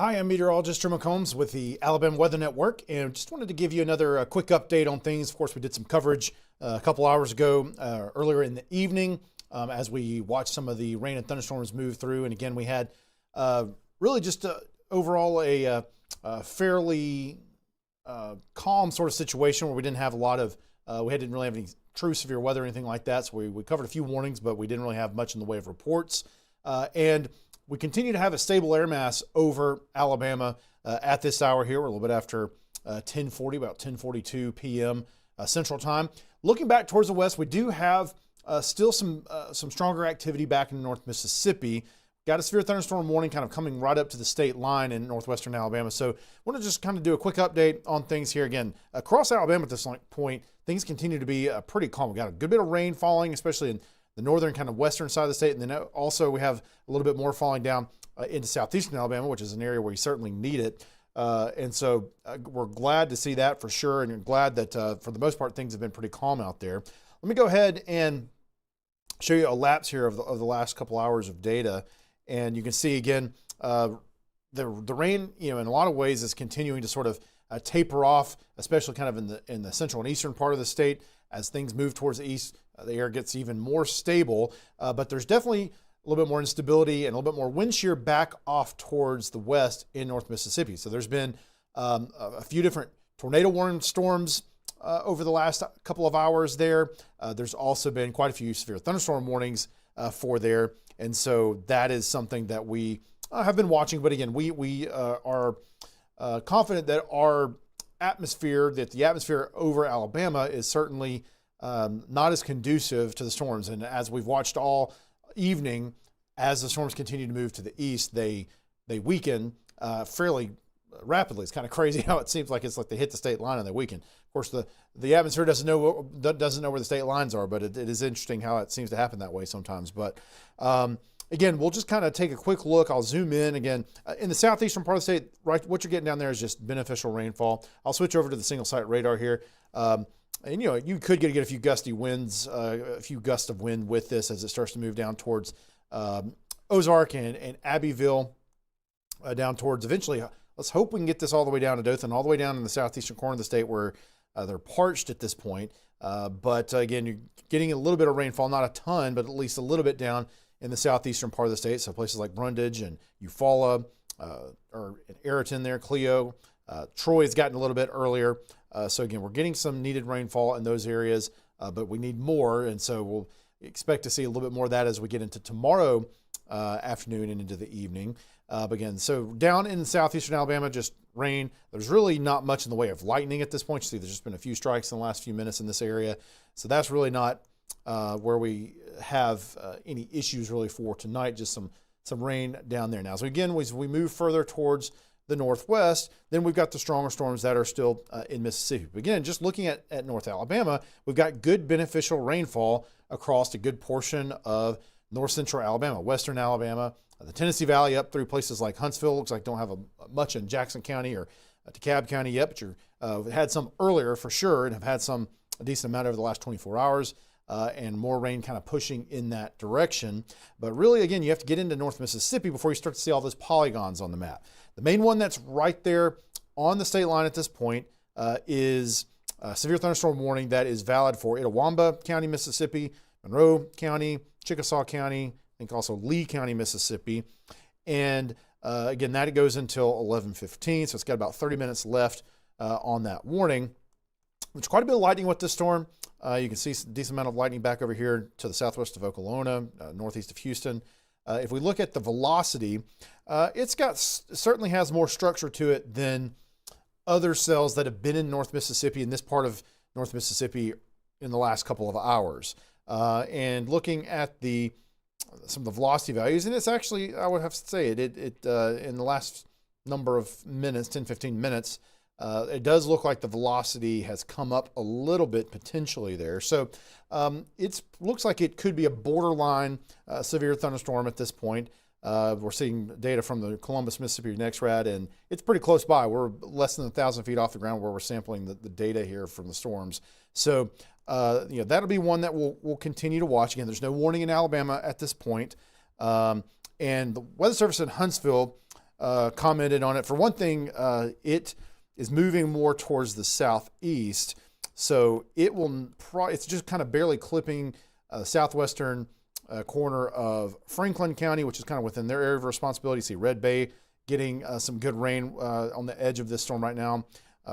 Hi, I'm meteorologist James Spann with the Alabama Weather Network, and just wanted to give you another quick update on things. Of course, we did some coverage a couple hours ago, earlier in the evening, as we watched some of the rain and thunderstorms move through. And again, we had really just overall a fairly calm sort of situation where we didn't have a lot of, we didn't really have any true severe weather or anything like that. So we covered a few warnings, but we didn't really have much in the way of reports. And we continue to have a stable air mass over Alabama at this hour here. We're a little bit after 10:40, about 10:42 p.m. Central Time. Looking back towards the west, we do have still some stronger activity back in North Mississippi. Got a severe thunderstorm warning kind of coming right up to the state line in northwestern Alabama. So I want to just kind of do a quick update on things here. Again, across Alabama at this point, things continue to be pretty calm. We got a good bit of rain falling, especially in the northern kind of western side of the state. And then also we have a little bit more falling down into southeastern Alabama, which is an area where you certainly need it. And so we're glad to see that for sure. And glad that for the most part, things have been pretty calm out there. Let me go ahead and show you a lapse here of the last couple hours of data. And you can see again, the rain, in a lot of ways is continuing to sort of taper off, especially kind of in the central and eastern part of the state. As things move towards the east, the air gets even more stable, but there's definitely a little bit more instability and a little bit more wind shear back off towards the west in North Mississippi. So there's been a few different tornado warning storms over the last couple of hours there. There's also been quite a few severe thunderstorm warnings for there. And so that is something that we have been watching. But again, we are confident that the atmosphere over Alabama is certainly not as conducive to the storms. And as we've watched all evening, as the storms continue to move to the east, they weaken fairly rapidly. It's kind of crazy how it seems like it's like they hit the state line and they weaken. Of course, the atmosphere doesn't know where the state lines are, but it is interesting how it seems to happen that way sometimes. But again, we'll just kind of take a quick look. I'll zoom in again. In the southeastern part of the state, right, what you're getting down there is just beneficial rainfall. I'll switch over to the single site radar here. And you could get a few gusty winds, a few gusts of wind with this as it starts to move down towards Ozark and Abbeville, down towards eventually. Let's hope we can get this all the way down to Dothan, all the way down in the southeastern corner of the state where they're parched at this point. But again, you're getting a little bit of rainfall, not a ton, but at least a little bit down in the southeastern part of the state. So places like Brundage and Eufaula, or in Ayrton there, Clio. Troy has gotten a little bit earlier. So again, we're getting some needed rainfall in those areas, but we need more. And so we'll expect to see a little bit more of that as we get into tomorrow afternoon and into the evening. But again, so down in southeastern Alabama, just rain. There's really not much in the way of lightning at this point. You see there's just been a few strikes in the last few minutes in this area. So that's really not where we have any issues really for tonight, just some rain down there now. So again, as we move further towards the northwest, then we've got the stronger storms that are still in Mississippi. But again, just looking at North Alabama, we've got good beneficial rainfall across a good portion of north central Alabama, western Alabama, the Tennessee Valley up through places like Huntsville. Looks like don't have much in Jackson County or DeKalb County yet, but you've had some earlier for sure and have had a decent amount over the last 24 hours. And more rain kind of pushing in that direction. But really, again, you have to get into North Mississippi before you start to see all those polygons on the map. The main one that's right there on the state line at this point is a severe thunderstorm warning that is valid for Itawamba County, Mississippi, Monroe County, Chickasaw County, I think also Lee County, Mississippi. And again, that goes until 11:15, so it's got about 30 minutes left on that warning. There's quite a bit of lightning with this storm. You can see a decent amount of lightning back over here to the southwest of Oklahoma, northeast of Houston. If we look at the velocity, certainly has more structure to it than other cells that have been in North Mississippi, in this part of North Mississippi, in the last couple of hours. And looking at some of the velocity values, and it's actually, I would have to say, in the last number of minutes, 10, 15 minutes, it does look like the velocity has come up a little bit potentially there. So it looks like it could be a borderline severe thunderstorm at this point. We're seeing data from the Columbus, Mississippi NexRad, and it's pretty close by. We're less than 1,000 feet off the ground where we're sampling the data here from the storms. So that'll be one that we'll continue to watch. Again, there's no warning in Alabama at this point. And the Weather Service in Huntsville commented on it. For one thing, it is moving more towards the southeast, so it's just kind of barely clipping the southwestern corner of Franklin County, which is kind of within their area of responsibility. You see Red Bay getting some good rain on the edge of this storm right now.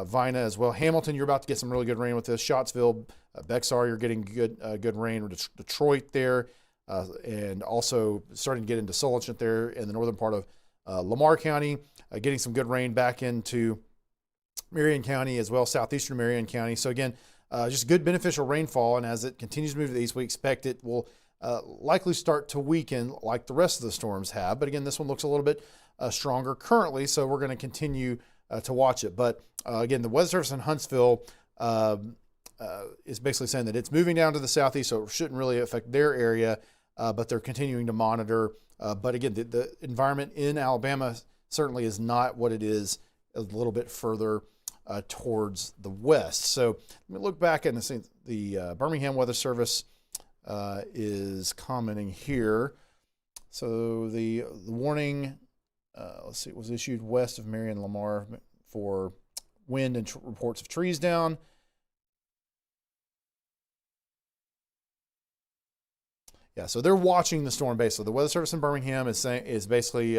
Vina as well. Hamilton, you're about to get some really good rain with this. Scottsville, Bexar, you're getting good rain. Detroit there, and also starting to get into Sulligent there in the northern part of Lamar County, getting some good rain back into Marion County as well, southeastern Marion County. So again, just good beneficial rainfall, and as it continues to move to the east, we expect it will likely start to weaken like the rest of the storms have. But again, this one looks a little bit stronger currently, so we're going to continue to watch it. But again, the Weather Service in Huntsville is basically saying that it's moving down to the southeast, so it shouldn't really affect their area, but they're continuing to monitor. But again, the environment in Alabama certainly is not what it is a little bit further towards the west. So let me look back and see the Birmingham Weather Service is commenting here. So the warning, let's see, it was issued west of Marion Lamar for wind and reports of trees down. Yeah, so they're watching the storm basically. The Weather Service in Birmingham is basically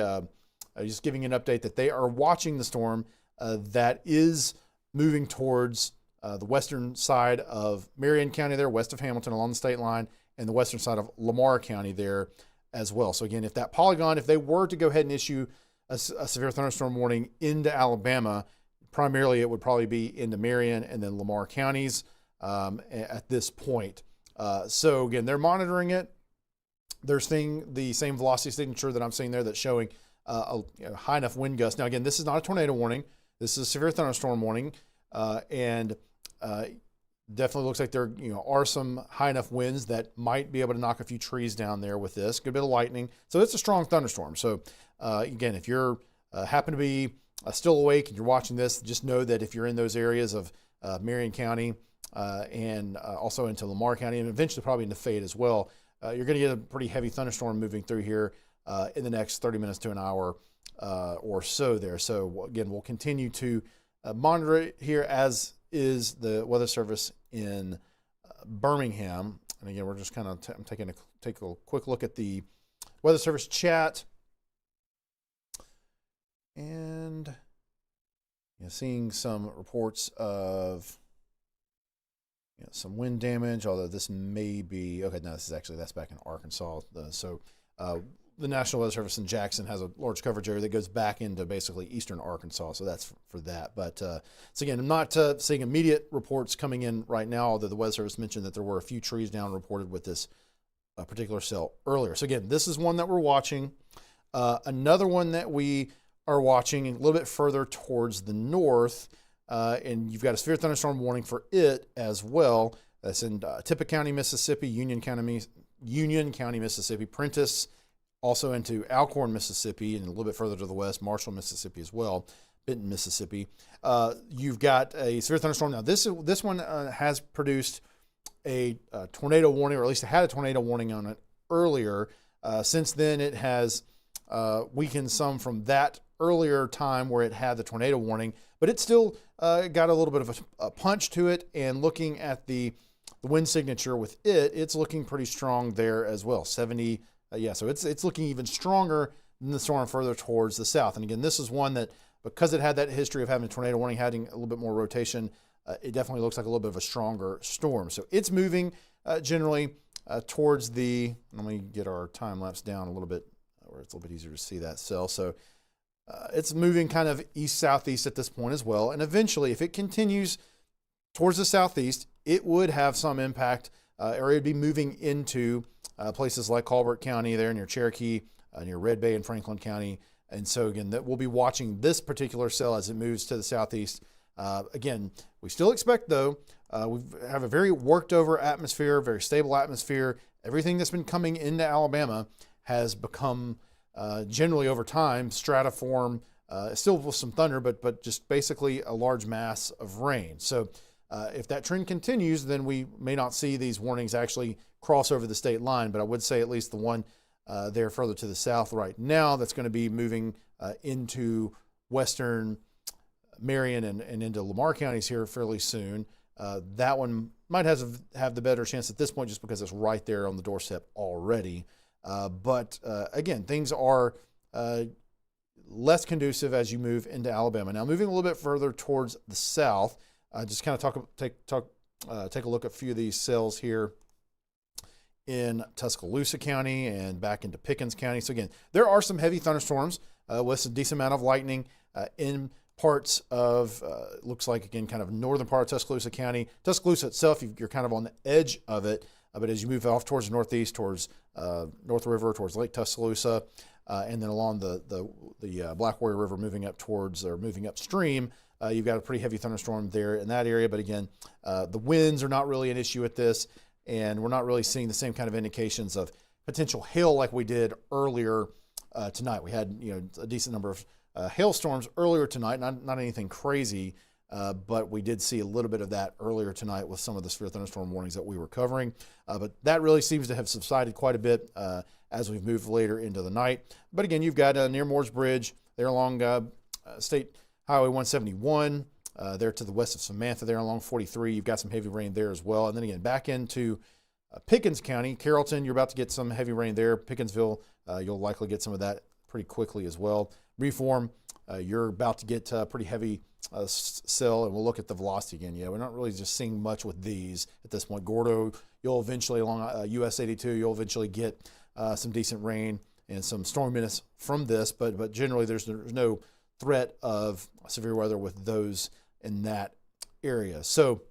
just giving an update that they are watching the storm that is moving towards the western side of Marion County there, west of Hamilton along the state line, and the western side of Lamar County there as well. So again, if that polygon, if they were to go ahead and issue a severe thunderstorm warning into Alabama, primarily it would probably be into Marion and then Lamar counties at this point. So again, they're monitoring it. They're seeing the same velocity signature that I'm seeing there that's showing a high enough wind gust. Now again, this is not a tornado warning. This is a severe thunderstorm warning, and definitely looks like there are some high enough winds that might be able to knock a few trees down there with this. Good bit of lightning. So it's a strong thunderstorm. So again, if you're happen to be still awake and you're watching this, just know that if you're in those areas of Marion County and also into Lamar County and eventually probably into Fayette as well, you're going to get a pretty heavy thunderstorm moving through here in the next 30 minutes to an hour or so there. So again, we'll continue to monitor it here, as is the Weather Service in Birmingham. And again, we're just kind of take a quick look at the Weather Service chat, and seeing some reports of some wind damage, although this may be, okay, no, that's back in Arkansas. The National Weather Service in Jackson has a large coverage area that goes back into basically eastern Arkansas, so that's for that. But so again, I'm not seeing immediate reports coming in right now, although the Weather Service mentioned that there were a few trees down reported with this particular cell earlier. So again, this is one that we're watching. Another one that we are watching a little bit further towards the north, and you've got a severe thunderstorm warning for it as well. That's in Tippah County, Mississippi, Union County, Mississippi, Prentiss, also into Alcorn, Mississippi, and a little bit further to the west, Marshall, Mississippi as well, Benton, Mississippi. You've got a severe thunderstorm. Now, this one has produced a tornado warning, or at least it had a tornado warning on it earlier. Since then, it has weakened some from that earlier time where it had the tornado warning, but it still got a little bit of a punch to it, and looking at the wind signature with it, it's looking pretty strong there as well, 70. So it's looking even stronger than the storm further towards the south. And again, this is one that, because it had that history of having a tornado warning, having a little bit more rotation, it definitely looks like a little bit of a stronger storm. So it's moving generally towards the, let me get our time lapse down a little bit, where it's a little bit easier to see that cell. So it's moving kind of east-southeast at this point as well. And eventually, if it continues towards the southeast, it would have some impact, or it'd be moving into places like Colbert County there near Cherokee, near Red Bay and Franklin County. And so again, that we'll be watching this particular cell as it moves to the southeast. Again, we still expect though, we have a very worked over atmosphere, very stable atmosphere. Everything that's been coming into Alabama has become generally over time stratiform, still with some thunder, but just basically a large mass of rain. So if that trend continues, then we may not see these warnings actually cross over the state line, but I would say at least the one there further to the south right now. That's going to be moving into western Marion and into Lamar counties here fairly soon. That one might have the better chance at this point just because it's right there on the doorstep already. But again, things are less conducive as you move into Alabama. Now, moving a little bit further towards the south, just kind of take a look at a few of these cells here in Tuscaloosa County and back into Pickens County. So again, there are some heavy thunderstorms with a decent amount of lightning in parts of, looks like, again, kind of northern part of Tuscaloosa County. Tuscaloosa itself, you're kind of on the edge of it, but as you move off towards the northeast, towards North River, towards Lake Tuscaloosa, and then along the Black Warrior River moving up towards, or moving upstream, you've got a pretty heavy thunderstorm there in that area. But again, the winds are not really an issue with this, and we're not really seeing the same kind of indications of potential hail like we did earlier tonight. We had a decent number of hailstorms earlier tonight, not anything crazy, but we did see a little bit of that earlier tonight with some of the severe thunderstorm warnings that we were covering. But that really seems to have subsided quite a bit as we've moved later into the night. But again, you've got near Moores Bridge there along State Highway 171, there to the west of Samantha there along 43. You've got some heavy rain there as well. And then again, back into Pickens County, Carrollton, you're about to get some heavy rain there. Pickensville, you'll likely get some of that pretty quickly as well. Reform, you're about to get pretty heavy cell, and we'll look at the velocity again. Yeah, we're not really just seeing much with these at this point. Gordo, you'll eventually, along US 82, you'll eventually get some decent rain and some storminess from this, but generally there's no threat of severe weather with those in that area. So,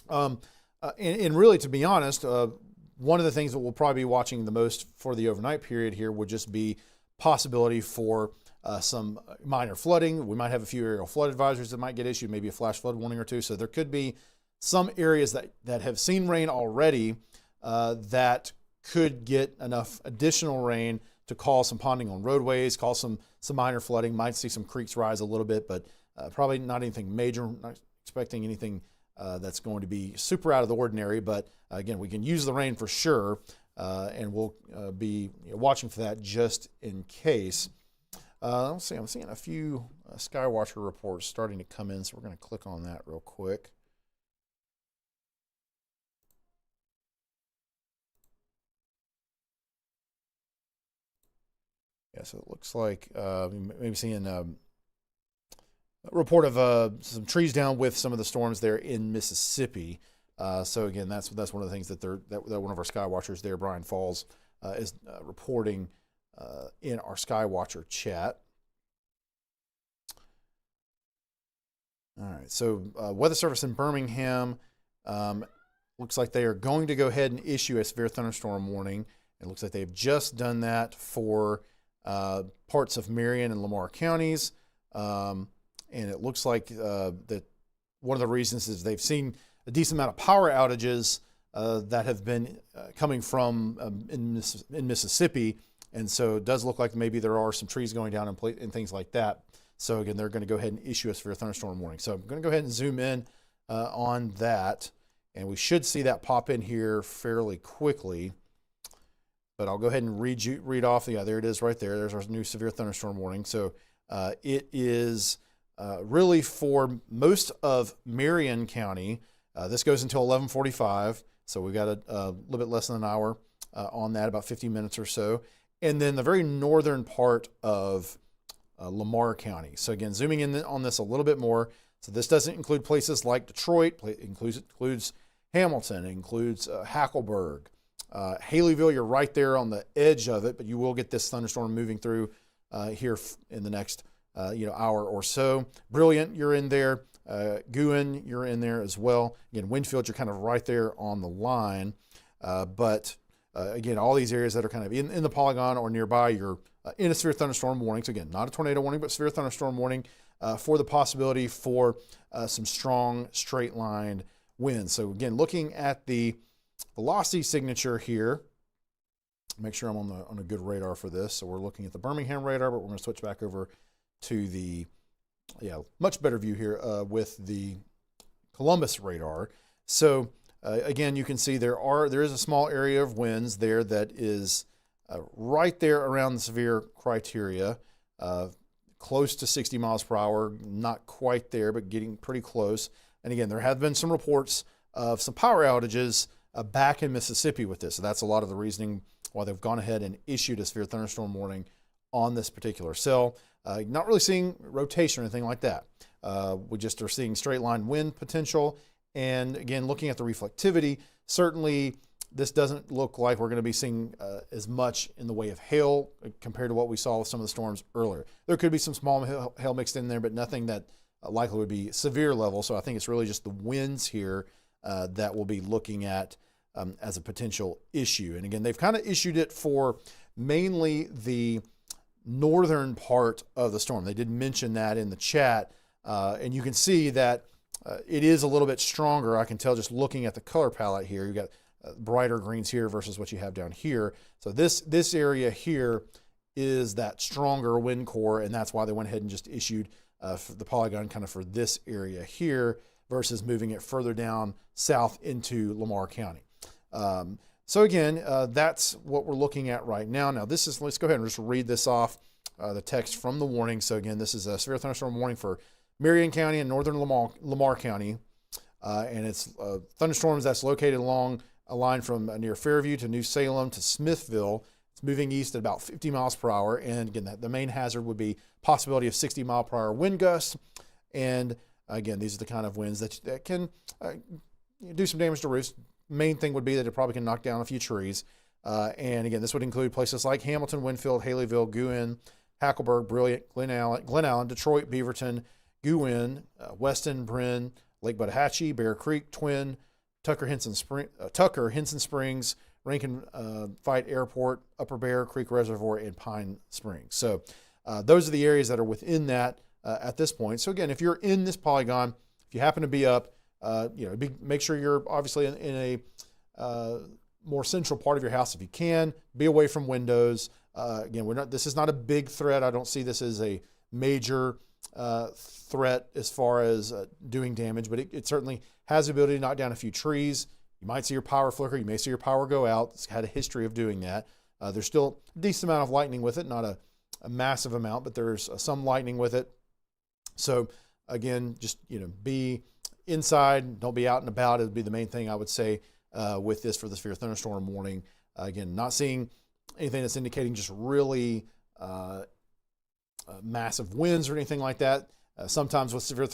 and really, to be honest, one of the things that we'll probably be watching the most for the overnight period here would just be possibility for some minor flooding. We might have a few aerial flood advisories that might get issued, maybe a flash flood warning or two. So there could be some areas that have seen rain already that could get enough additional rain to cause some ponding on roadways, cause some minor flooding. Might see some creeks rise a little bit, but probably not anything major. Not expecting anything that's going to be super out of the ordinary. But again, we can use the rain for sure, and we'll be watching for that just in case. Let's see, I'm seeing a few Skywatcher reports starting to come in, so we're going to click on that real quick. Yeah, so it looks like maybe seeing a report of some trees down with some of the storms there in Mississippi. So again, that's one of the things that one of our Skywatchers there, Brian Falls, is reporting in our Skywatcher chat. All right, so Weather Service in Birmingham looks like they are going to go ahead and issue a severe thunderstorm warning. It looks like they've just done that for parts of Marion and Lamar counties, and it looks like that one of the reasons is they've seen a decent amount of power outages that have been coming from in Mississippi, and so it does look like maybe there are some trees going down and things like that. So again, they're going to go ahead and issue a severe thunderstorm warning. So I'm going to go ahead and zoom in on that, and we should see that pop in here fairly quickly. But I'll go ahead and read off. Yeah, there it is right there. There's our new severe thunderstorm warning. So it is really for most of Marion County. This goes until 11:45. So we've got a little bit less than an hour on that, about 15 minutes or so. And then the very northern part of Lamar County. So again, zooming in on this a little bit more. So this doesn't include places like Detroit. It includes Hamilton. It includes Hackleburg. Haleyville, you're right there on the edge of it, but you will get this thunderstorm moving through here in the next hour or so. Brilliant, you're in there. Guin, you're in there as well. Again, Winfield, you're kind of right there on the line. But again, all these areas that are kind of in the polygon or nearby, you're in a severe thunderstorm warning. So again, not a tornado warning, but severe thunderstorm warning for the possibility for some strong straight-lined winds. So again, looking at the velocity signature here, make sure I'm on a good radar for this. So we're looking at the Birmingham radar, but we're going to switch back over to the much better view here with the Columbus radar. So again, you can see there is a small area of winds there that is right there around the severe criteria, close to 60 miles per hour, not quite there, but getting pretty close. And again, there have been some reports of some power outages back in Mississippi with this. So that's a lot of the reasoning why they've gone ahead and issued a severe thunderstorm warning on this particular cell. Not really seeing rotation or anything like that. We just are seeing straight line wind potential. And again, looking at the reflectivity, certainly this doesn't look like we're going to be seeing as much in the way of hail compared to what we saw with some of the storms earlier. There could be some small hail mixed in there, but nothing that likely would be severe level. So I think it's really just the winds here that we'll be looking at as a potential issue. And again, they've kind of issued it for mainly the northern part of the storm. They did mention that in the chat, and you can see that it is a little bit stronger. I can tell just looking at the color palette here. You've got brighter greens here versus what you have down here. So this area here is that stronger wind core, and that's why they went ahead and just issued the polygon kind of for this area here versus moving it further down south into Lamar County. So again, that's what we're looking at right now. Now let's go ahead and just read this off, the text from the warning. So again, this is a severe thunderstorm warning for Marion County and northern Lamar County. And it's thunderstorms that's located along a line from near Fairview to New Salem to Smithville. It's moving east at about 50 miles per hour. And again, the main hazard would be possibility of 60 mile per hour wind gusts. And again, these are the kind of winds that can do some damage to roofs. Main thing would be that it probably can knock down a few trees. And again, this would include places like Hamilton, Winfield, Haleyville, Guin, Hackleburg, Brilliant, Glen Allen, Detroit, Beaverton, Guin, Weston, Bryn, Lake Buttahatchee, Bear Creek, Twin, Tucker, Henson Springs, Rankin Fight Airport, Upper Bear Creek Reservoir, and Pine Springs. So those are the areas that are within that at this point. So again, if you're in this polygon, if you happen to be up, make sure you're obviously in a more central part of your house if you can. Be away from windows. Again, this is not a big threat. I don't see this as a major threat as far as doing damage, but it certainly has the ability to knock down a few trees. You might see your power flicker. You may see your power go out. It's had a history of doing that. There's still a decent amount of lightning with it, not a massive amount, but there's some lightning with it. So again, just be inside. Don't be out and about. It would be the main thing I would say with this for the severe thunderstorm warning. Again, not seeing anything that's indicating just really massive winds or anything like that. Sometimes with severe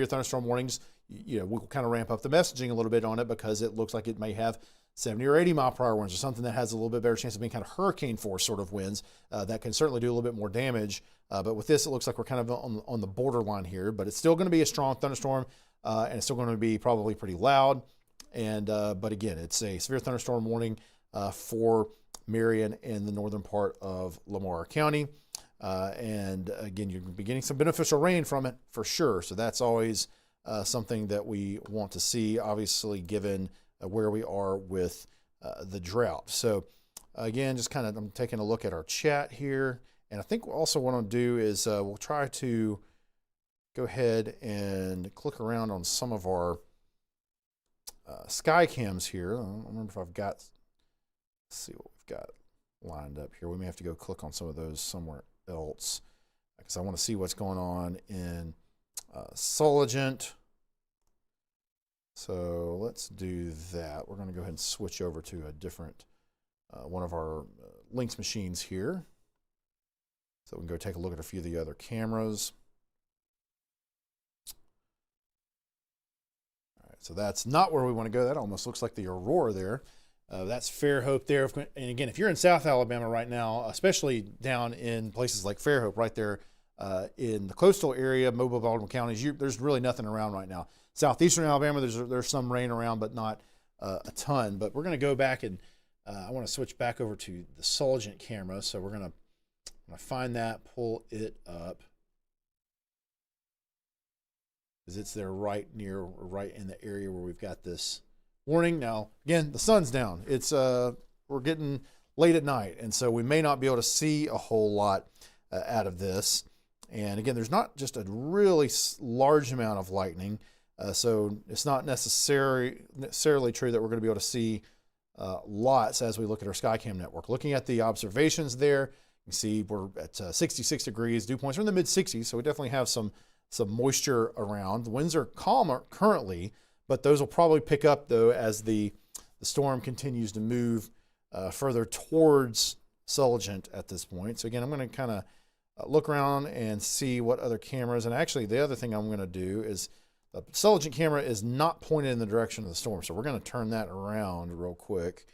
thunderstorm warnings, we'll kind of ramp up the messaging a little bit on it because it looks like it may have 70 or 80 mile per hour winds or something that has a little bit better chance of being kind of hurricane force sort of winds that can certainly do a little bit more damage. But with this, it looks like we're kind of on the borderline here, but it's still going to be a strong thunderstorm and it's still going to be probably pretty loud. And but again, it's a severe thunderstorm warning for Marion and the northern part of Lamar County. And again, you're going to be getting some beneficial rain from it for sure. So that's always something that we want to see, obviously, given where we are with the drought. So again, just kind of I'm taking a look at our chat here. And I think also what I'll do is we'll try to go ahead and click around on some of our sky cams here. I don't remember if I've got, let's see what we've got lined up here. We may have to go click on some of those somewhere else because I want to see what's going on in Solagent. So let's do that. We're going to go ahead and switch over to a different one of our Lynx machines here. So we can go take a look at a few of the other cameras. All right, so that's not where we want to go. That almost looks like the Aurora there. That's Fairhope there. And again, if you're in South Alabama right now, especially down in places like Fairhope right there in the coastal area, Mobile, Baldwin counties, there's really nothing around right now. Southeastern Alabama, there's some rain around, but not a ton. But we're going to go back and I want to switch back over to the Solagent camera. So we're going to find that, pull it up, because it's there right in the area where we've got this warning. Now, again, the sun's down. It's we're getting late at night, and so we may not be able to see a whole lot out of this. And again, there's not just a really large amount of lightning, so it's not necessarily true that we're going to be able to see lots as we look at our Skycam network. Looking at the observations there, you can see we're at 66 degrees. Dew points are in the mid 60s, so we definitely have some moisture around. The winds are calmer currently, but those will probably pick up though as the storm continues to move further towards Sulligent at this point. So again, I'm going to kind of look around and see what other cameras, and actually the other thing I'm going to do is the Sulligent camera is not pointed in the direction of the storm. So we're going to turn that around real quick,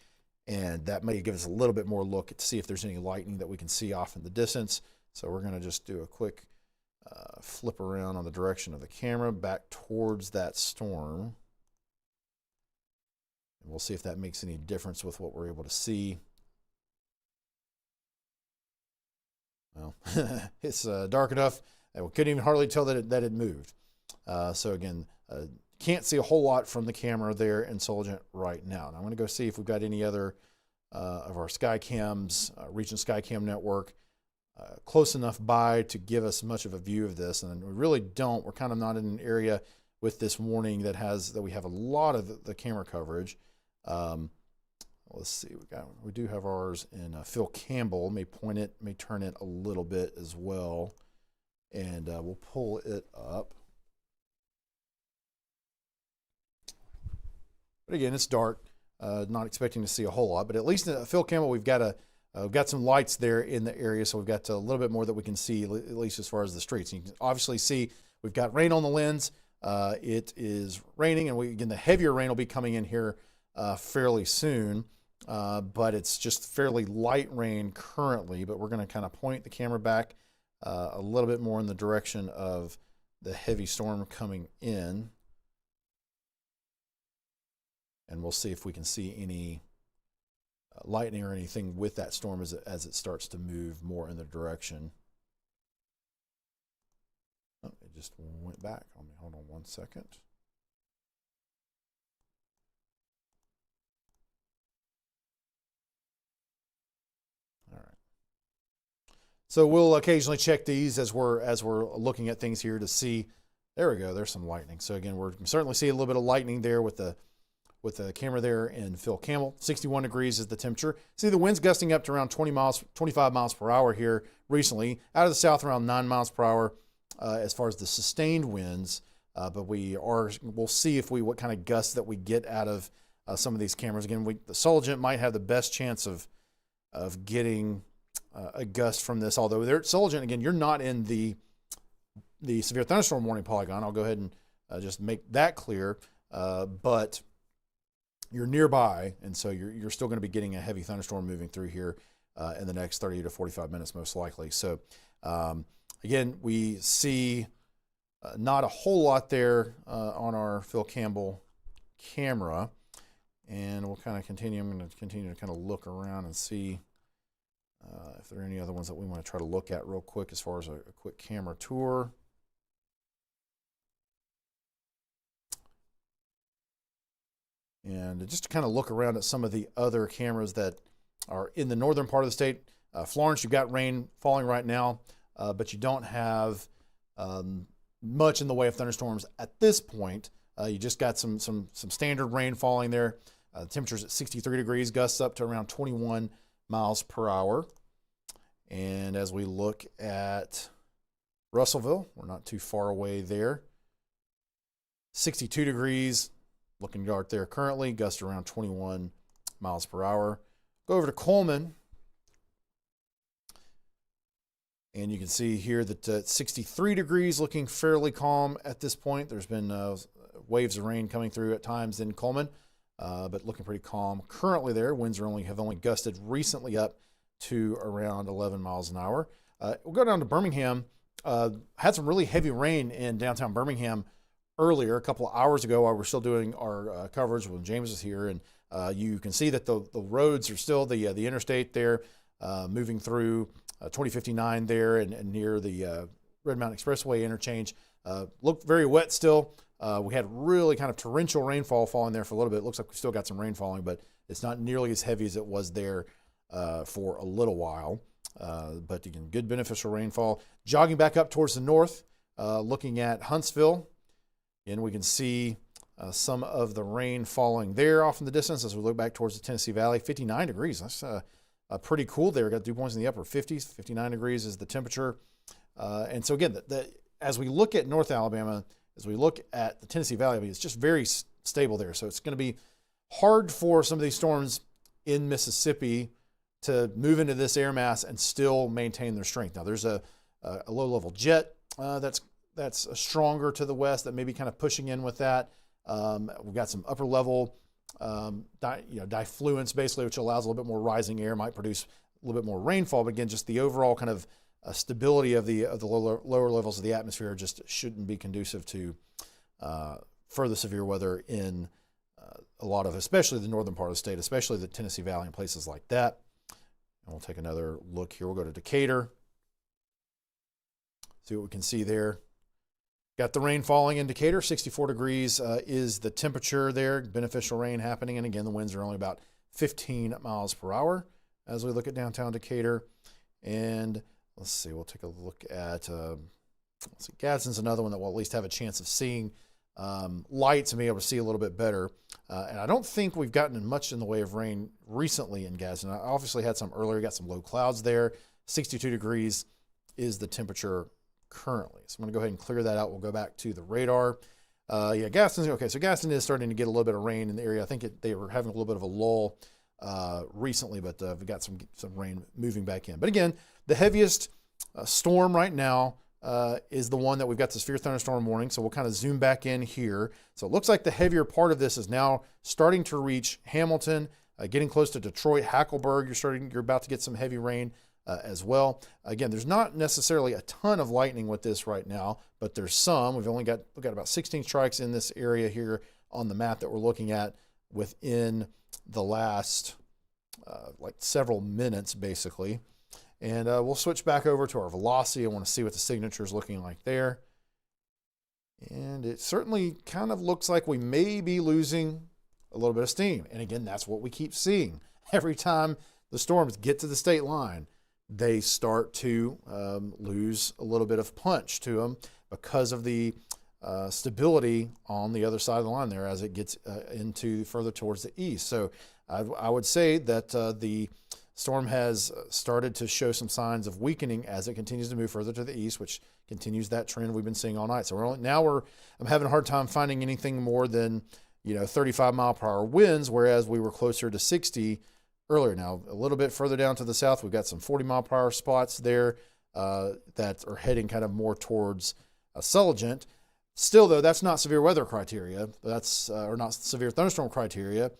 and that may give us a little bit more look to see if there's any lightning that we can see off in the distance. So we're going to just do a quick flip around on the direction of the camera back towards that storm. And we'll see if that makes any difference with what we're able to see. Well, it's dark enough that we couldn't even hardly tell that it moved. So again, can't see a whole lot from the camera there in Sulligent right now. And I'm going to go see if we've got any other of our Skycams, Region Skycam network, close enough by to give us much of a view of this. And we really don't. We're kind of not in an area with this warning that we have a lot of the camera coverage. Let's see, we do have ours in Phil Campbell. May turn it a little bit as well, and we'll pull it up. But again, it's dark. Not expecting to see a whole lot, but at least in Phil Campbell, we've got some lights there in the area, so we've got a little bit more that we can see, at least as far as the streets. And you can obviously see we've got rain on the lens. It is raining, and again, the heavier rain will be coming in here fairly soon. But it's just fairly light rain currently, but we're going to kind of point the camera back a little bit more in the direction of the heavy storm coming in. And we'll see if we can see any lightning or anything with that storm as it starts to move more in the direction. Oh, it just went back on me. Hold on one second. All right. So we'll occasionally check these as we're looking at things here to see. There we go. There's some lightning. So again, we're certainly see a little bit of lightning there with the camera there in Phil Campbell. 61 degrees is the temperature. See the winds gusting up to around 25 miles per hour here recently. Out of the south, around 9 miles per hour as far as the sustained winds. But we'll see what kind of gusts that we get out of some of these cameras. Again, the Sulligent might have the best chance of getting a gust from this. Although Sulligent, again, you're not in the severe thunderstorm warning polygon. I'll go ahead and just make that clear. But you're nearby, and so you're still going to be getting a heavy thunderstorm moving through here in the next 30 to 45 minutes, most likely. So again, we see not a whole lot there on our Phil Campbell camera, and we'll kind of continue. I'm going to continue to kind of look around and see if there are any other ones that we want to try to look at real quick as far as a quick camera tour. And just to kind of look around at some of the other cameras that are in the northern part of the state. Florence, you've got rain falling right now, but you don't have much in the way of thunderstorms at this point. You just got some standard rain falling there. The temperature's at 63 degrees, gusts up to around 21 miles per hour. And as we look at Russellville, we're not too far away there. 62 degrees. Looking dark there currently, gusts around 21 miles per hour. Go over to Coleman, and you can see here that 63 degrees, looking fairly calm at this point. There's been waves of rain coming through at times in Coleman, but looking pretty calm currently there. Winds have only gusted recently up to around 11 miles an hour. We'll go down to Birmingham. Had some really heavy rain in downtown Birmingham earlier, a couple of hours ago, while we're still doing our coverage when James was here, and you can see that the roads are still the interstate there, moving through 2059 there and near the Red Mountain Expressway interchange. Looked very wet still. We had really kind of torrential rainfall falling there for a little bit. It looks like we've still got some rain falling, but it's not nearly as heavy as it was there for a little while. But again, good beneficial rainfall. Jogging back up towards the north, looking at Huntsville. And we can see some of the rain falling there off in the distance as we look back towards the Tennessee Valley. 59 degrees. That's pretty cool there. Got dew points in the upper 50s. 59 degrees is the temperature. And so again, as we look at North Alabama, as we look at the Tennessee Valley, it's just very stable there. So it's going to be hard for some of these storms in Mississippi to move into this air mass and still maintain their strength. Now there's a low-level jet that's stronger to the west that may be kind of pushing in with that. We've got some upper-level diffluence, basically, which allows a little bit more rising air, might produce a little bit more rainfall. But again, just the overall kind of stability of the lower levels of the atmosphere just shouldn't be conducive to further severe weather in a lot of, especially the northern part of the state, especially the Tennessee Valley and places like that. And we'll take another look here. We'll go to Decatur. See what we can see there. Got the rain falling in Decatur. 64 degrees is the temperature there. Beneficial rain happening. And again, the winds are only about 15 miles per hour as we look at downtown Decatur. And let's see, we'll take a look at, let's see, Gadsden's another one that we'll at least have a chance of seeing lights and be able to see a little bit better. And I don't think we've gotten much in the way of rain recently in Gadsden. I obviously had some earlier, got some low clouds there. 62 degrees is the temperature currently. So I'm going to go ahead and clear that out. We'll go back to the radar. Yeah, Gadsden. Okay, so Gadsden is starting to get a little bit of rain in the area. I think they were having a little bit of a lull recently, but we've got some rain moving back in. But again, the heaviest storm right now is the one that we've got the severe thunderstorm warning. So we'll kind of zoom back in here. So it looks like the heavier part of this is now starting to reach Hamilton, getting close to Detroit, Hackleburg. You're about to get some heavy rain as well. Again, there's not necessarily a ton of lightning with this right now, but there's some. We've got about 16 strikes in this area here on the map that we're looking at within the last like several minutes, basically. And we'll switch back over to our velocity. I want to see what the signature is looking like there. And it certainly kind of looks like we may be losing a little bit of steam. And again, that's what we keep seeing. Every time the storms get to the state line, they start to lose a little bit of punch to them because of the stability on the other side of the line there as it gets into further towards the east. So I would say that the storm has started to show some signs of weakening as it continues to move further to the east, which continues that trend we've been seeing all night. So I'm having a hard time finding anything more than 35 mile per hour winds, whereas we were closer to 60 earlier. Now a little bit further down to the south, we've got some 40 mile per hour spots there that are heading kind of more towards Sulligent. Still, though, that's not severe weather criteria. That's or not severe thunderstorm criteria.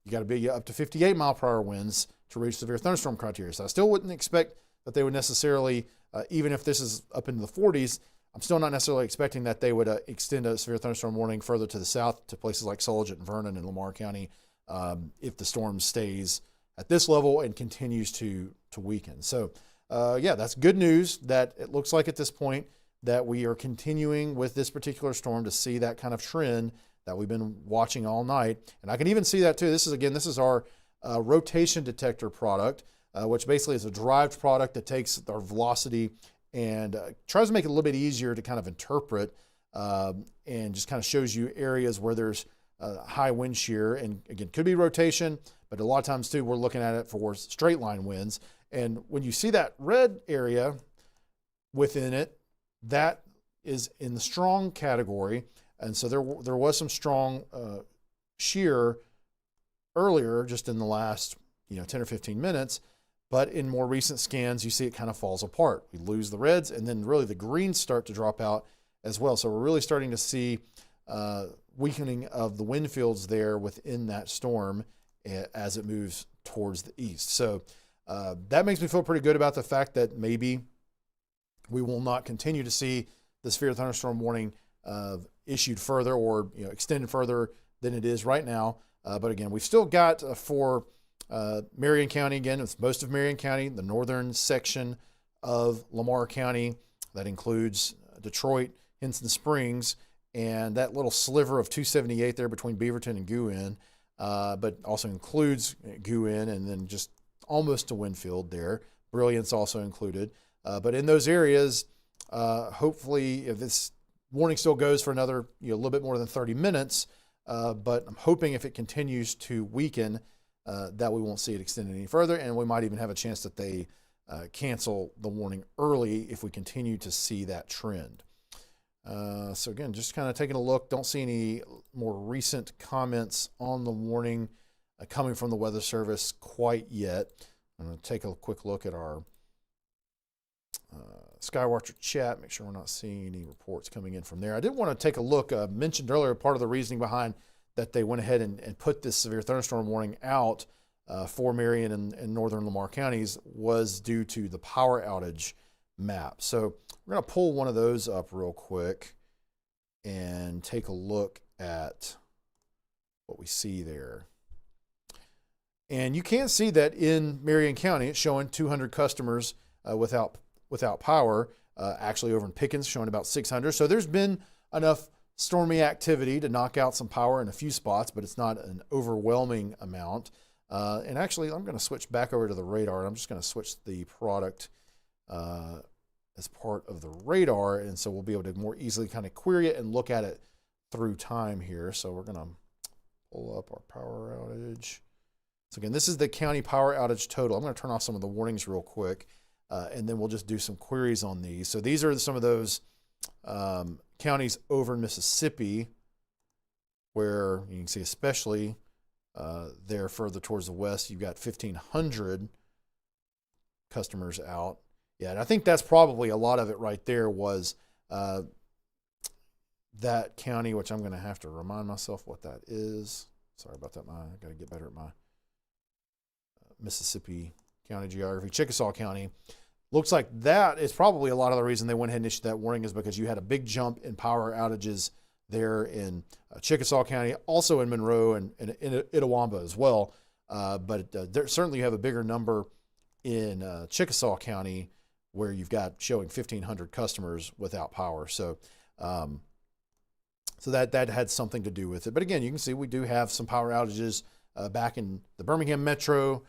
You got to be up to 58 mile per hour winds to reach severe thunderstorm criteria. So I still wouldn't expect that they would necessarily, even if this is up into the 40s, I'm still not necessarily expecting that they would extend a severe thunderstorm warning further to the south to places like Sulligent and Vernon and Lamar County if the storm stays at this level and continues to weaken. So yeah, that's good news that it looks like at this point that we are continuing with this particular storm to see that kind of trend that we've been watching all night. And I can even see that too. This is our rotation detector product, which basically is a derived product that takes our velocity and tries to make it a little bit easier to kind of interpret and just kind of shows you areas where there's high wind shear. And again, could be rotation, but a lot of times too, we're looking at it for straight line winds. And when you see that red area within it, that is in the strong category. And so there was some strong shear earlier, just in the last 10 or 15 minutes. But in more recent scans, you see it kind of falls apart. We lose the reds, and then really the greens start to drop out as well. So we're really starting to see weakening of the wind fields there within that storm as it moves towards the east. So that makes me feel pretty good about the fact that maybe we will not continue to see the severe thunderstorm warning issued further or extended further than it is right now. But again, we've still got for Marion County, again, it's most of Marion County, the northern section of Lamar County. That includes Detroit, Hinson Springs, and that little sliver of 278 there between Beaverton and Guin, but also includes Guin and then just almost to Winfield there. Brilliance also included. But in those areas, hopefully, if this warning still goes for another a little bit more than 30 minutes, but I'm hoping if it continues to weaken, that we won't see it extend any further, and we might even have a chance that they cancel the warning early if we continue to see that trend. So again, just kind of taking a look. Don't see any more recent comments on the warning coming from the Weather Service quite yet. I'm going to take a quick look at our Skywatcher chat, make sure we're not seeing any reports coming in from there. I did want to take a look. Mentioned earlier, part of the reasoning behind that they went ahead and put this severe thunderstorm warning out for Marion and northern Lamar counties was due to the power outage map. So we're going to pull one of those up real quick and take a look at what we see there. And you can see that in Marion County, it's showing 200 customers without power. Actually over in Pickens, showing about 600. So there's been enough stormy activity to knock out some power in a few spots, but it's not an overwhelming amount. And actually, I'm going to switch back over to the radar. I'm just going to switch the product as part of the radar, and so we'll be able to more easily kind of query it and look at it through time here. So we're going to pull up our power outage. So again, this is the county power outage total. I'm going to turn off some of the warnings real quick, and then we'll just do some queries on these. So these are some of those counties over in Mississippi where you can see, especially there further towards the west, you've got 1,500 customers out. Yeah, and I think that's probably a lot of it right there was that county, which I'm going to have to remind myself what that is. Sorry about that. I got to get better at my Mississippi county geography. Chickasaw County. Looks like that is probably a lot of the reason they went ahead and issued that warning is because you had a big jump in power outages there in Chickasaw County, also in Monroe and Itawamba as well. But there certainly you have a bigger number in Chickasaw County where you've got showing 1,500 customers without power. So so that had something to do with it. But again, you can see we do have some power outages back in the Birmingham Metro,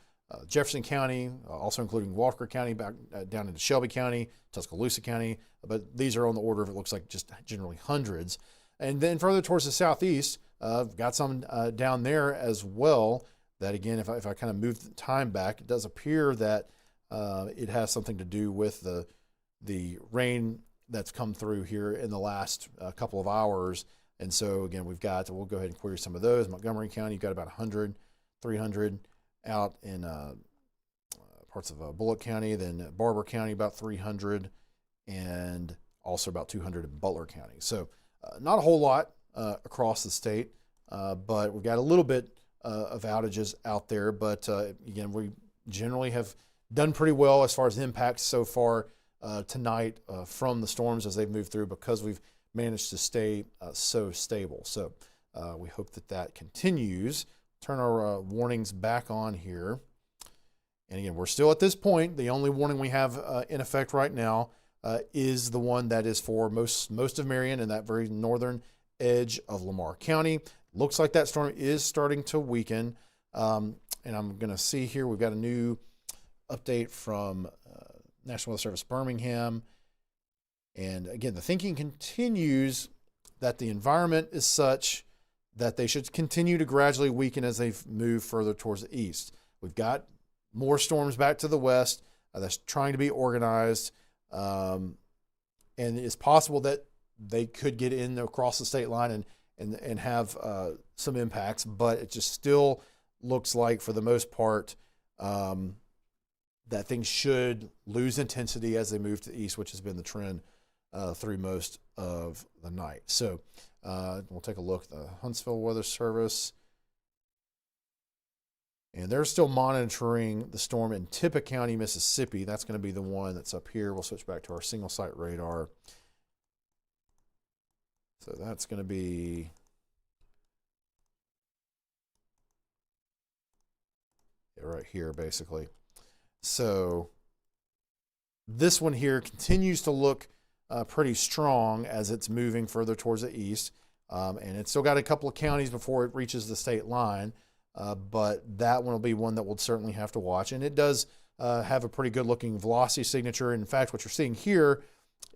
Jefferson County, also including Walker County, back down into Shelby County, Tuscaloosa County. But these are on the order of, it looks like, just generally hundreds. And then further towards the southeast, got some down there as well. That again, if I kind of move the time back, it does appear that it has something to do with the rain that's come through here in the last couple of hours. And so again, we'll go ahead and query some of those. Montgomery County, you've got about 100, 300 out in parts of Bullock County. Then Barber County, about 300, and also about 200 in Butler County. So not a whole lot across the state, but we've got a little bit of outages out there. But again, we generally have done pretty well as far as impacts so far tonight from the storms as they've moved through, because we've managed to stay so stable. So we hope that continues. Turn our warnings back on here. And again, we're still at this point. The only warning we have in effect right now is the one that is for most of Marion and that very northern edge of Lamar County. Looks like that storm is starting to weaken. And I'm going to see here, we've got a new update from National Weather Service Birmingham. And again, the thinking continues that the environment is such that they should continue to gradually weaken as they move further towards the east. We've got more storms back to the west that's trying to be organized. And it's possible that they could get in across the state line and have some impacts, but it just still looks like, for the most part, that things should lose intensity as they move to the east, which has been the trend through most of the night. So we'll take a look at the Huntsville Weather Service. And they're still monitoring the storm in Tippah County, Mississippi. That's going to be the one that's up here. We'll switch back to our single site radar. So that's going to be right here, basically. So this one here continues to look pretty strong as it's moving further towards the east. And it's still got a couple of counties before it reaches the state line. But that one will be one that we'll certainly have to watch. And it does have a pretty good looking velocity signature. In fact, what you're seeing here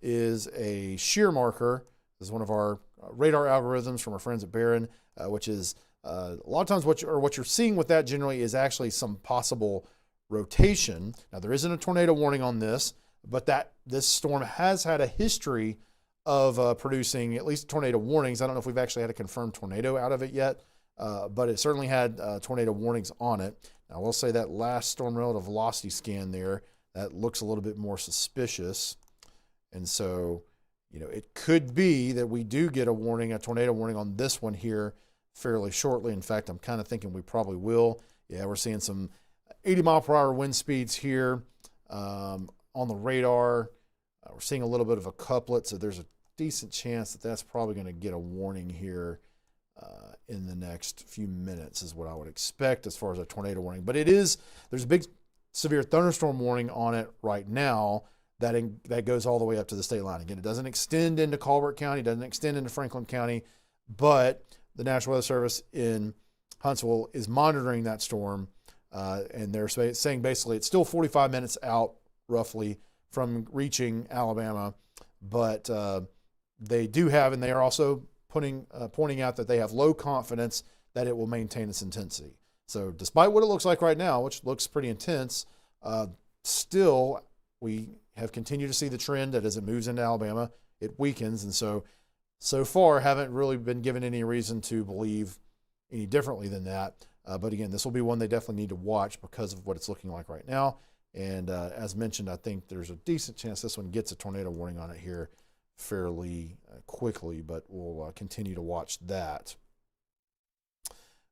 is a shear marker. This is one of our radar algorithms from our friends at Barron, which is a lot of times what you're seeing with that generally is actually some possible rotation. Now there isn't a tornado warning on this, but this storm has had a history of producing at least tornado warnings. I don't know if we've actually had a confirmed tornado out of it yet, but it certainly had tornado warnings on it. Now I will say that last storm relative velocity scan there, that looks a little bit more suspicious. And so, it could be that we do get a tornado warning on this one here fairly shortly. In fact, I'm kind of thinking we probably will. Yeah, we're seeing some 80 mile per hour wind speeds here on the radar. We're seeing a little bit of a couplet, so there's a decent chance that that's probably going to get a warning here in the next few minutes is what I would expect as far as a tornado warning. But there's a big severe thunderstorm warning on it right now that goes all the way up to the state line. Again, it doesn't extend into Colbert County, doesn't extend into Franklin County, but the National Weather Service in Huntsville is monitoring that storm, and they're saying basically it's still 45 minutes out roughly from reaching Alabama, but they do have, and they are also pointing out that they have low confidence that it will maintain its intensity. So despite what it looks like right now, which looks pretty intense, still we have continued to see the trend that as it moves into Alabama, it weakens. And so far haven't really been given any reason to believe any differently than that. But again, this will be one they definitely need to watch because of what it's looking like right now. And as mentioned, I think there's a decent chance this one gets a tornado warning on it here fairly quickly, but we'll continue to watch that.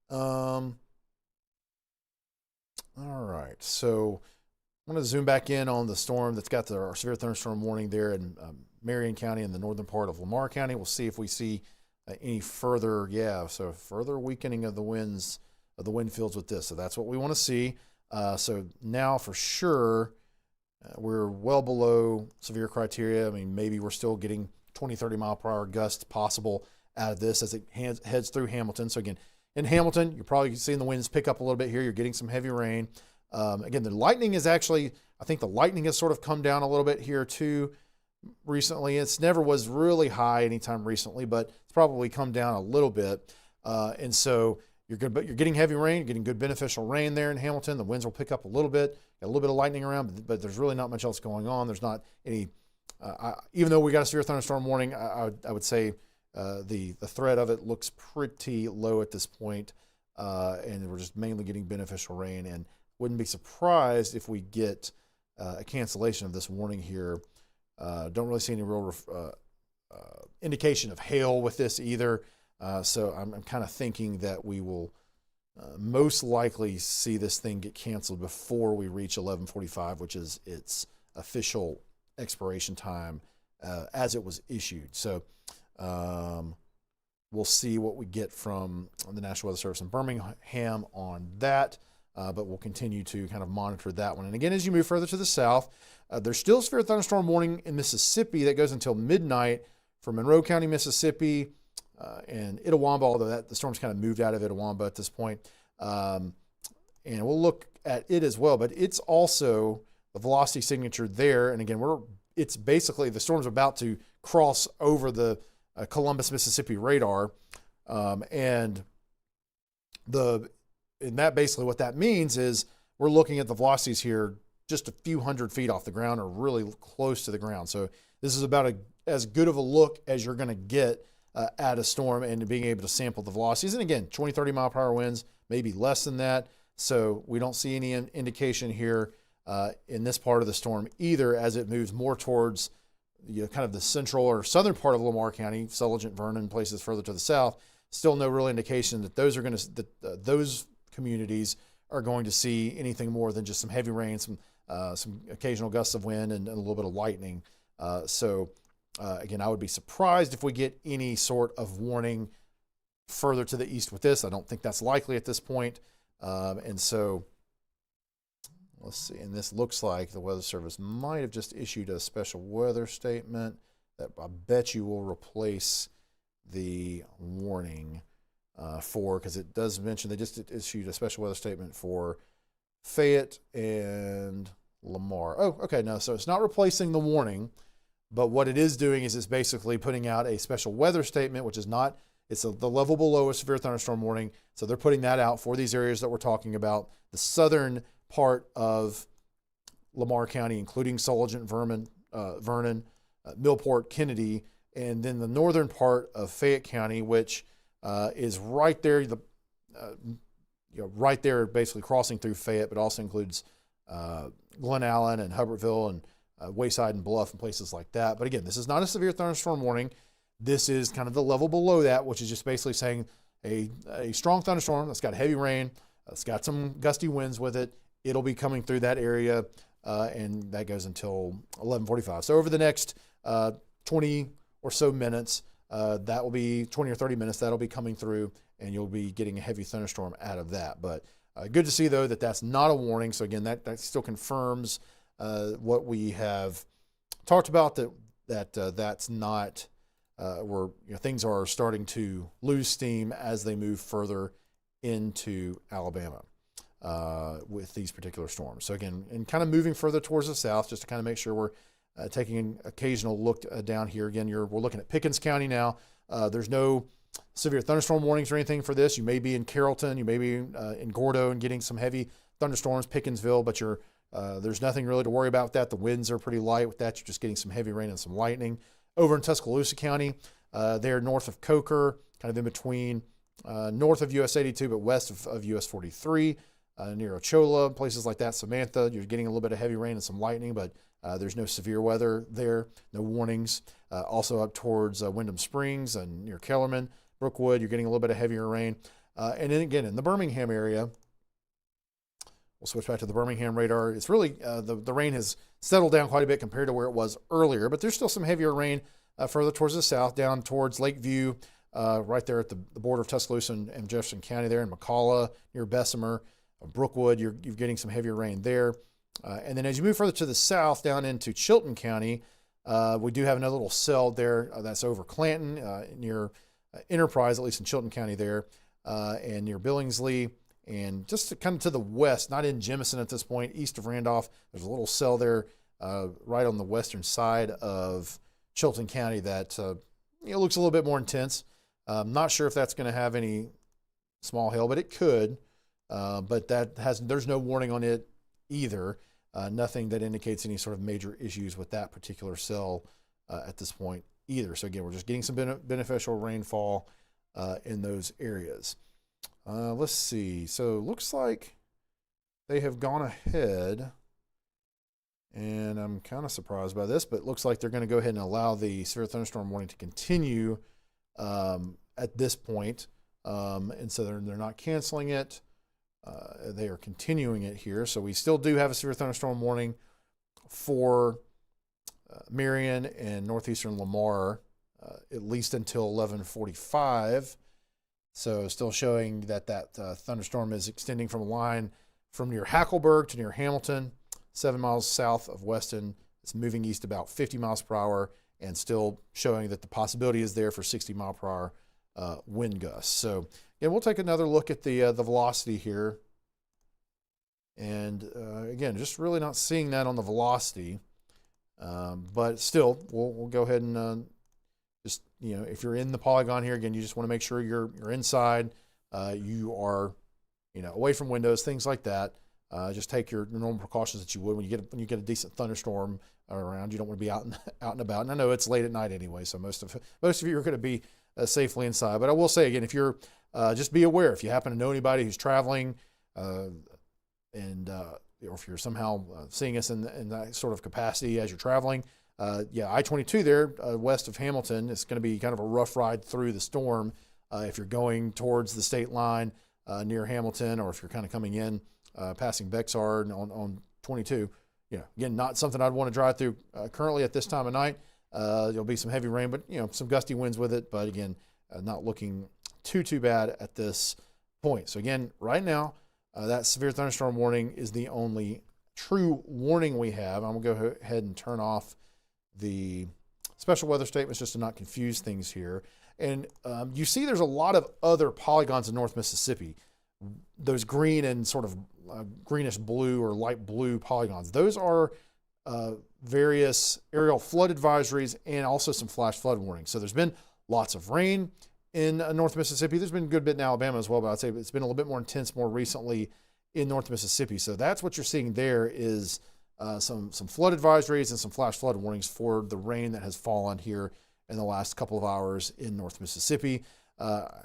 All right, so I'm going to zoom back in on the storm that's got our severe thunderstorm warning there in Marion County and the northern part of Lamar County. We'll see if we see any further, further weakening of the winds, of the wind fields with this. So that's what we want to see. So now for sure, we're well below severe criteria. I mean, maybe we're still getting 20, 30 mile per hour gusts possible out of this as it heads through Hamilton. So again, in Hamilton, you're probably seeing the winds pick up a little bit here. You're getting some heavy rain. Again, the lightning is actually, I think the lightning has sort of come down a little bit here too recently. It's never was really high anytime recently, but it's probably come down a little bit. And so you're good, but you're getting heavy rain, you're getting good beneficial rain there in Hamilton. The winds will pick up a little bit, got a little bit of lightning around, but there's really not much else going on. There's not any, even though we got a severe thunderstorm warning, I would say the threat of it looks pretty low at this point. And we're just mainly getting beneficial rain, and wouldn't be surprised if we get a cancellation of this warning here. Don't really see any real indication of hail with this either. So I'm kind of thinking that we will most likely see this thing get canceled before we reach 11:45, which is its official expiration time as it was issued. So we'll see what we get from the National Weather Service in Birmingham on that. But we'll continue to kind of monitor that one. And again, as you move further to the south, there's still a severe thunderstorm warning in Mississippi that goes until midnight for Monroe County, Mississippi, and Itawamba, although the storm's kind of moved out of Itawamba at this point. And we'll look at it as well, but it's also the velocity signature there. And again, it's basically the storm's about to cross over the Columbus, Mississippi radar. And that basically what that means is we're looking at the velocities here just a few hundred feet off the ground or really close to the ground. So this is about as good of a look as you're going to get at a storm and being able to sample the velocities. And again, 20, 30 mile per hour winds, maybe less than that. So we don't see any indication here in this part of the storm either as it moves more towards kind of the central or southern part of Lamar County, Sulligent, Vernon, places further to the south. Still no real indication that those communities are going to see anything more than just some heavy rain, some occasional gusts of wind, and a little bit of lightning. Again, I would be surprised if we get any sort of warning further to the east with this. I don't think that's likely at this point. And so let's see. And this looks like the Weather Service might have just issued a special weather statement that I bet you will replace the warning because it does mention they just issued a special weather statement for Fayette and Lamar. Oh, okay, no, so it's not replacing the warning. But what it is doing is it's basically putting out a special weather statement, which is not, it's the level below a severe thunderstorm warning. So they're putting that out for these areas that we're talking about. The southern part of Lamar County, including Sulligent, Vernon, Millport, Kennedy, and then the northern part of Fayette County, which is right there, right there, basically crossing through Fayette, but also includes Glen Allen and Hubbardsville and Wayside and Bluff and places like that. But again, this is not a severe thunderstorm warning. This is kind of the level below that, which is just basically saying a strong thunderstorm that's got heavy rain, it's got some gusty winds with it. It'll be coming through that area, and that goes until 11:45. So over the next 20 or so minutes, that will be 20 or 30 minutes, that'll be coming through, and you'll be getting a heavy thunderstorm out of that. But good to see, though, that that's not a warning. So again, that still confirms what we have talked about, that's not where things are starting to lose steam as they move further into Alabama with these particular storms. So again, and kind of moving further towards the south, just to kind of make sure we're taking an occasional look down here. Again, we're looking at Pickens County now. There's no severe thunderstorm warnings or anything for this. You may be in Carrollton, you may be in Gordo and getting some heavy thunderstorms, Pickensville, but there's nothing really to worry about with that. The winds are pretty light with that. You're just getting some heavy rain and some lightning. Over in Tuscaloosa County, they're north of Coker, kind of in between north of US 82, but west of US 43, near Ochola, places like that. Samantha, you're getting a little bit of heavy rain and some lightning, but there's no severe weather there, no warnings. Also up towards Wyndham Springs and near Kellerman, Brookwood, you're getting a little bit of heavier rain. And then again, in the Birmingham area, we'll switch back to the Birmingham radar. It's really, the rain has settled down quite a bit compared to where it was earlier, but there's still some heavier rain further towards the south, down towards Lakeview, right there at the border of Tuscaloosa and Jefferson County there, in McCalla, near Bessemer, Brookwood, you're getting some heavier rain there. And then as you move further to the south, down into Chilton County, we do have another little cell there that's over Clanton, near Enterprise, at least in Chilton County there, and near Billingsley. And just kind of to the west, not in Jemison at this point, east of Randolph, there's a little cell there right on the western side of Chilton County that looks a little bit more intense. I'm not sure if that's going to have any small hail, but it could. But there's no warning on it either. Nothing that indicates any sort of major issues with that particular cell at this point either. So again, we're just getting some beneficial rainfall in those areas. Let's see. So it looks like they have gone ahead, and I'm kind of surprised by this, but it looks like they're going to go ahead and allow the severe thunderstorm warning to continue at this point. And so they're not canceling it. They are continuing it here. So we still do have a severe thunderstorm warning for Marion and northeastern Lamar, at least until 11:45. So still showing that thunderstorm is extending from a line from near Hackleburg to near Hamilton, 7 miles south of Weston. It's moving east about 50 miles per hour, and still showing that the possibility is there for 60 mile per hour wind gusts. So again, we'll take another look at the velocity here. And again, just really not seeing that on the velocity. But still, we'll go ahead and just, if you're in the polygon here, again, you just want to make sure you're inside. You are, away from windows, things like that. Just take your normal precautions that you would when you get a decent thunderstorm around. You don't want to be out and about. And I know it's late at night anyway, so most of you are going to be safely inside. But I will say again, if you're just be aware if you happen to know anybody who's traveling, or if you're somehow seeing us in that sort of capacity as you're traveling. I-22 there west of Hamilton, it's going to be kind of a rough ride through the storm if you're going towards the state line near Hamilton, or if you're kind of coming in passing Bexar on 22. Again, not something I'd want to drive through currently at this time of night. There'll be some heavy rain, but some gusty winds with it. But again, not looking too bad at this point. So again, right now, that severe thunderstorm warning is the only true warning we have. I'm going to go ahead and turn off the special weather statements just to not confuse things here. And you see there's a lot of other polygons in North Mississippi. Those green and sort of greenish blue or light blue polygons. Those are various aerial flood advisories and also some flash flood warnings. So there's been lots of rain in North Mississippi. There's been a good bit in Alabama as well, but I'd say it's been a little bit more intense more recently in North Mississippi. So that's what you're seeing there is some flood advisories and some flash flood warnings for the rain that has fallen here in the last couple of hours in North Mississippi.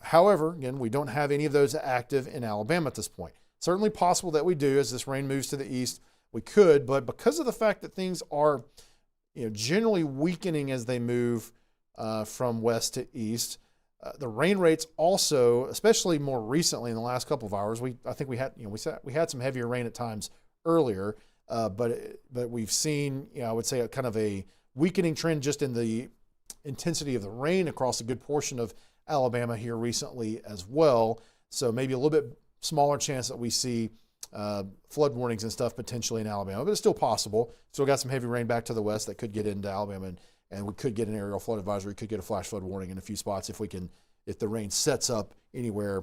However, again, we don't have any of those active in Alabama at this point. Certainly possible that we do as this rain moves to the east. We could, but because of the fact that things are, generally weakening as they move from west to east, the rain rates also, especially more recently in the last couple of hours, I think we had some heavier rain at times earlier, but we've seen, I would say, a kind of a weakening trend just in the intensity of the rain across a good portion of Alabama here recently as well. So maybe a little bit smaller chance that we see flood warnings and stuff potentially in Alabama, but it's still possible. Still got some heavy rain back to the west that could get into Alabama, and we could get an aerial flood advisory, could get a flash flood warning in a few spots if the rain sets up anywhere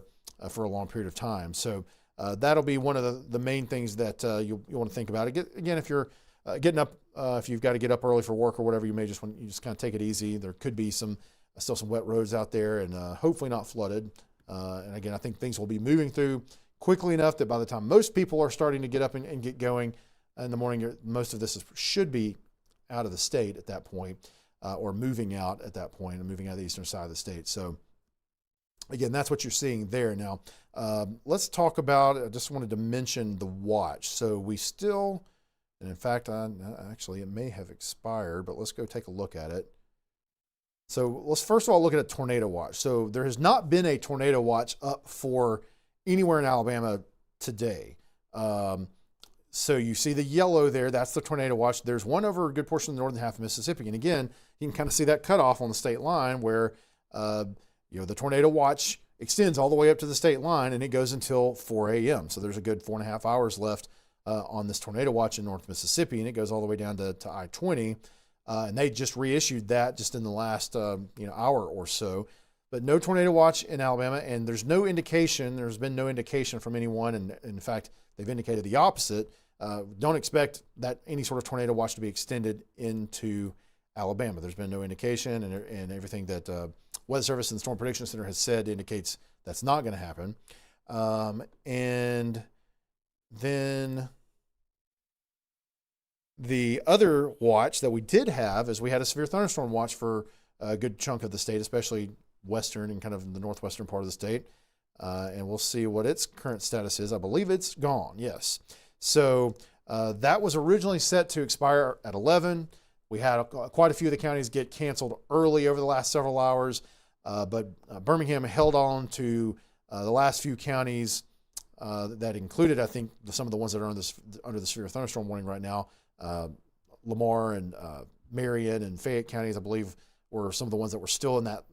for a long period of time. So that'll be one of the main things that you want to think about. Again, if you're getting up, if you've got to get up early for work or whatever, you just kind of take it easy. There could be still some wet roads out there, and hopefully not flooded. And again, I think things will be moving through quickly enough that by the time most people are starting to get up and get going in the morning, most of this should be out of the state at that point, or moving out at that point, and moving out of the eastern side of the state. So again, that's what you're seeing there. Now, let's talk about, I just wanted to mention the watch. So we still, and in fact, actually it may have expired, but let's go take a look at it. So let's first of all look at a tornado watch. So there has not been a tornado watch up for anywhere in Alabama today. So you see the yellow there, that's the tornado watch. There's one over a good portion of the northern half of Mississippi. And again, you can kind of see that cutoff on the state line where the tornado watch extends all the way up to the state line, and it goes until 4 a.m. So there's a good 4.5 hours left on this tornado watch in North Mississippi, and it goes all the way down to I-20. And they just reissued that just in the last hour or so. But no tornado watch in Alabama, and there's been no indication from anyone, and in fact, they've indicated the opposite. Don't expect that any sort of tornado watch to be extended into Alabama. There's been no indication, and everything that Weather Service and the Storm Prediction Center has said indicates that's not going to happen. And then the other watch that we did have is we had a severe thunderstorm watch for a good chunk of the state, especially western and kind of the northwestern part of the state. And we'll see what its current status is. I believe it's gone, yes. So that was originally set to expire at 11. We had quite a few of the counties get canceled early over the last several hours, but Birmingham held on to the last few counties that included, I think, some of the ones that are under the severe thunderstorm warning right now. Lamar and Marion and Fayette counties, I believe, were some of the ones that were still in that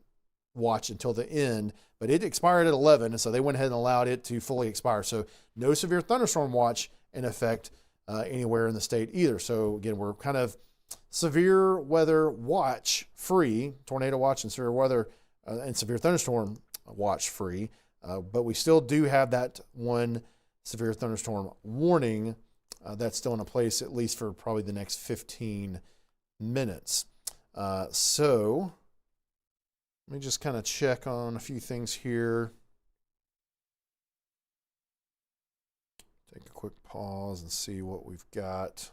watch until the end, but it expired at 11, and so they went ahead and allowed it to fully expire. So no severe thunderstorm watch in effect anywhere in the state either. So again, we're kind of severe weather watch free, tornado watch and severe weather and severe thunderstorm watch free, but we still do have that one severe thunderstorm warning that's still in place, at least for probably the next 15 minutes. So let me just kind of check on a few things here. Take a quick pause and see what we've got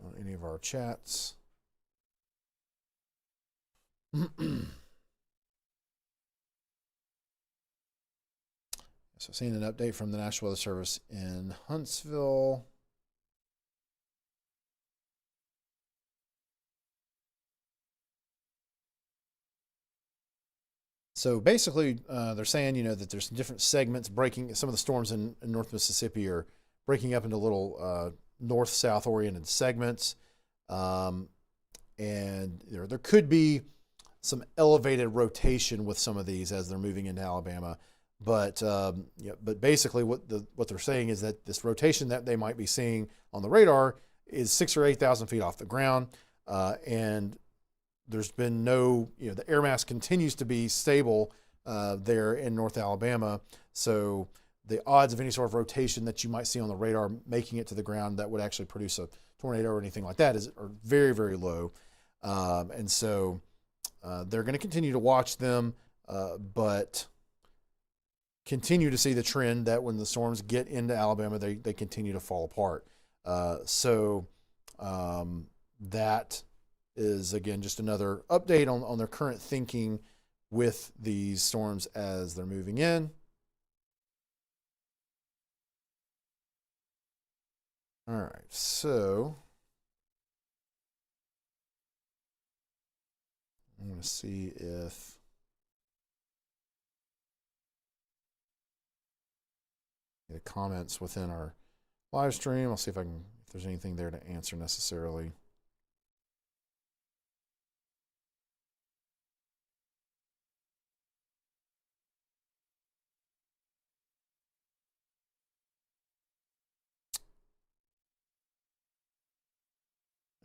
on any of our chats. So seeing an update from the National Weather Service in Huntsville. So basically, they're saying, that there's different segments breaking. Some of the storms in North Mississippi are breaking up into little north-south oriented segments. And there could be some elevated rotation with some of these as they're moving into Alabama. But basically what they're saying is that this rotation that they might be seeing on the radar is 6,000 or 8,000 feet off the ground. And there's been no, the air mass continues to be stable there in North Alabama. So the odds of any sort of rotation that you might see on the radar making it to the ground that would actually produce a tornado or anything like that are very, very low. And so they're going to continue to watch them, but continue to see the trend that when the storms get into Alabama, they continue to fall apart. So that is, again, just another update on their current thinking with these storms as they're moving in. All right, so I'm going to see if the comments within our live stream. I'll see if there's anything there to answer necessarily.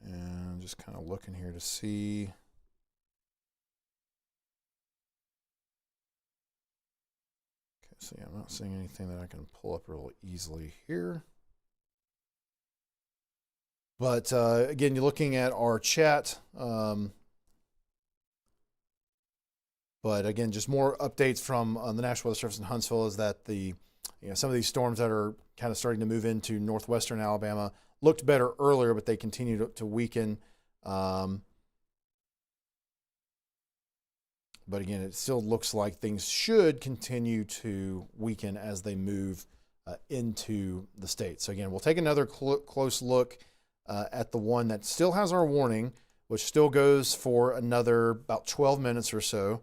And just kind of looking here to see. Okay, so yeah, I'm not seeing anything that I can pull up real easily here. But again, you're looking at our chat. But again, just more updates from the National Weather Service in Huntsville is that some of these storms that are kind of starting to move into northwestern Alabama looked better earlier, but they continue to weaken. But again, it still looks like things should continue to weaken as they move into the state. So again, we'll take another close look at the one that still has our warning, which still goes for another about 12 minutes or so.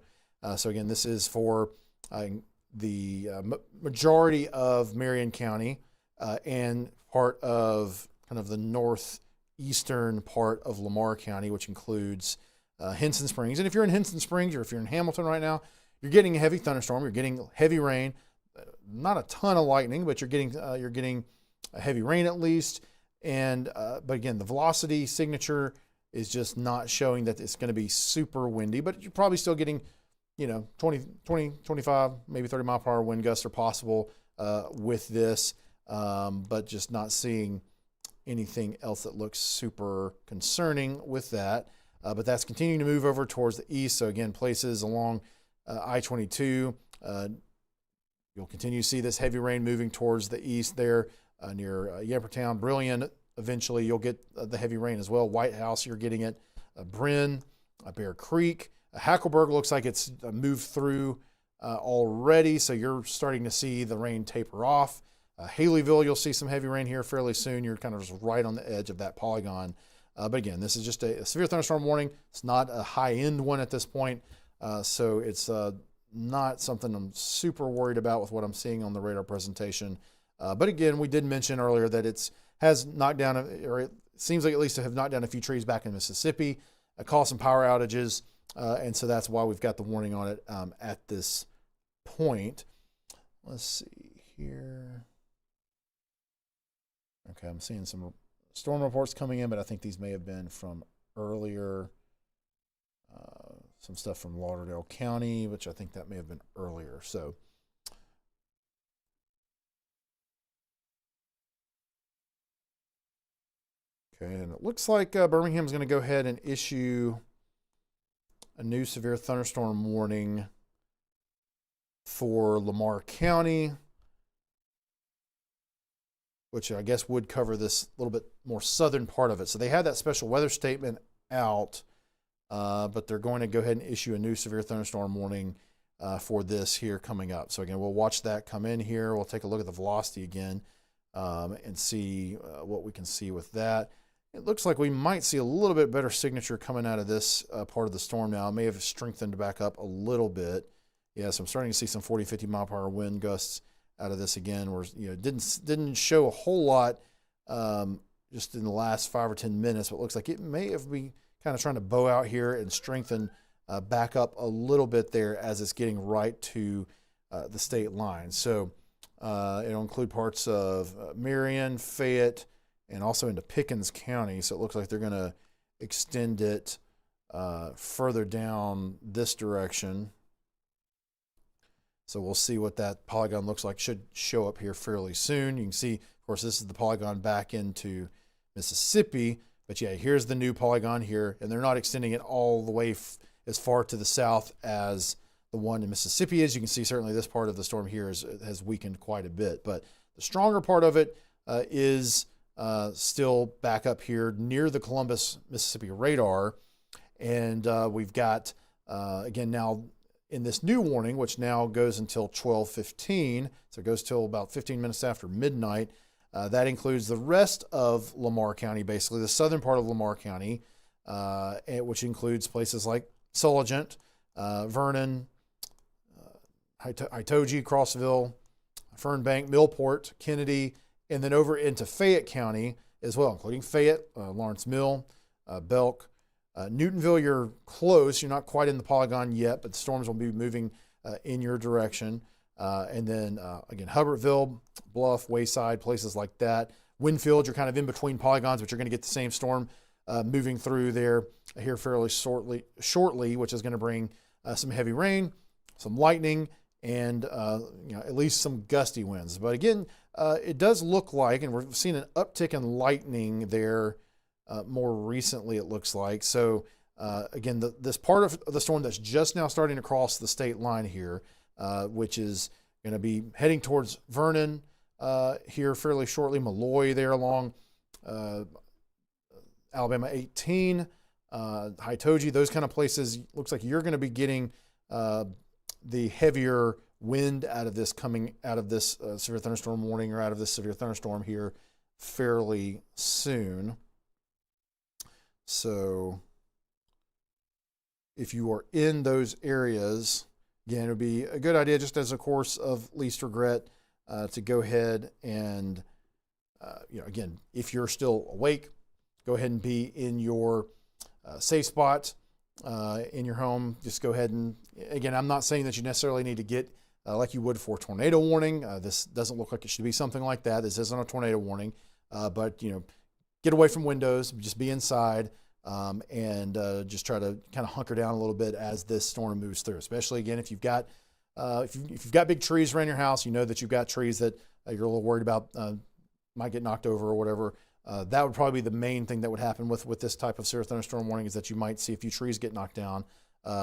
So again, this is for the majority of Marion County and part of kind of the northeastern part of Lamar County, which includes Henson Springs. And if you're in Henson Springs or if you're in Hamilton right now, you're getting a heavy thunderstorm. You're getting heavy rain, not a ton of lightning, but you're getting a heavy rain at least. And but again, the velocity signature is just not showing that it's going to be super windy, but you're probably still getting 20, 25, maybe 30 mile per hour wind gusts are possible with this, but just not seeing anything else that looks super concerning with that. But that's continuing to move over towards the east. So again, places along I-22, you'll continue to see this heavy rain moving towards the east there near Yampertown. Brilliant, eventually you'll get the heavy rain as well. White House, you're getting it. Bryn, Bear Creek. Hackleburg looks like it's moved through already, so you're starting to see the rain taper off. Haleyville, you'll see some heavy rain here fairly soon. You're kind of just right on the edge of that polygon. But again, this is just a severe thunderstorm warning. It's not a high-end one at this point, so it's not something I'm super worried about with what I'm seeing on the radar presentation. But again, we did mention earlier that it has knocked down, or it seems like at least to have knocked down a few trees back in Mississippi, caused some power outages. And so that's why we've got the warning on it at this point. Let's see here. Okay, I'm seeing some storm reports coming in, but I think these may have been from earlier. Some stuff from Lauderdale County, which I think that may have been earlier. So, okay, and it looks like Birmingham's going to go ahead and issue a new severe thunderstorm warning for Lamar County, which I guess would cover this little bit more southern part of it. So they had that special weather statement out, but they're going to go ahead and issue a new severe thunderstorm warning for this here coming up. So again, we'll watch that come in here. We'll take a look at the velocity again and see what we can see with that. It looks like we might see a little bit better signature coming out of this part of the storm now. It may have strengthened back up a little bit. Yeah, so I'm starting to see some 40, 50 mile per hour wind gusts out of this again. Where didn't show a whole lot just in the last 5 or 10 minutes, but it looks like it may have been kind of trying to bow out here and strengthen back up a little bit there as it's getting right to the state line. So it'll include parts of Marion, Fayette, and also into Pickens County. So it looks like they're going to extend it further down this direction. So we'll see what that polygon looks like. Should show up here fairly soon. You can see, of course, this is the polygon back into Mississippi. But yeah, here's the new polygon here. And they're not extending it all the way as far to the south as the one in Mississippi is. You can see certainly this part of the storm here has weakened quite a bit. But the stronger part of it is still back up here near the Columbus, Mississippi radar. And we've got, again, now in this new warning, which now goes until 12:15, so it goes till about 15 minutes after midnight. That includes the rest of Lamar County, basically the southern part of Lamar County, which includes places like Sulligent, Vernon, Itogi, Crossville, Fernbank, Millport, Kennedy, and then over into Fayette County as well, including Fayette, Lawrence Mill, Belk, Newtonville. You're close. You're not quite in the polygon yet, but the storms will be moving in your direction. And then, again, Hubbardsville, Bluff, Wayside, places like that. Winfield, you're kind of in between polygons, but you're going to get the same storm moving through there here fairly shortly, which is going to bring some heavy rain, some lightning, and at least some gusty winds. But again, it does look like, and we're seeing an uptick in lightning there more recently, it looks like. So again, this part of the storm that's just now starting to cross the state line here, which is going to be heading towards Vernon here fairly shortly, Malloy there along Alabama 18, Hitoji, those kind of places. Looks like you're going to be getting the heavier wind out of this coming out of this severe thunderstorm warning, or out of this severe thunderstorm here fairly soon. So if you are in those areas, again, it would be a good idea, just as a course of least regret, to go ahead and, again, if you're still awake, go ahead and be in your safe spot in your home. Just go ahead and, again, I'm not saying that you necessarily need to get like you would for a tornado warning. This doesn't look like it should be something like that. This isn't a tornado warning, but, get away from windows, just be inside, and just try to kind of hunker down a little bit as this storm moves through. Especially, again, if you've got big trees around your house, you know that you've got trees that you're a little worried about might get knocked over or whatever. That would probably be the main thing that would happen with this type of severe thunderstorm warning, is that you might see a few trees get knocked down.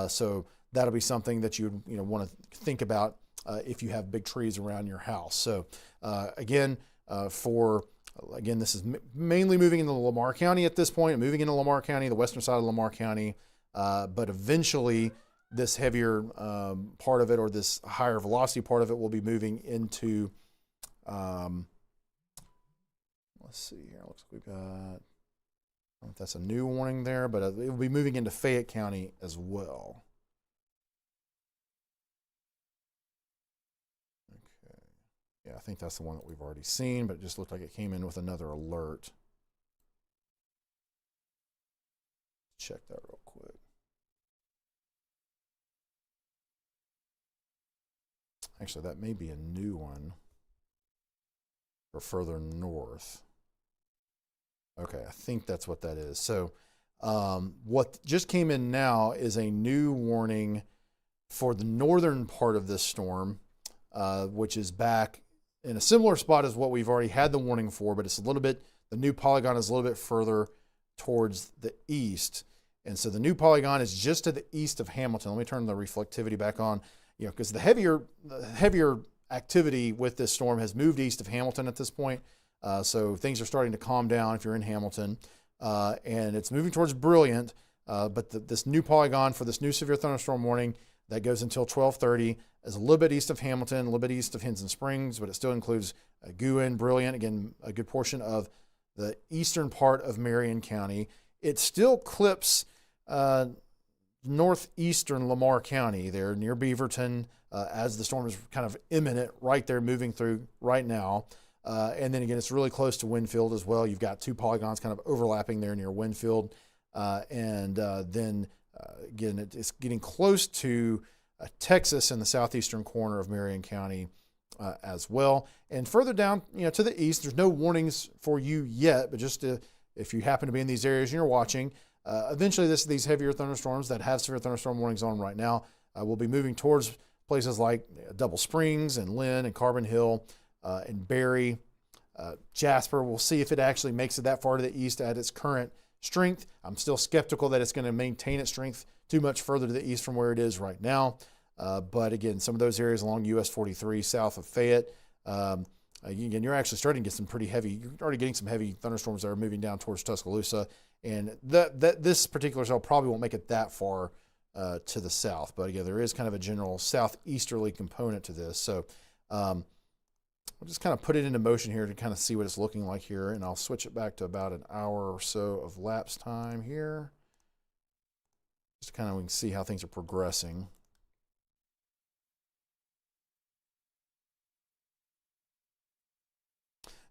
So that'll be something that you would want to think about if you have big trees around your house. So again, this is mainly moving into Lamar County at this point, moving into Lamar County, the western side of Lamar County. But eventually, this heavier part of it, or this higher velocity part of it, will be moving into, let's see here. Looks like we've got, I don't know if that's a new warning there, but it will be moving into Fayette County as well. Yeah, I think that's the one that we've already seen, but it just looked like it came in with another alert. Check that real quick. Actually, that may be a new one for further north. Okay, I think that's what that is. So what just came in now is a new warning for the northern part of this storm, which is back in a similar spot as what we've already had the warning for, but it's a little bit, the new polygon is a little bit further towards the east. And so the new polygon is just to the east of Hamilton. Let me turn the reflectivity back on, because the heavier activity with this storm has moved east of Hamilton at this point. So things are starting to calm down if you're in Hamilton. And it's moving towards Brilliant. But this new polygon for this new severe thunderstorm warning that goes until 12:30 is a little bit east of Hamilton, a little bit east of Hinson Springs, but it still includes Guin, Brilliant, again, a good portion of the eastern part of Marion County. It still clips northeastern Lamar County there near Beaverton, as the storm is kind of imminent right there, moving through right now. And then again, it's really close to Winfield as well. You've got two polygons kind of overlapping there near Winfield. Then again, it's getting close to Texas in the southeastern corner of Marion County as well. And further down, to the east, there's no warnings for you yet, but just if you happen to be in these areas and you're watching, eventually these heavier thunderstorms that have severe thunderstorm warnings on right now will be moving towards places like Double Springs and Lynn and Carbon Hill and Barry. Jasper, we'll see if it actually makes it that far to the east at its current strength. I'm still skeptical that it's going to maintain its strength too much further to the east from where it is right now. But again, some of those areas along US 43 south of Fayette, again, you're actually starting to get some pretty heavy, you're already getting some heavy thunderstorms that are moving down towards Tuscaloosa. And this particular cell probably won't make it that far to the south. But again, there is kind of a general southeasterly component to this. So I'll just kind of put it into motion here to kind of see what it's looking like here. And I'll switch it back to about an hour or so of lapse time here. Just kind of we can see how things are progressing.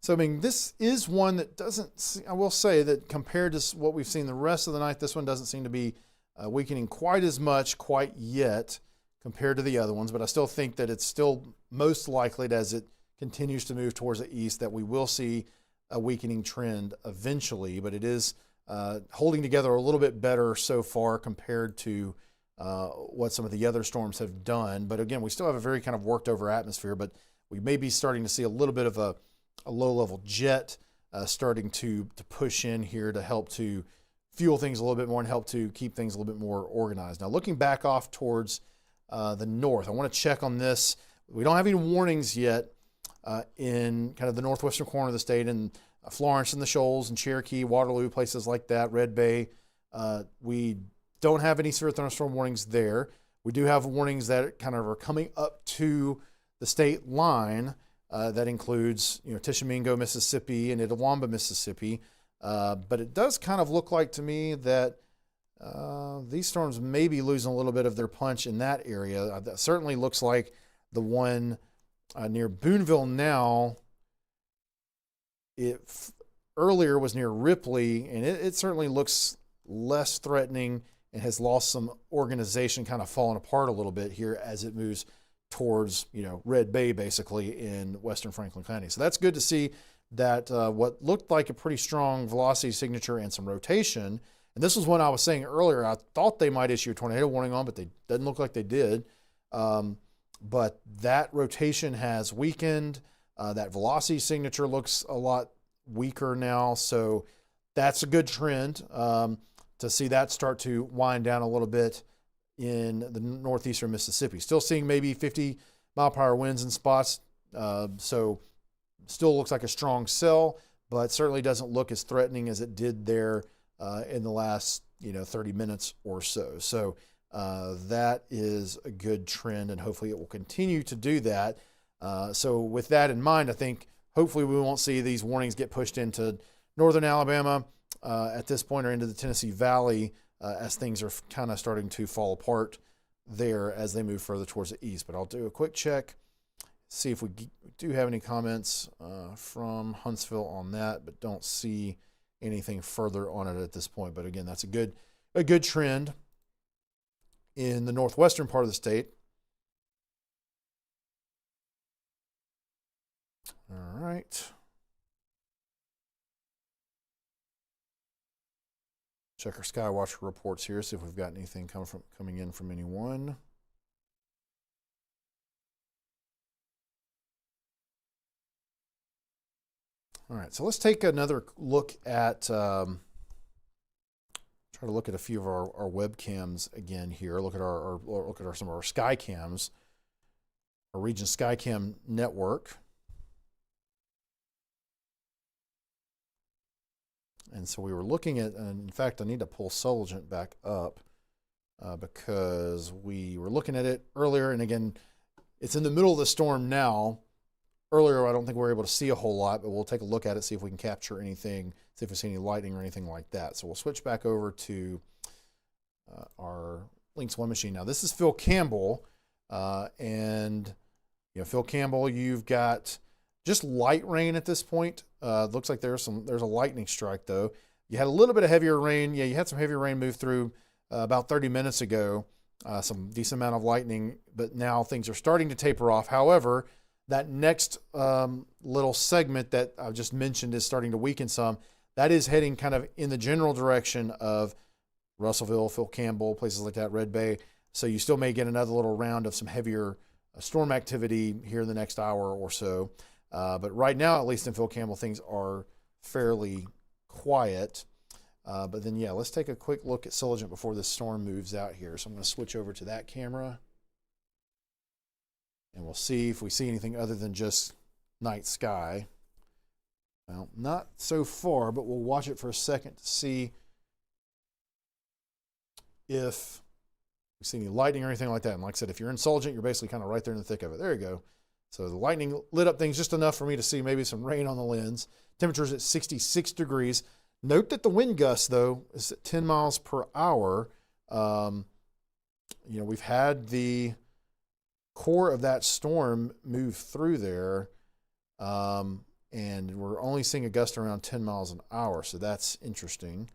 So, I mean, this is one that doesn't, I will say that compared to what we've seen the rest of the night, this one doesn't seem to be weakening quite as much quite yet compared to the other ones. But I still think that it's still most likely as it continues to move towards the east that we will see a weakening trend eventually. But it is holding together a little bit better so far compared to what some of the other storms have done. But again, we still have a very kind of worked over atmosphere, but we may be starting to see a little bit of a low-level jet starting to push in here to help to fuel things a little bit more and help to keep things a little bit more organized. Now, looking back off towards the north, I want to check on this. We don't have any warnings yet in kind of the northwestern corner of the state, in Florence and the Shoals and Cherokee, Waterloo, places like that, Red Bay. We don't have any severe thunderstorm warnings there. We do have warnings that kind of are coming up to the state line. That includes, Tishomingo, Mississippi, and Itawamba, Mississippi. But it does kind of look like to me that these storms may be losing a little bit of their punch in that area. That certainly looks like the one near Boonville now. It earlier was near Ripley, and it certainly looks less threatening and has lost some organization, kind of fallen apart a little bit here as it moves towards, Red Bay, basically, in western Franklin County. So that's good to see that what looked like a pretty strong velocity signature and some rotation, and this was one I was saying earlier, I thought they might issue a tornado warning on, but they doesn't look like they did. But that rotation has weakened. That velocity signature looks a lot weaker now, so that's a good trend to see that start to wind down a little bit in the northeastern Mississippi. Still seeing maybe 50-mile-per-hour winds in spots, so still looks like a strong cell, but certainly doesn't look as threatening as it did there in the last 30 minutes or so. So that is a good trend, and hopefully it will continue to do that. So with that in mind, I think hopefully we won't see these warnings get pushed into northern Alabama at this point, or into the Tennessee Valley, as things are kind of starting to fall apart there as they move further towards the east. But I'll do a quick check, see if we do have any comments from Huntsville on that, but don't see anything further on it at this point. But again, that's a good trend in the northwestern part of the state. All right. Check our Skywatcher reports here, see if we've got anything coming in from anyone. All right, so let's take another look at, try to look at a few of our webcams again here. Look at some of our Skycams, our Region Skycam network. And so we were looking at, and in fact, I need to pull Solgent back up because we were looking at it earlier. And again, it's in the middle of the storm now. Earlier, I don't think we were able to see a whole lot, but we'll take a look at it, see if we can capture anything, see if we see any lightning or anything like that. So we'll switch back over to our Lynx One machine. Now, this is Phil Campbell. And, Phil Campbell, you've got just light rain at this point. Looks like there's a lightning strike, though. You had a little bit of heavier rain. Yeah, you had some heavier rain move through about 30 minutes ago. Some decent amount of lightning, but now things are starting to taper off. However, that next little segment that I've just mentioned is starting to weaken some. That is heading kind of in the general direction of Russellville, Phil Campbell, places like that, Red Bay. So you still may get another little round of some heavier storm activity here in the next hour or so. But right now, at least in Phil Campbell, things are fairly quiet. But then, yeah, let's take a quick look at Solent before this storm moves out here. So I'm going to switch over to that camera. And we'll see if we see anything other than just night sky. Well, not so far, but we'll watch it for a second to see if we see any lightning or anything like that. And like I said, if you're in Solent, you're basically kind of right there in the thick of it. There you go. So the lightning lit up things just enough for me to see maybe some rain on the lens. Temperature's at 66 degrees. Note that the wind gust, though, is at 10 miles per hour. We've had the core of that storm move through there, and we're only seeing a gust around 10 miles an hour, so that's interesting.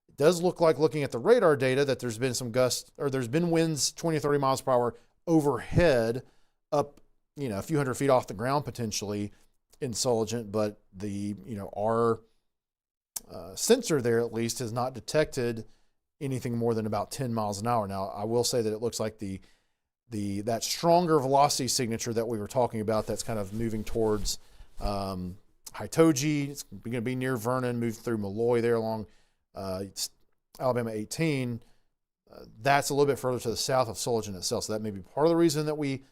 It does look like, looking at the radar data, that there's been some gusts, or there's been winds 20 or 30 miles per hour overhead, up a few hundred feet off the ground potentially in Solent, but our sensor there at least has not detected anything more than about 10 miles an hour. Now, I will say that it looks like that stronger velocity signature that we were talking about, that's kind of moving towards Hitoji. It's going to be near Vernon, move through Malloy there along Alabama 18. That's a little bit further to the south of Solent itself. So that may be part of the reason that we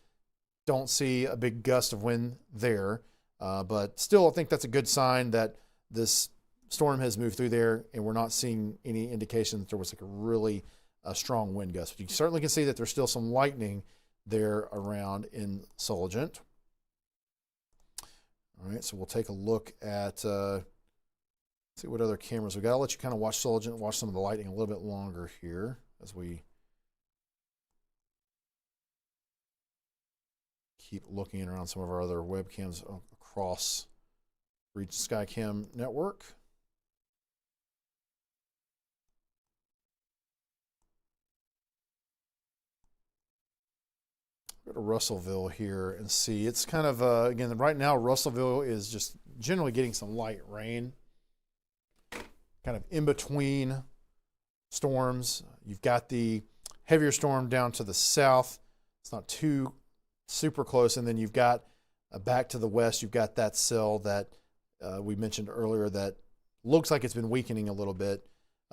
don't see a big gust of wind there. But still, I think that's a good sign that this storm has moved through there, and we're not seeing any indication that there was like a really strong wind gust. But you certainly can see that there's still some lightning there around in Solent. All right, so we'll take a look at, see what other cameras we got. I'll let you kind of watch Solent, watch some of the lightning a little bit longer here as we keep looking around some of our other webcams across Region Skycam network. Go to Russellville here and see. It's kind of, again, right now Russellville is just generally getting some light rain, kind of in between storms. You've got the heavier storm down to the south. It's not too super close. And then you've got back to the west, you've got that cell that we mentioned earlier that looks like it's been weakening a little bit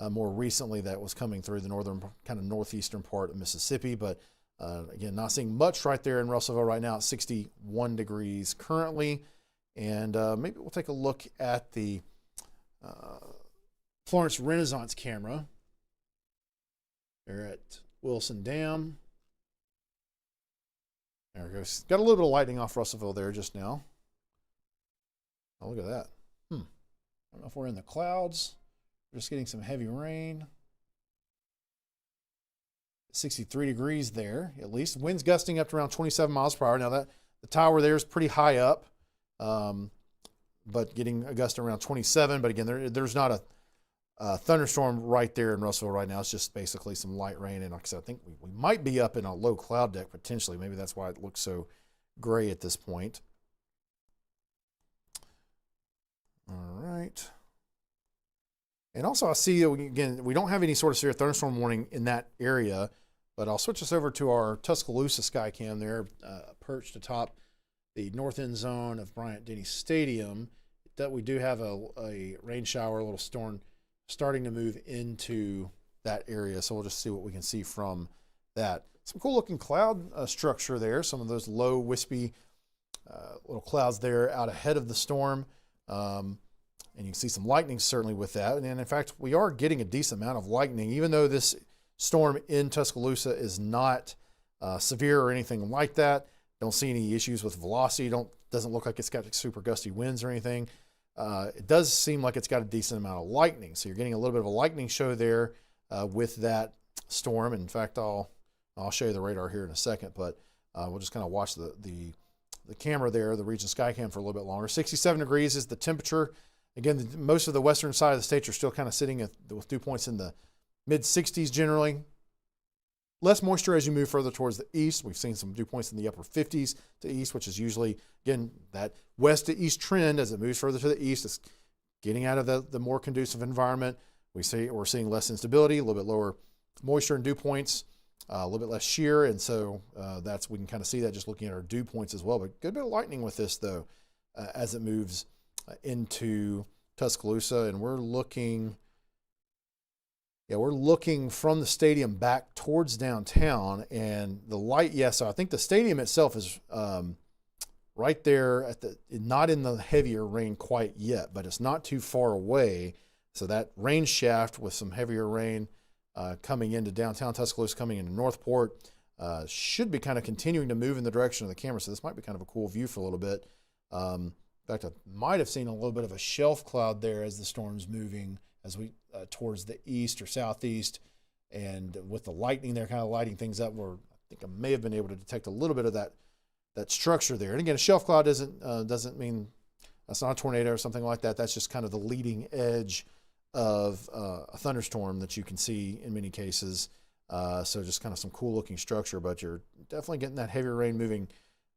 more recently, that was coming through the northern, kind of northeastern part of Mississippi. But again, not seeing much right there in Russellville right now. It's 61 degrees currently. And maybe we'll take a look at the Florence Renaissance camera. They're at Wilson Dam. There we go. Got a little bit of lightning off Russellville there just now. Oh, look at that. I don't know if we're in the clouds. We're just getting some heavy rain. 63 degrees there, at least. Winds gusting up to around 27 miles per hour. Now, the tower there is pretty high up, but getting a gust around 27. But again, there's not a thunderstorm right there in Russellville right now. It's just basically some light rain. And like I said, I think we might be up in a low cloud deck potentially. Maybe that's why it looks so gray at this point. All right. And also I see, again, we don't have any sort of severe thunderstorm warning in that area, but I'll switch us over to our Tuscaloosa Skycam there, perched atop the north end zone of Bryant-Denny Stadium. That we do have a rain shower, a little storm starting to move into that area. So we'll just see what we can see from that. Some cool looking cloud structure there. Some of those low wispy little clouds there out ahead of the storm. And you can see some lightning certainly with that. And in fact, we are getting a decent amount of lightning, even though this storm in Tuscaloosa is not severe or anything like that. Don't see any issues with velocity. Doesn't look like it's got super gusty winds or anything. It does seem like it's got a decent amount of lightning. So you're getting a little bit of a lightning show there with that storm. In fact, I'll show you the radar here in a second, but we'll just kind of watch the camera there, the Region Skycam, for a little bit longer. 67 degrees is the temperature. Again, most of the western side of the states are still kind of sitting with dew points in the mid-60s generally. Less moisture as you move further towards the east. We've seen some dew points in the upper 50s to east, which is usually, again, that west to east trend as it moves further to the east. It's getting out of the more conducive environment. We're seeing less instability, a little bit lower moisture and dew points. a little bit less shear, and so we can kind of see that just looking at our dew points as well. But good bit of lightning with this though, as it moves into Tuscaloosa, and we're looking from the stadium back towards downtown, and the light. So I think the stadium itself is right there not in the heavier rain quite yet, but it's not too far away. So that rain shaft with some heavier rain coming into downtown Tuscaloosa, coming into Northport, should be kind of continuing to move in the direction of the camera. So this might be kind of a cool view for a little bit. In fact, I might have seen a little bit of a shelf cloud there as the storm's moving as we towards the east or southeast, and with the lightning there kind of lighting things up, where I think I may have been able to detect a little bit of that structure there. And again, a shelf cloud doesn't mean that's not a tornado or something like that. That's just kind of the leading edge of a thunderstorm that you can see in many cases. So just kind of some cool looking structure, but you're definitely getting that heavier rain moving,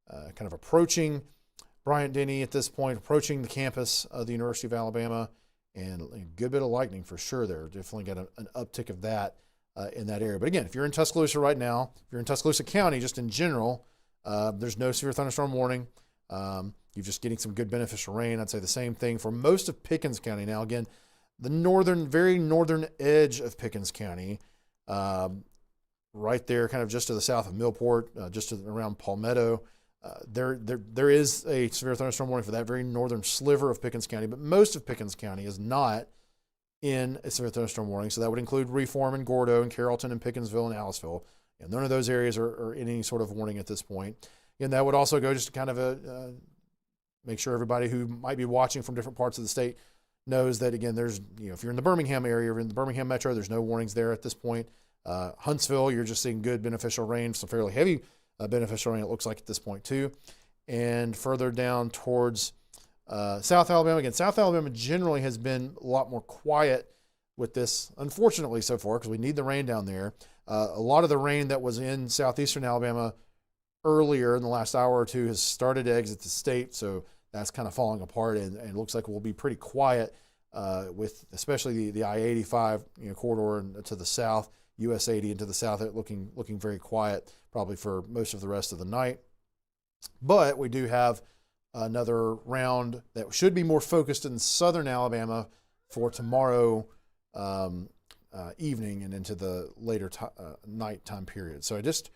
kind of approaching Bryant-Denny at this point, approaching the campus of the University of Alabama, and a good bit of lightning for sure there. Definitely got an uptick of that in that area. But again, if you're in Tuscaloosa right now, if you're in Tuscaloosa County, just in general, there's no severe thunderstorm warning. You're just getting some good beneficial rain. I'd say the same thing for most of Pickens County. Now, again, the very northern edge of Pickens County, right there, kind of just to the south of Millport, just around Palmetto, there is a severe thunderstorm warning for that very northern sliver of Pickens County, but most of Pickens County is not in a severe thunderstorm warning. So that would include Reform and Gordo and Carrollton and Pickensville and Aliceville. And none of those areas are in any sort of warning at this point. And that would also go just to kind of make sure everybody who might be watching from different parts of the state knows that, again, there's, if you're in the Birmingham area or in the Birmingham metro, there's no warnings there at this point. Huntsville, you're just seeing good beneficial rain, some fairly heavy beneficial rain, it looks like at this point too. And further down towards South Alabama, again, South Alabama generally has been a lot more quiet with this, unfortunately, so far, because we need the rain down there. A lot of the rain that was in southeastern Alabama earlier in the last hour or two has started to exit the state, so that's kind of falling apart, and it looks like we'll be pretty quiet with especially the I-85 corridor and to the south, US 80 into the south, looking very quiet probably for most of the rest of the night. But we do have another round that should be more focused in southern Alabama for tomorrow evening and into the later night time period. So I just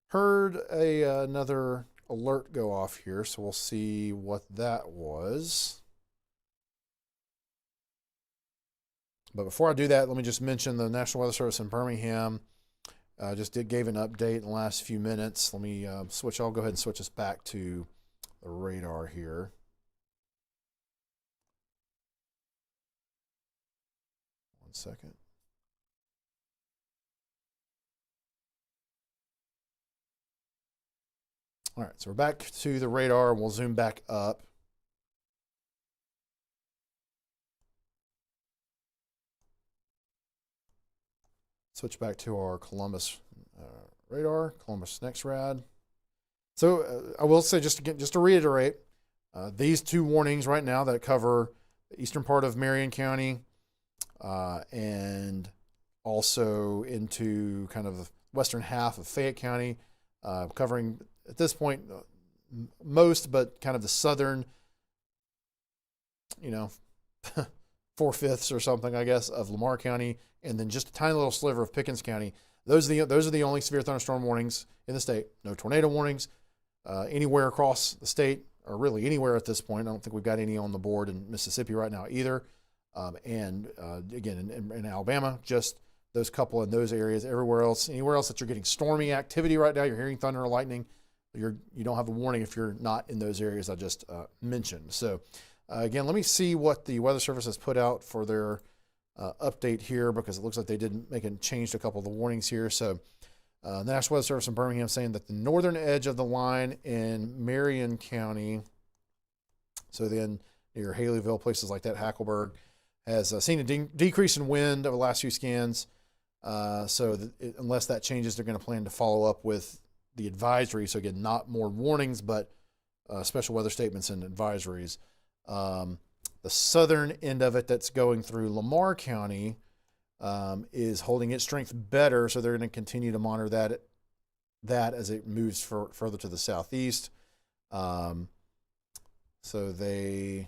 heard another alert go off here, so we'll see what that was. But before I do that, let me just mention the National Weather Service in Birmingham gave an update in the last few minutes. Let me I'll go ahead and switch us back to the radar here. One second. All right, so we're back to the radar, and we'll zoom back up. Switch back to our Columbus radar, Columbus NextRad. So I will say, just to reiterate, these two warnings right now that cover the eastern part of Marion County and also into kind of the western half of Fayette County, covering at this point most, but kind of the southern, 4/5 or something, I guess, of Lamar County, and then just a tiny little sliver of Pickens County. Those are the only severe thunderstorm warnings in the state. No tornado warnings anywhere across the state, or really anywhere at this point. I don't think we've got any on the board in Mississippi right now either. And again, in Alabama, just those couple in those areas. Anywhere else that you're getting stormy activity right now, you're hearing thunder or lightning, you don't have a warning if you're not in those areas I just mentioned. So again, let me see what the Weather Service has put out for their update here, because it looks like they did changed a couple of the warnings here. So the National Weather Service in Birmingham saying that the northern edge of the line in Marion County, so then near Haleyville, places like that, Hackleburg, has seen a decrease in wind over the last few scans. Unless that changes, they're going to plan to follow up with the advisory. So again, not more warnings, but special weather statements and advisories. The southern end of it that's going through Lamar County, is holding its strength better, so they're going to continue to monitor that as it moves further to the southeast. So they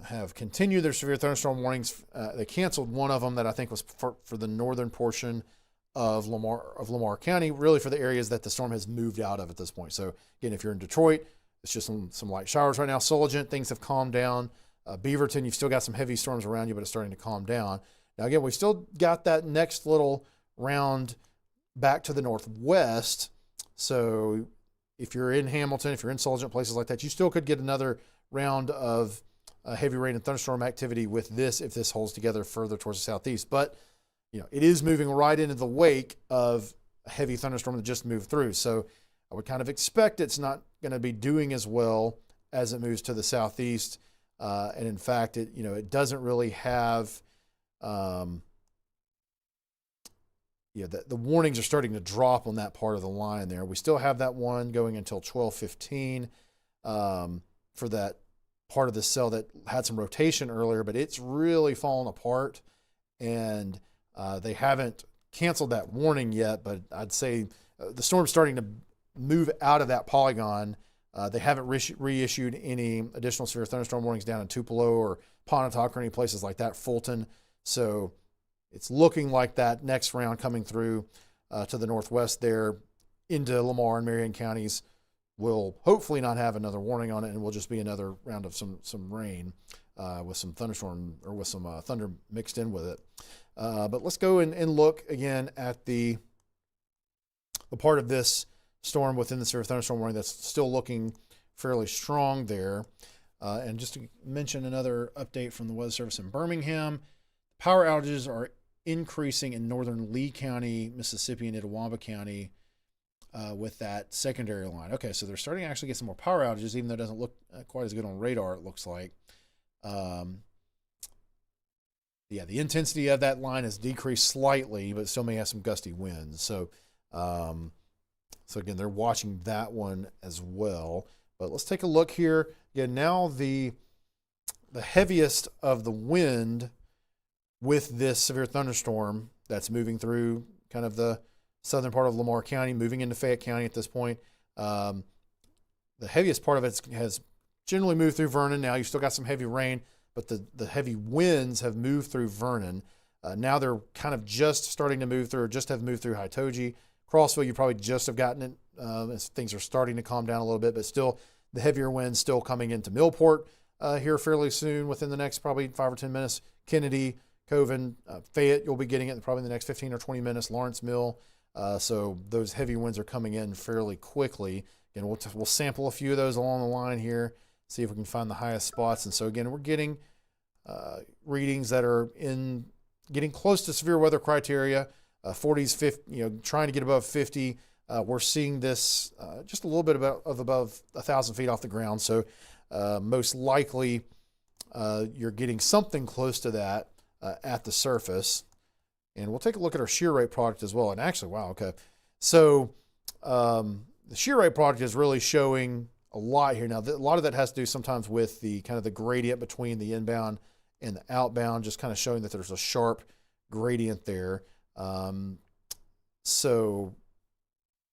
have continued their severe thunderstorm warnings. They canceled one of them that I think was for the northern portion of Lamar County, really for the areas that the storm has moved out of at this point. So again, if you're in Detroit, it's just some light showers right now. Solent, things have calmed down. Beaverton, you've still got some heavy storms around you, but it's starting to calm down. Now again, we still got that next little round back to the northwest. So if you're in Hamilton, if you're in Solent, places like that, you still could get another round of heavy rain and thunderstorm activity with this if this holds together further towards the southeast. But it is moving right into the wake of a heavy thunderstorm that just moved through. So I would kind of expect it's not going to be doing as well as it moves to the southeast. And in fact, it doesn't really have, the warnings are starting to drop on that part of the line there. We still have that one going until 12:15 for that part of the cell that had some rotation earlier, but it's really fallen apart, and they haven't canceled that warning yet. But I'd say the storm's starting to move out of that polygon. They haven't reissued any additional severe thunderstorm warnings down in Tupelo or Pontotoc or any places like that, Fulton. So it's looking like that next round coming through to the northwest there into Lamar and Marion counties will hopefully not have another warning on it, and will just be another round of some rain with some thunderstorm or with some thunder mixed in with it. But let's go and look again at the part of this storm within the severe thunderstorm warning that's still looking fairly strong there. And just to mention another update from the Weather Service in Birmingham, power outages are increasing in northern Lee County, Mississippi, and Itawamba County with that secondary line. Okay, so they're starting to actually get some more power outages, even though it doesn't look quite as good on radar, it looks like. The intensity of that line has decreased slightly, but still may have some gusty winds. So again, they're watching that one as well. But let's take a look here. Again, now the heaviest of the wind with this severe thunderstorm that's moving through kind of the southern part of Lamar County, moving into Fayette County at this point. The heaviest part of it has generally moved through Vernon. Now you've still got some heavy rain, but the heavy winds have moved through Vernon. Now they're kind of just starting to move through, or just have moved through Hitoji. Crossville, you probably just have gotten it as things are starting to calm down a little bit, but still the heavier winds still coming into Millport here fairly soon, within the next probably 5 or 10 minutes. Kennedy, Coven, Fayette, you'll be getting it probably in the next 15 or 20 minutes. Lawrence Mill. So those heavy winds are coming in fairly quickly. Again, we'll sample a few of those along the line here, see if we can find the highest spots. And so again, we're getting readings that are getting close to severe weather criteria, 40s, 50, trying to get above 50. We're seeing this just a little bit above 1,000 feet off the ground. So most likely you're getting something close to that at the surface. And we'll take a look at our shear rate product as well. And actually, wow, okay. So the shear rate product is really showing a lot here. Now, a lot of that has to do sometimes with the kind of the gradient between the inbound and the outbound, just kind of showing that there's a sharp gradient there. So,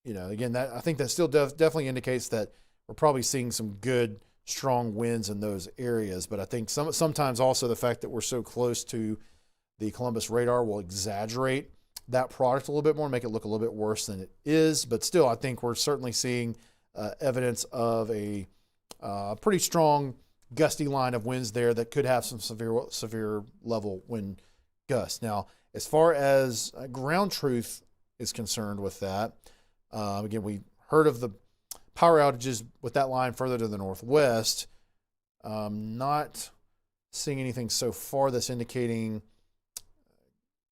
again, that I think that still definitely indicates that we're probably seeing some good, strong winds in those areas. But I think sometimes also the fact that we're so close to the Columbus radar will exaggerate that product a little bit more, make it look a little bit worse than it is. But still, I think we're certainly seeing evidence of a pretty strong gusty line of winds there that could have some severe level wind gusts. Now, as far as ground truth is concerned with that, again, we heard of the power outages with that line further to the northwest. Not seeing anything so far that's indicating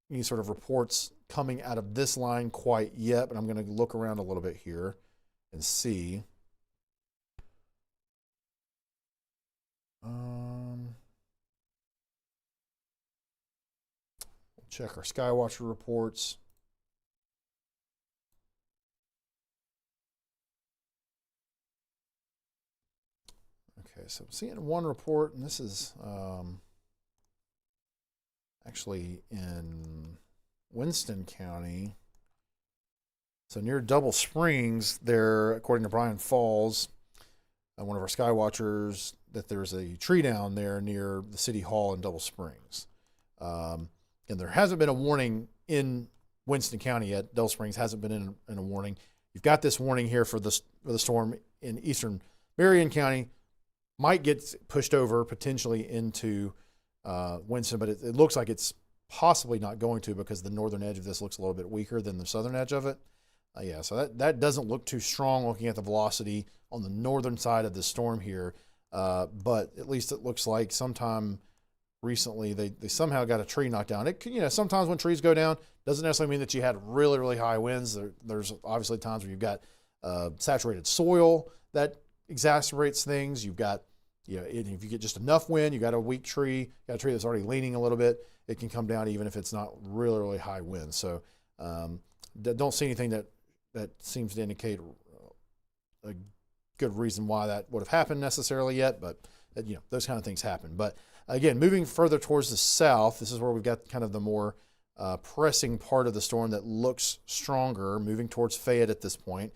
any sort of reports coming out of this line quite yet, but I'm going to look around a little bit here and see. Check our Skywatcher reports. Okay, so I'm seeing one report, and this is actually in Winston County. So near Double Springs, there, according to Brian Falls, one of our sky watchers, that there's a tree down there near the city hall in Double Springs. And there hasn't been a warning in Winston County yet. Double Springs hasn't been in a warning. You've got this warning here for the storm in eastern Marion County. Might get pushed over potentially into Winston, but it looks like it's possibly not going to, because the northern edge of this looks a little bit weaker than the southern edge of it. Yeah, so that doesn't look too strong looking at the velocity on the northern side of the storm here. But at least it looks like sometime recently they somehow got a tree knocked down. It could, sometimes when trees go down, doesn't necessarily mean that you had really, really high winds. There's obviously times where you've got saturated soil that exacerbates things. You've got, if you get just enough wind, you got a weak tree, got a tree that's already leaning a little bit, it can come down even if it's not really, really high wind. So don't see anything that seems to indicate a good reason why that would have happened necessarily yet, but those kind of things happen. But again, moving further towards the south, this is where we've got kind of the more pressing part of the storm that looks stronger, moving towards Fayette at this point.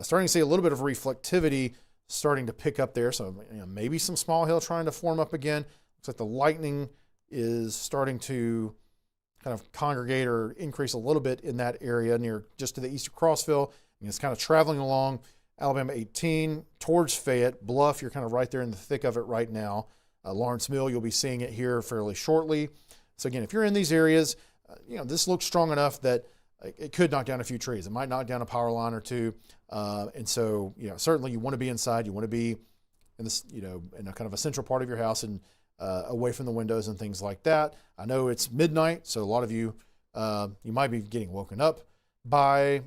Starting to see a little bit of reflectivity starting to pick up there. So maybe some small hail trying to form up again. Looks like the lightning is starting to kind of congregate or increase a little bit in that area near just to the east of Crossville. And it's kind of traveling along Alabama 18 towards Fayette. Bluff, you're kind of right there in the thick of it right now. Lawrence Mill, you'll be seeing it here fairly shortly. So again, if you're in these areas, this looks strong enough that it could knock down a few trees. It might knock down a power line or two. And so, certainly you want to be inside. You want to be in this, in a kind of a central part of your house and away from the windows and things like that. I know it's midnight, so a lot of you, you might be getting woken up by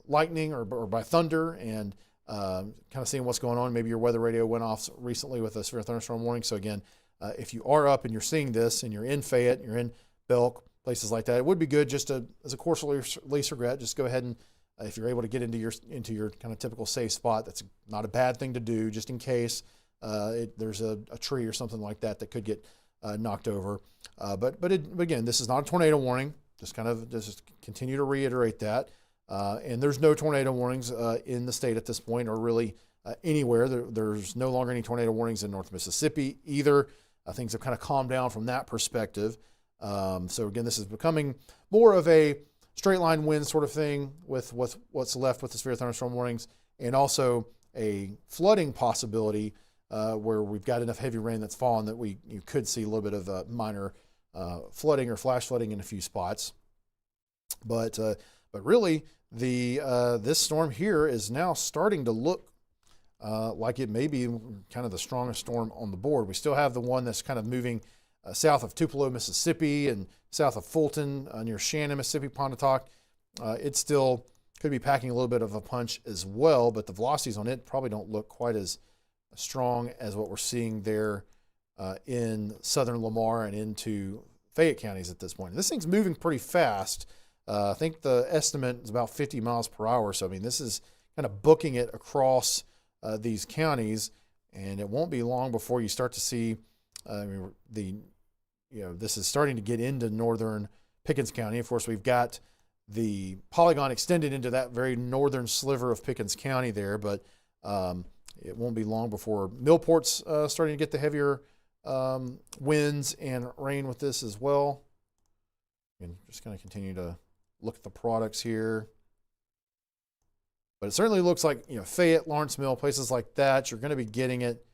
lightning or by thunder and kind of seeing what's going on. Maybe your weather radio went off recently with a severe thunderstorm warning. So again, if you are up and you're seeing this and you're in Fayette, you're in Belk, places like that, it would be good just as a course of least regret, just go ahead and if you're able to get into your kind of typical safe spot, that's not a bad thing to do, just in case there's a tree or something like that that could get knocked over. But again, this is not a tornado warning. Just continue to reiterate that. And there's no tornado warnings in the state at this point, or really anywhere. There's no longer any tornado warnings in North Mississippi either. Things have kind of calmed down from that perspective. So again, this is becoming more of a straight line wind sort of thing with what's left with the severe thunderstorm warnings, and also a flooding possibility where we've got enough heavy rain that's fallen that you could see a little bit of minor flooding or flash flooding in a few spots. But really, this storm here is now starting to look like it may be kind of the strongest storm on the board. We still have the one that's kind of moving south of Tupelo, Mississippi, and south of Fulton near Shannon, Mississippi, Pontotoc. It still could be packing a little bit of a punch as well, but the velocities on it probably don't look quite as strong as what we're seeing there in southern Lamar and into Fayette counties at this point. And this thing's moving pretty fast. I think the estimate is about 50 miles per hour. So, this is kind of booking it across these counties, and it won't be long before you start to see this is starting to get into northern Pickens County. Of course, we've got the polygon extended into that very northern sliver of Pickens County there, but it won't be long before Millport's starting to get the heavier winds and rain with this as well. And just going to continue to look at the products here. But it certainly looks like, Fayette, Lawrence Mill, places like that, you're going to be getting it,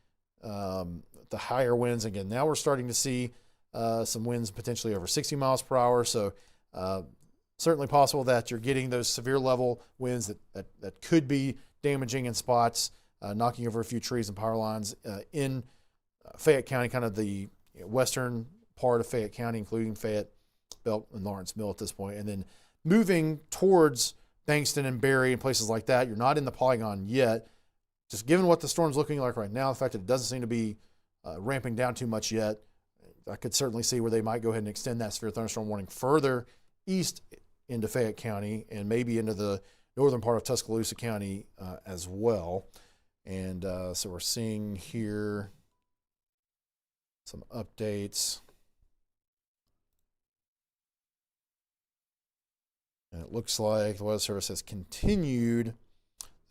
the higher winds. Again, now we're starting to see some winds potentially over 60 miles per hour. So certainly possible that you're getting those severe level winds that could be damaging in spots, knocking over a few trees and power lines in Fayette County, kind of the western part of Fayette County, including Fayette, Belk, and Lawrence Mill at this point. And then moving towards Bankston and Berry and places like that, you're not in the polygon yet. Just given what the storm's looking like right now, the fact that it doesn't seem to be ramping down too much yet, I could certainly see where they might go ahead and extend that severe thunderstorm warning further east into Fayette County and maybe into the northern part of Tuscaloosa County as well. And so we're seeing here some updates. And it looks like the Weather Service has continued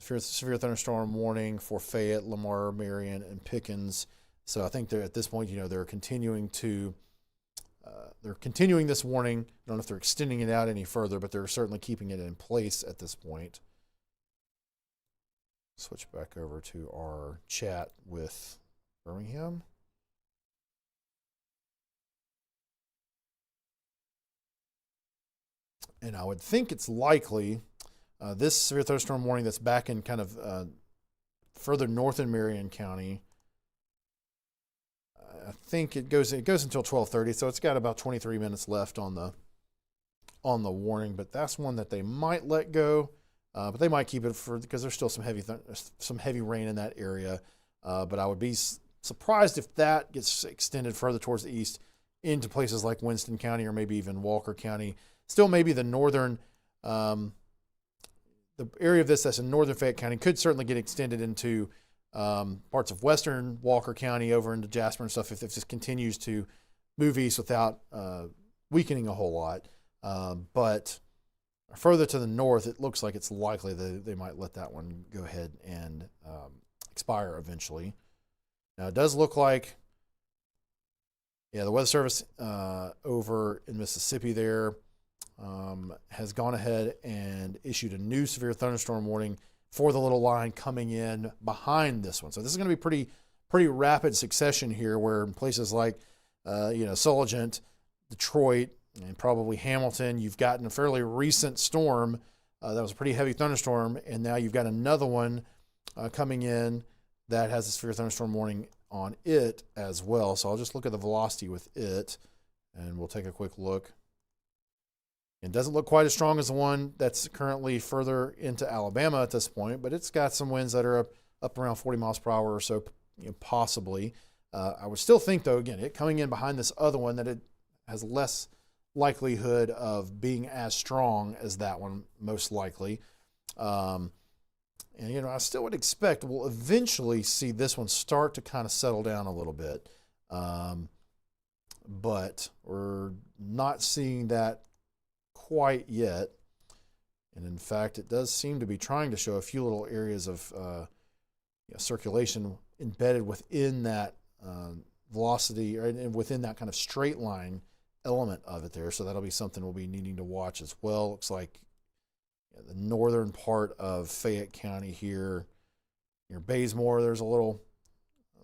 the severe thunderstorm warning for Fayette, Lamar, Marion, and Pickens. So I think they're at this point, they're continuing this warning. I don't know if they're extending it out any further, but they're certainly keeping it in place at this point. Switch back over to our chat with Birmingham. And I would think it's likely this severe thunderstorm warning that's back in kind of further north in Marion County. I think it goes until 12:30, so it's got about 23 minutes left on the warning. But that's one that they might let go, but they might keep it because there's still some heavy rain in that area. But I would be surprised if that gets extended further towards the east into places like Winston County or maybe even Walker County. Still, maybe the northern, the area of this that's in northern Fayette County could certainly get extended into parts of western Walker County over into Jasper and stuff if this continues to move east without weakening a whole lot. But further to the north, it looks like it's likely that they might let that one go ahead and expire eventually. Now, it does look like, the Weather Service over in Mississippi there has gone ahead and issued a new severe thunderstorm warning for the little line coming in behind this one. So this is going to be pretty rapid succession here, where in places like Sulligent, Detroit, and probably Hamilton, you've gotten a fairly recent storm that was a pretty heavy thunderstorm, and now you've got another one coming in that has a severe thunderstorm warning on it as well. So I'll just look at the velocity with it, and we'll take a quick look. It doesn't look quite as strong as the one that's currently further into Alabama at this point, but it's got some winds that are up around 40 miles per hour or so, possibly. I would still think, though, again, it coming in behind this other one, that it has less likelihood of being as strong as that one, most likely. And, I still would expect we'll eventually see this one start to kind of settle down a little bit. But we're not seeing that quite yet. And in fact, it does seem to be trying to show a few little areas of circulation embedded within that velocity, and within that kind of straight line element of it there. So that'll be something we'll be needing to watch as well. Looks like the northern part of Fayette County here, near Bazemore, there's a little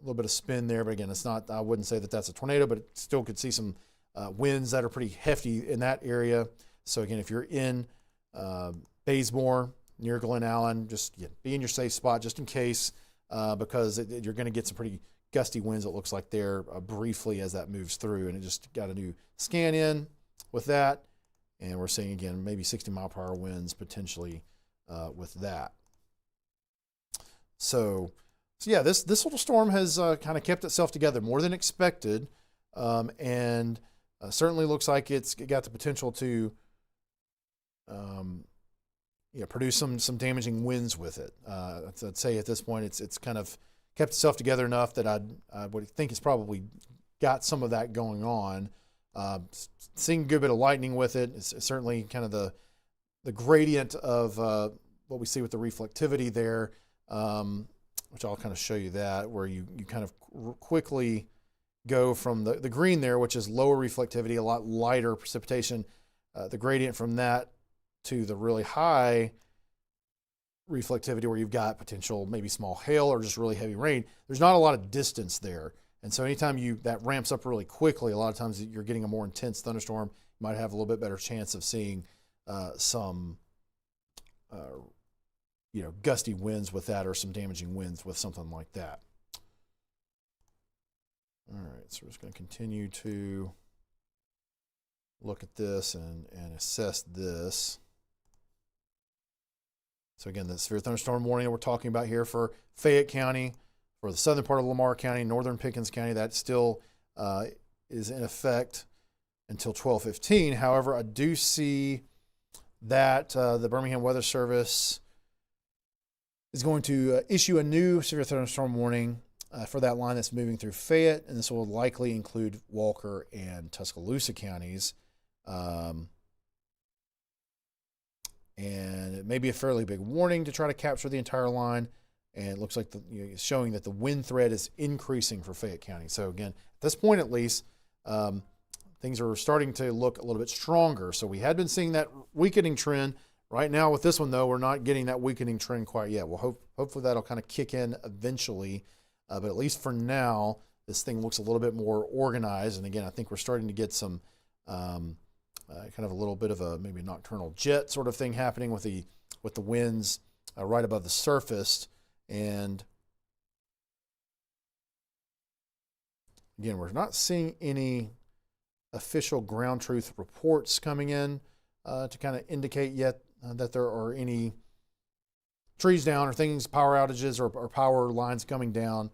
bit of spin there, but again, it's not, I wouldn't say that that's a tornado, but it still could see some winds that are pretty hefty in that area. So again, if you're in Bazemore, near Glen Allen, just be in your safe spot just in case, because you're going to get some pretty gusty winds, it looks like there, briefly as that moves through. And it just got a new scan in with that. And we're seeing, again, maybe 60 mile per hour winds potentially with that. So yeah, this little storm has kind of kept itself together more than expected, and certainly looks like it's got the potential to produce some damaging winds with it. I'd say at this point it's kind of kept itself together enough that I would think it's probably got some of that going on. Seeing a good bit of lightning with it. It's certainly kind of the gradient of what we see with the reflectivity there, which I'll kind of show you that, where you kind of quickly go from the green there, which is lower reflectivity, a lot lighter precipitation, the gradient from that to the really high reflectivity, where you've got potential maybe small hail or just really heavy rain. There's not a lot of distance there. And so anytime that ramps up really quickly, a lot of times you're getting a more intense thunderstorm. You might have a little bit better chance of seeing some gusty winds with that, or some damaging winds with something like that. All right, so we're just going to continue to look at this and assess this. So again, the severe thunderstorm warning that we're talking about here for Fayette County, for the southern part of Lamar County, northern Pickens County, that still is in effect until 12:15. However, I do see that the Birmingham Weather Service is going to issue a new severe thunderstorm warning for that line that's moving through Fayette, and this will likely include Walker and Tuscaloosa counties. and it may be a fairly big warning to try to capture the entire line. And it looks like it's showing that the wind threat is increasing for Fayette County. So again, at this point at least, things are starting to look a little bit stronger. So we had been seeing that weakening trend. Right now with this one, though, we're not getting that weakening trend quite yet. Well, hopefully that'll kind of kick in eventually. But at least for now, this thing looks a little bit more organized. And again, I think we're starting to get some kind of a little bit of a maybe nocturnal jet sort of thing happening with the winds right above the surface. And again, we're not seeing any official ground truth reports coming in to kind of indicate yet that there are any trees down or things, power outages or power lines coming down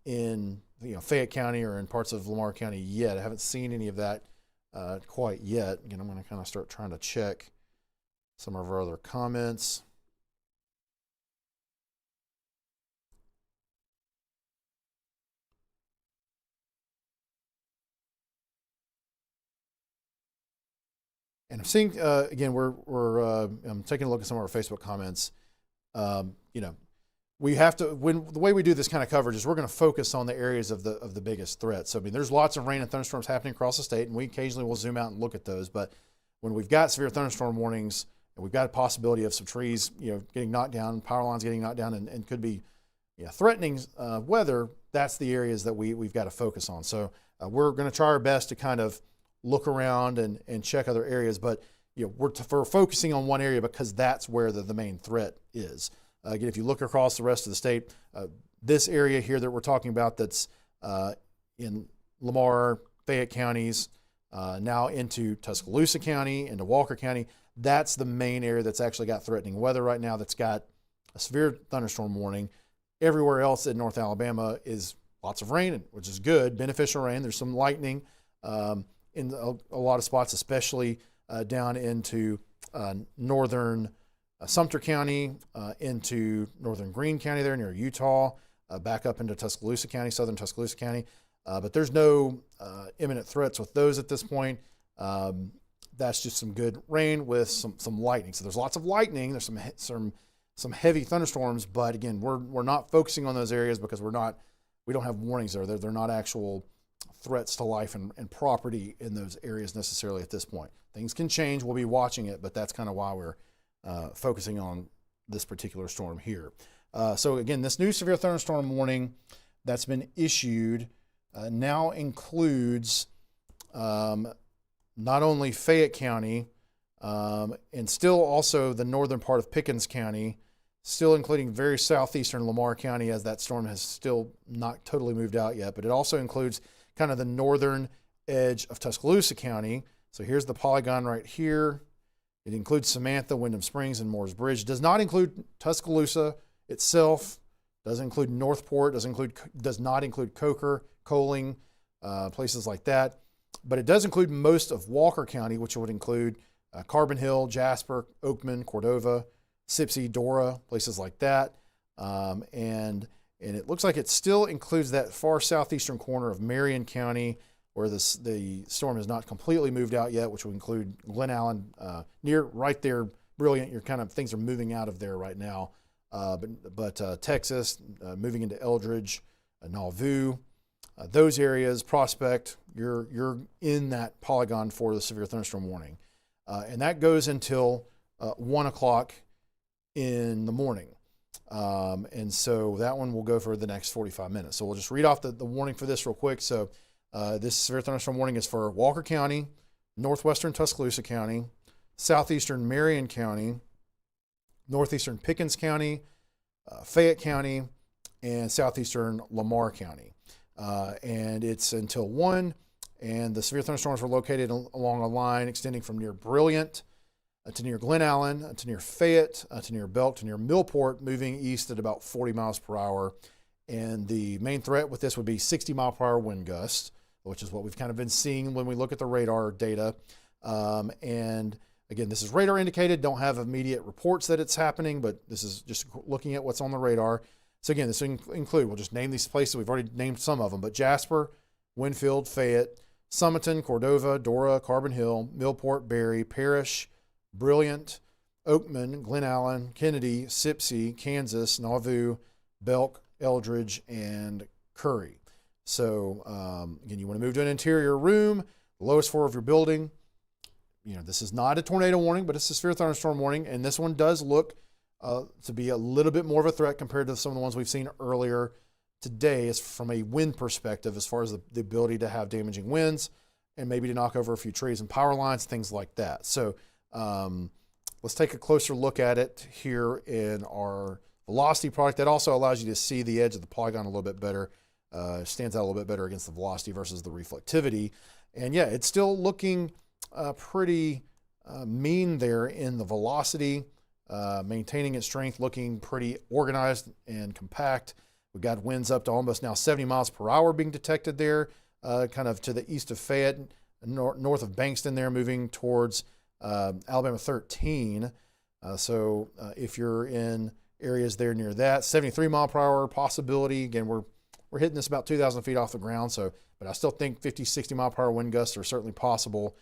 in Fayette County or in parts of Lamar County yet. I haven't seen any of that quite yet. Again, I'm going to kind of start trying to check some of our other comments. And I'm seeing, again, I'm taking a look at some of our Facebook comments. We have to, the way we do this kind of coverage is we're going to focus on the areas of the biggest threats. So, I mean, there's lots of rain and thunderstorms happening across the state, and we occasionally will zoom out and look at those. But when we've got severe thunderstorm warnings, and we've got a possibility of some trees, getting knocked down, power lines getting knocked down, and could be threatening weather, that's the areas that we've got to focus on. So we're going to try our best to kind of look around and check other areas, but we're focusing on one area because that's where the main threat is. Again, if you look across the rest of the state, this area here that we're talking about that's in Lamar, Fayette counties, now into Tuscaloosa County, into Walker County, that's the main area that's actually got threatening weather right now, that's got a severe thunderstorm warning. Everywhere else in North Alabama is lots of rain, which is good, beneficial rain. There's some lightning in a lot of spots, especially down into northern Sumter County, into northern Greene County there near Utah, back up into Tuscaloosa County, southern Tuscaloosa County. But there's no imminent threats with those at this point. That's just some good rain with some lightning. So there's lots of lightning. There's some heavy thunderstorms, but again, we're not focusing on those areas because we don't have warnings there. They're not actual threats to life and property in those areas necessarily at this point. Things can change. We'll be watching it, but that's kind of why we're focusing on this particular storm here. So again, this new severe thunderstorm warning that's been issued now includes not only Fayette County and still also the northern part of Pickens County, still including very southeastern Lamar County, as that storm has still not totally moved out yet, but it also includes kind of the northern edge of Tuscaloosa County. So here's the polygon right here. It includes Samantha, Wyndham Springs, and Moores Bridge. It does not include Tuscaloosa itself. Doesn't include Northport. Does not include Coker, Coaling, places like that. But it does include most of Walker County, which would include Carbon Hill, Jasper, Oakman, Cordova, Sipsey, Dora, places like that. And it looks like it still includes that far southeastern corner of Marion County, where the storm has not completely moved out yet, which will include Glen Allen, near right there. Brilliant. Things are moving out of there right now. But Texas, moving into Eldridge, Nauvoo, those areas, Prospect, you're in that polygon for the severe thunderstorm warning. And that goes until 1 o'clock in the morning. And so that one will go for the next 45 minutes. So we'll just read off the warning for this real quick. So this severe thunderstorm warning is for Walker County, northwestern Tuscaloosa County, southeastern Marion County, northeastern Pickens County, Fayette County, and southeastern Lamar County. And it's until 1, and the severe thunderstorms were located along a line extending from near Brilliant to near Glen Allen, to near Fayette, to near Belk, to near Millport, moving east at about 40 miles per hour. And the main threat with this would be 60 mile per hour wind gusts, which is what we've kind of been seeing when we look at the radar data. And again, this is radar indicated, don't have immediate reports that it's happening, but this is just looking at what's on the radar. So again, this will include, we'll just name these places. We've already named some of them, but Jasper, Winfield, Fayette, Summerton, Cordova, Dora, Carbon Hill, Millport, Berry, Parrish, Brilliant, Oakman, Glen Allen, Kennedy, Sipsey, Kansas, Nauvoo, Belk, Eldridge, and Curry. So again, you want to move to an interior room, the lowest floor of your building. This is not a tornado warning, but it's a severe thunderstorm warning, and this one does look to be a little bit more of a threat compared to some of the ones we've seen earlier today, is from a wind perspective, as far as the ability to have damaging winds and maybe to knock over a few trees and power lines, things like that. So let's take a closer look at it here in our velocity product. That also allows you to see the edge of the polygon a little bit better. Stands out a little bit better against the velocity versus the reflectivity. And yeah, it's still looking pretty mean there in the velocity, maintaining its strength, looking pretty organized and compact. We've got winds up to almost now 70 miles per hour being detected there, kind of to the east of Fayette, north of Bankston there, moving towards Alabama 13. So if you're in areas there near that, 73 mile per hour possibility. Again, we're hitting this about 2,000 feet off the ground. So, but I still think 50, 60 mile per hour wind gusts are certainly possible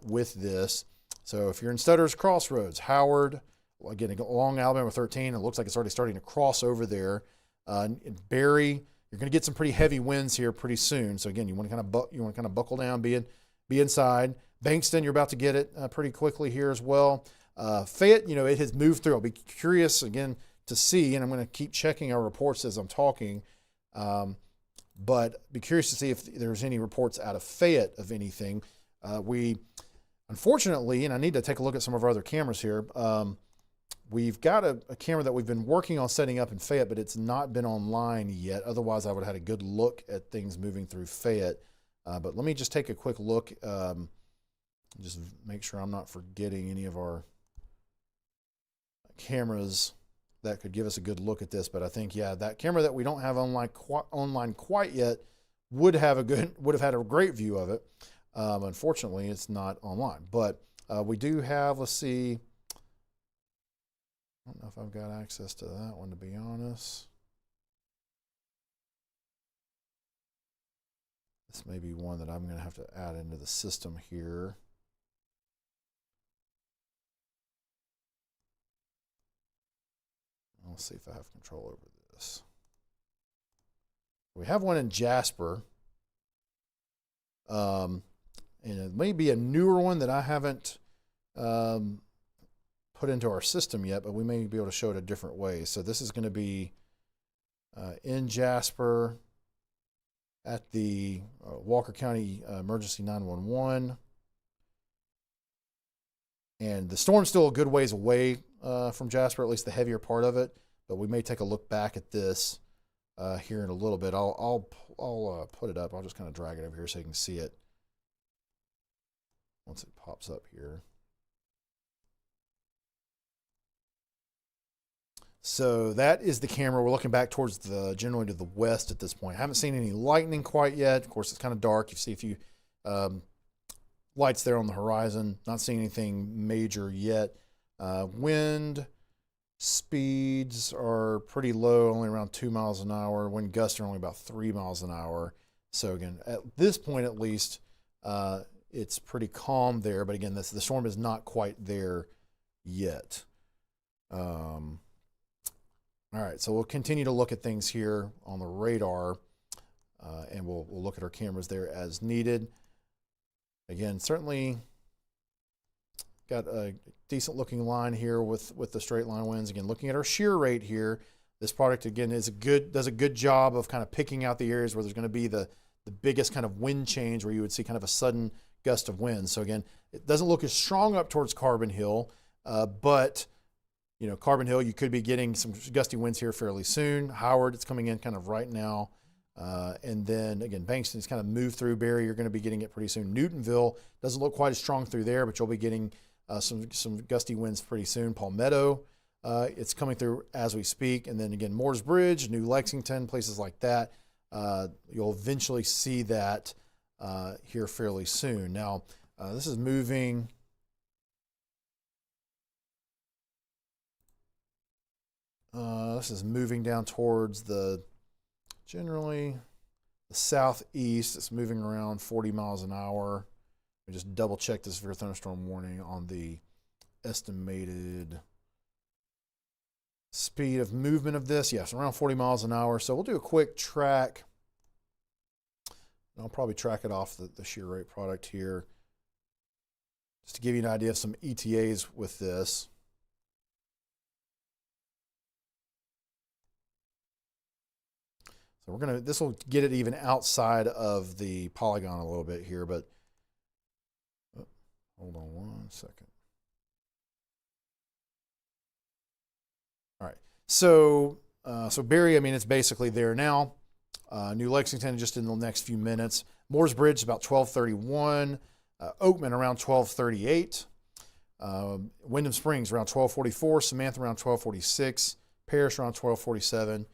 with this. So if you're in Sutter's Crossroads, Howard, again, along Alabama 13, it looks like it's already starting to cross over there. In Berry, you're going to get some pretty heavy winds here pretty soon. So again, you want to kind of buckle down, be inside. Bankston, you're about to get it pretty quickly here as well. Fayette, it has moved through. I'll be curious again to see, and I'm going to keep checking our reports as I'm talking. But be curious to see if there's any reports out of Fayette of anything. We, unfortunately, and I need to take a look at some of our other cameras here. We've got a camera that we've been working on setting up in Fayette, but it's not been online yet. Otherwise, I would have had a good look at things moving through Fayette. But let me just take a quick look, just make sure I'm not forgetting any of our cameras that could give us a good look at this. But I think, yeah, that camera that we don't have online quite yet would have had a great view of it. Unfortunately, it's not online, but we do have, let's see, I don't know if I've got access to that one, to be honest. This may be one that I'm going to have to add into the system here. I'll see if I have control over this. We have one in Jasper. And it may be a newer one that I haven't put into our system yet, but we may be able to show it a different way. So this is going to be in Jasper at the Walker County Emergency 911. And the storm's still a good ways away from Jasper, at least the heavier part of it. But we may take a look back at this here in a little bit. I'll put it up. I'll just kind of drag it over here so you can see it once it pops up here. So that is the camera. We're looking back towards generally to the west at this point. I haven't seen any lightning quite yet. Of course, it's kind of dark. You see a few lights there on the horizon. Not seeing anything major yet. Wind speeds are pretty low, only around 2 miles an hour. Wind gusts are only about 3 miles an hour. So again, at this point at least, it's pretty calm there. But again, the storm is not quite there yet. All right, so we'll continue to look at things here on the radar, and we'll look at our cameras there as needed. Again, certainly got a decent looking line here with the straight line winds. Again, looking at our shear rate here, this product again does a good job of kind of picking out the areas where there's going to be the biggest kind of wind change, where you would see kind of a sudden gust of wind. So again, it doesn't look as strong up towards Carbon Hill, but Carbon Hill, you could be getting some gusty winds here fairly soon. Howard, it's coming in kind of right now. And then, again, Bankston's kind of moved through. Berry, you're going to be getting it pretty soon. Newtonville doesn't look quite as strong through there, but you'll be getting some gusty winds pretty soon. Palmetto, it's coming through as we speak. And then, again, Moores Bridge, New Lexington, places like that. You'll eventually see that here fairly soon. Now, this is moving... this is moving down towards generally the southeast. It's moving around 40 miles an hour. We just double check this severe thunderstorm warning on the estimated speed of movement of this. Yes, around 40 miles an hour. So we'll do a quick track. I'll probably track it off the shear rate product here, just to give you an idea of some ETAs with this. So this will get it even outside of the polygon a little bit here, but hold on one second. All right, so Barry, I mean, it's basically there now. New Lexington just in the next few minutes. Moore's Bridge about 12:31. Oakman around 12:38. Wyndham Springs around 12:44. Samantha around 12:46. Parrish around 12:47.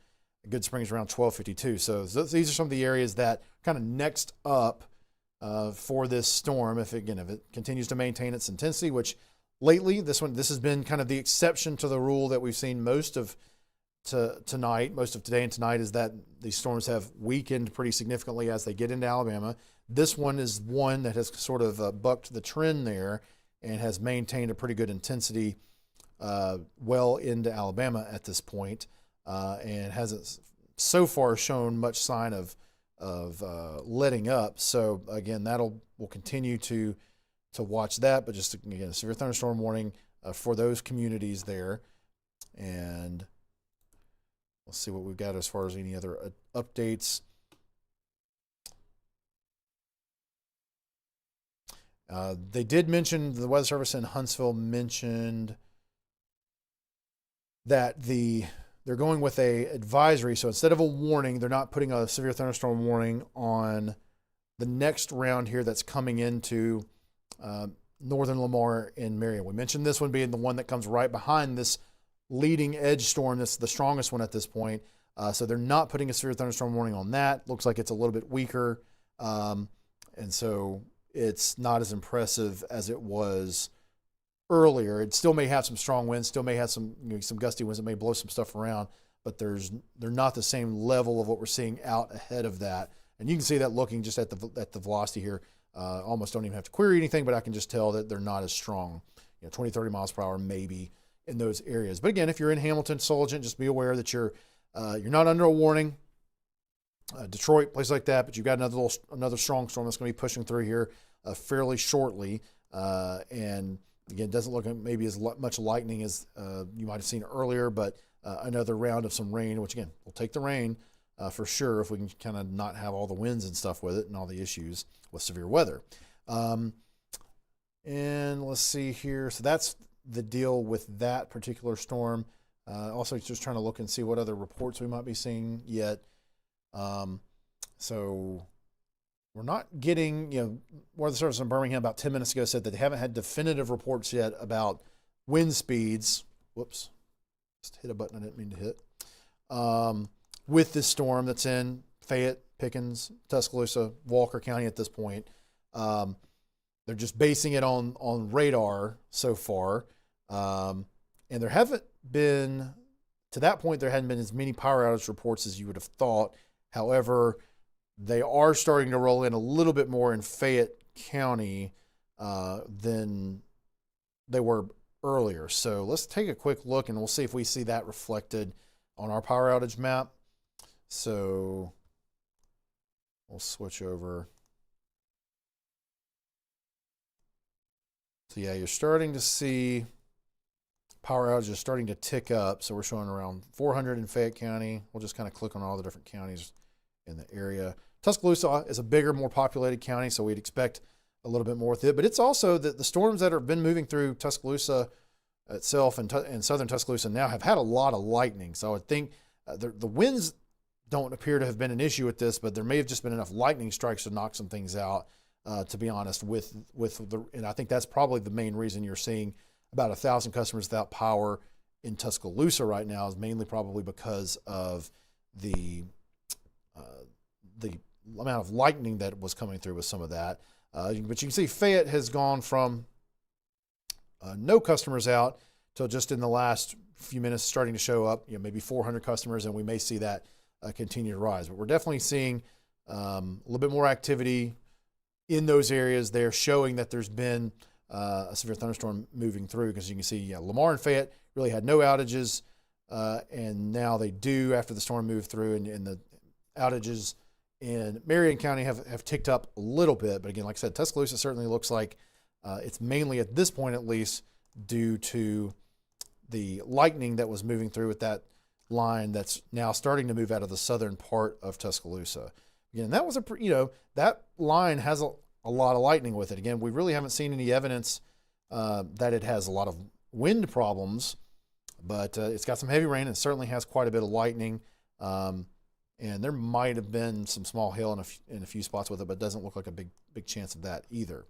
Good Springs around 12:52. So these are some of the areas that kind of next up for this storm. If it continues to maintain its intensity, which lately this has been kind of the exception to the rule that we've seen most of tonight, most of today and tonight, is that these storms have weakened pretty significantly as they get into Alabama. This one is one that has sort of bucked the trend there and has maintained a pretty good intensity well into Alabama at this point, and hasn't so far shown much sign of letting up. So again, we'll continue to watch that, but just again, a severe thunderstorm warning for those communities there. And let's see what we've got as far as any other updates. They did mention, the Weather Service in Huntsville mentioned that they're going with a advisory. So instead of a warning, they're not putting a severe thunderstorm warning on the next round here that's coming into northern Lamar and Marion. We mentioned this one being the one that comes right behind this leading edge storm. That's the strongest one at this point. So they're not putting a severe thunderstorm warning on that. Looks like it's a little bit weaker. And so it's not as impressive as it was earlier. It still may have some strong winds, still may have some gusty winds that may blow some stuff around, but they're not the same level of what we're seeing out ahead of that. And you can see that looking just at the velocity here. Almost don't even have to query anything, but I can just tell that they're not as strong. 20, 30 miles per hour maybe in those areas. But again, if you're in Hamilton, Sulligent, just be aware that you're not under a warning. Detroit, places like that, but you've got another strong storm that's going to be pushing through here fairly shortly. And again, it doesn't look maybe as much lightning as you might have seen earlier, but another round of some rain, which again, we'll take the rain for sure if we can kind of not have all the winds and stuff with it and all the issues with severe weather. And let's see here. So that's the deal with that particular storm. Also just trying to look and see what other reports we might be seeing yet. So we're not getting, Weather Service in Birmingham about 10 minutes ago said that they haven't had definitive reports yet about wind speeds. Whoops, just hit a button I didn't mean to hit. With this storm that's in Fayette, Pickens, Tuscaloosa, Walker County at this point. They're just basing it on radar so far. And there haven't been, to that point, there hadn't been as many power outage reports as you would have thought. However, they are starting to roll in a little bit more in Fayette County than they were earlier. So let's take a quick look and we'll see if we see that reflected on our power outage map. So we'll switch over. So yeah, you're starting to see power outages starting to tick up. So we're showing around 400 in Fayette County. We'll just kind of click on all the different counties in the area. Tuscaloosa is a bigger, more populated county, so we'd expect a little bit more with it. But it's also the storms that have been moving through Tuscaloosa itself and southern Tuscaloosa now have had a lot of lightning. So I would think the winds don't appear to have been an issue with this, but there may have just been enough lightning strikes to knock some things out, to be honest, and I think that's probably the main reason you're seeing about 1,000 customers without power in Tuscaloosa right now, is mainly probably because of the amount of lightning that was coming through with some of that. But you can see Fayette has gone from no customers out till just in the last few minutes starting to show up, maybe 400 customers, and we may see that continue to rise. But we're definitely seeing a little bit more activity in those areas there, showing that there's been a severe thunderstorm moving through, because you can see, yeah, Lamar and Fayette really had no outages, and now they do after the storm moved through, and the outages in Marion County have ticked up a little bit. But again, like I said, Tuscaloosa certainly looks like it's mainly, at this point at least, due to the lightning that was moving through with that line that's now starting to move out of the southern part of Tuscaloosa. Again, that was that line has a lot of lightning with it. Again, we really haven't seen any evidence that it has a lot of wind problems, but it's got some heavy rain and certainly has quite a bit of lightning. And there might have been some small hail in a few spots with it, but it doesn't look like a big chance of that either.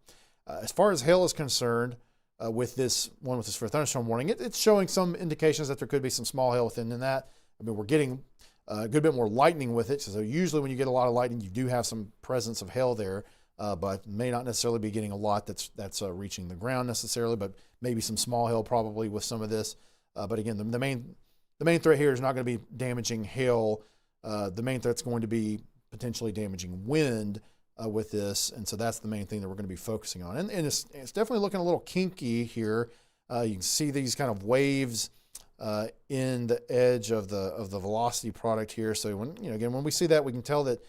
As far as hail is concerned, with this for thunderstorm warning, it's showing some indications that there could be some small hail within that. I mean, we're getting a good bit more lightning with it. So usually when you get a lot of lightning, you do have some presence of hail there, but may not necessarily be getting a lot that's reaching the ground necessarily, but maybe some small hail probably with some of this. But again, the main threat here is not going to be damaging hail. The main threat's going to be potentially damaging wind with this, and so that's the main thing that we're going to be focusing on. And it's definitely looking a little kinky here. You can see these kind of waves in the edge of the velocity product here. So when we see that, we can tell that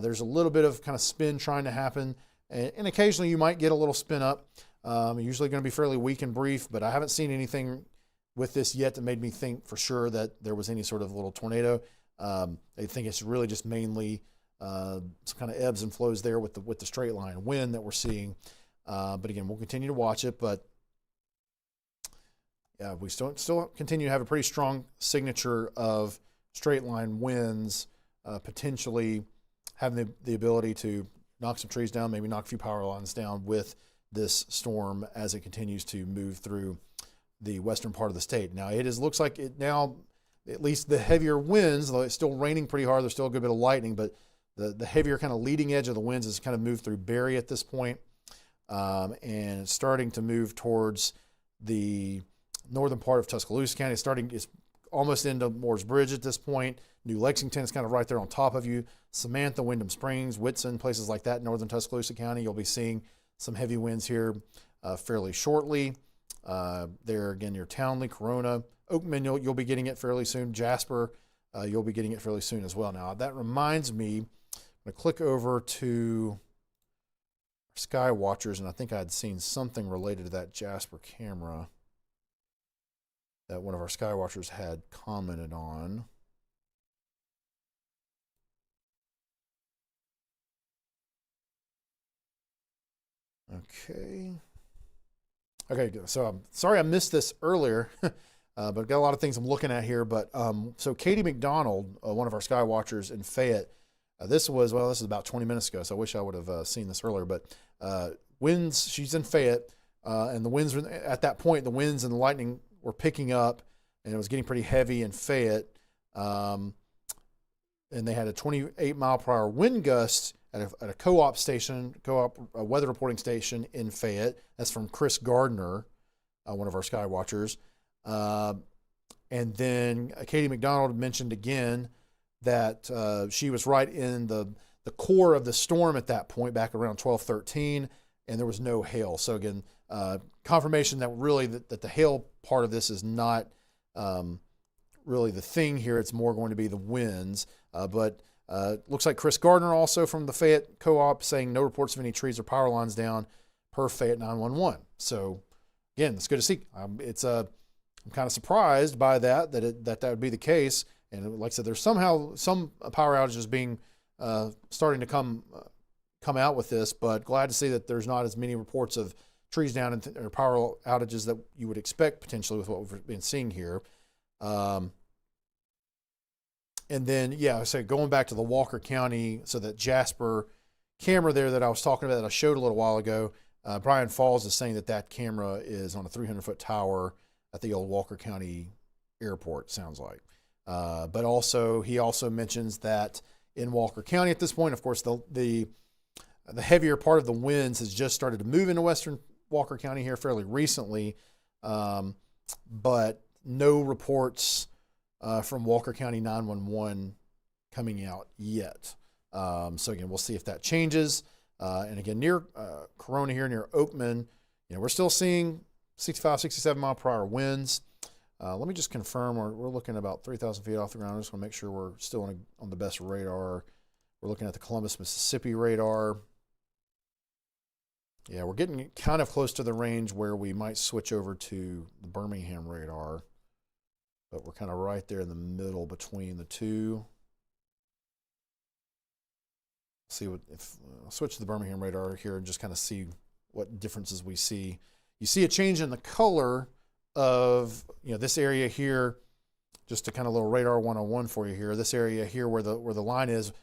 there's a little bit of kind of spin trying to happen, and occasionally you might get a little spin up. Usually going to be fairly weak and brief, but I haven't seen anything with this yet that made me think for sure that there was any sort of little tornado. I think it's really just mainly some kind of ebbs and flows there with the straight line wind that we're seeing. But again, we'll continue to watch it. But yeah, we still continue to have a pretty strong signature of straight line winds, potentially having the ability to knock some trees down, maybe knock a few power lines down with this storm as it continues to move through the western part of the state. Now, looks like it now, at least the heavier winds, though it's still raining pretty hard, there's still a good bit of lightning, but the heavier kind of leading edge of the winds has kind of moved through Berry at this point, and it's starting to move towards the northern part of Tuscaloosa County. It's almost into Moore's Bridge at this point. New Lexington is kind of right there on top of you. Samantha, Wyndham Springs, Whitson, places like that in northern Tuscaloosa County. You'll be seeing some heavy winds here fairly shortly. There again, near Townley, Corona, Oakman, you'll be getting it fairly soon. Jasper, you'll be getting it fairly soon as well. Now, that reminds me, I'm going to click over to Sky Watchers, and I think I had seen something related to that Jasper camera that one of our Sky Watchers had commented on. Okay, so I'm sorry I missed this earlier, but I've got a lot of things I'm looking at here. But so Katie McDonald, one of our Sky Watchers in Fayette, this is about 20 minutes ago, so I wish I would have seen this earlier. But winds, she's in Fayette, and the winds at that point, the winds and the lightning were picking up, and it was getting pretty heavy in Fayette. And they had a 28 mile per hour wind gust at a co-op weather reporting station in Fayette. That's from Chris Gardner, one of our Sky Watchers. And then Katie McDonald mentioned again that she was right in the core of the storm at that point, back around 12:13, and there was no hail. So again, confirmation that really that the hail part of this is not really the thing here. It's more going to be the winds. But looks like Chris Gardner, also from the Fayette Co-op, saying no reports of any trees or power lines down per Fayette 911. So again, it's good to see. I'm kind of surprised by that would be the case. And like I said, there's somehow some power outages being starting to come out with this, but glad to see that there's not as many reports of trees down or power outages that you would expect potentially with what we've been seeing here. And then, so going back to the Walker County, so that Jasper camera there that I was talking about that I showed a little while ago, Brian Falls is saying that camera is on a 300-foot tower at the old Walker County airport, sounds like. But also, he also mentions that in Walker County at this point, of course, the heavier part of the winds has just started to move into western Walker County here fairly recently, but no reports from Walker County 911 coming out yet. So again, we'll see if that changes. And again, near Corona here, near Oakman, we're still seeing 65, 67 mile per hour winds. Let me just confirm we're looking about 3,000 feet off the ground. I just want to make sure we're still on the best radar. We're looking at the Columbus, Mississippi radar. Yeah, we're getting kind of close to the range where we might switch over to the Birmingham radar, but we're kind of right there in the middle between the two. See if I'll switch to the Birmingham radar here and just kind of see what differences we see. You see a change in the color of this area here. Just a kind of little radar 101 for you here. This area here where the line is,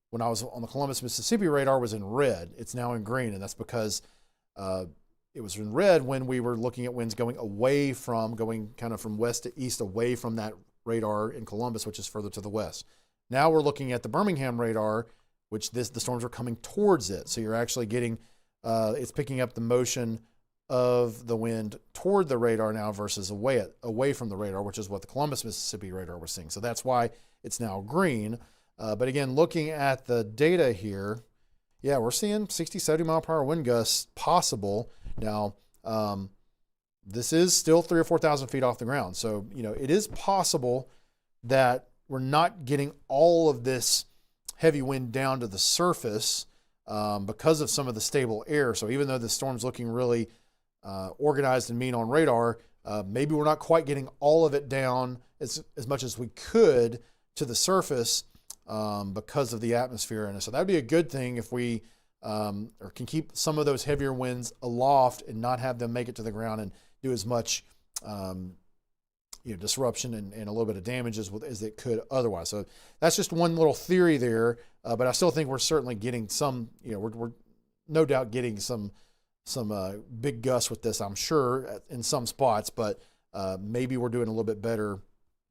when I was on the Columbus, Mississippi radar, was in red. It's now in green, and that's because it was in red when we were looking at winds going kind of from west to east, away from that radar in Columbus, which is further to the west. Now we're looking at the Birmingham radar, which the storms are coming towards it. So you're actually getting, it's picking up the motion of the wind toward the radar now versus away from the radar, which is what the Columbus, Mississippi radar was seeing. So that's why it's now green. But again, looking at the data here, yeah, we're seeing 60, 70 mile per hour wind gusts possible. Now, this is still 3,000 or 4,000 feet off the ground. So, it is possible that we're not getting all of this heavy wind down to the surface because of some of the stable air. So even though the storm's looking really organized and mean on radar, maybe we're not quite getting all of it down as much as we could to the surface because of the atmosphere. And so that'd be a good thing if we or can keep some of those heavier winds aloft and not have them make it to the ground and do as much disruption and a little bit of damage as it could otherwise. So that's just one little theory there, but I still think we're certainly getting some, we're no doubt getting some big gusts with this, I'm sure, in some spots, but maybe we're doing a little bit better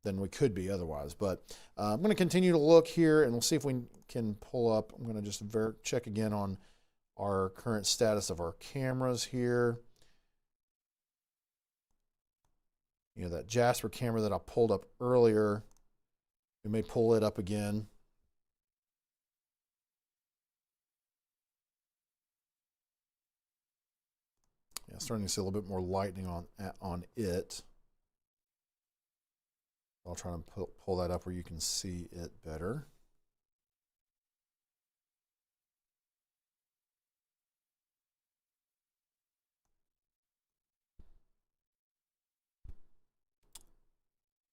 than we could be otherwise. But I'm going to continue to look here, and we'll see if we can pull up. I'm going to just check again on our current status of our cameras here. That Jasper camera that I pulled up earlier, we may pull it up again. Yeah, starting to see a little bit more lightning on it. I'll try and pull that up where you can see it better.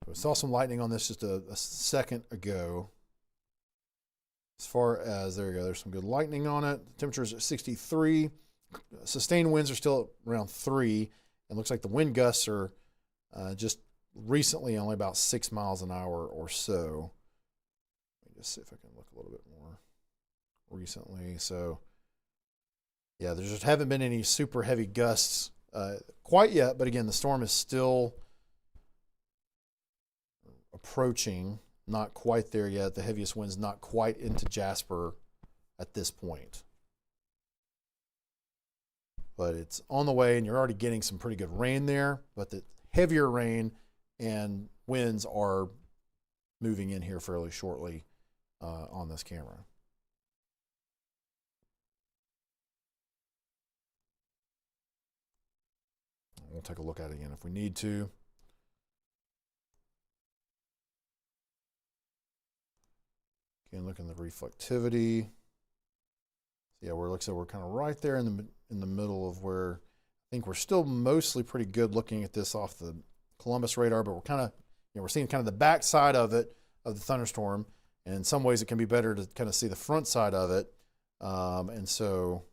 I saw some lightning on this just a second ago. As far as, there you go, there's some good lightning on it. The temperature's at 63. Sustained winds are still around 3. It looks like the wind gusts are just recently only about 6 miles an hour or so. Let me just see if I can look a little bit more recently. So, yeah, there just haven't been any super heavy gusts quite yet. But again, the storm is still approaching, not quite there yet. The heaviest winds not quite into Jasper at this point. But it's on the way, and you're already getting some pretty good rain there. But the heavier rain and winds are moving in here fairly shortly on this camera. We'll take a look at it again if we need to. Again, look in the reflectivity. Yeah, we're kind of right there in the middle of where I think we're still mostly pretty good looking at this off the Columbus radar, but we're kind of, we're seeing kind of the back side of it, of the thunderstorm. And in some ways it can be better to kind of see the front side of it. And so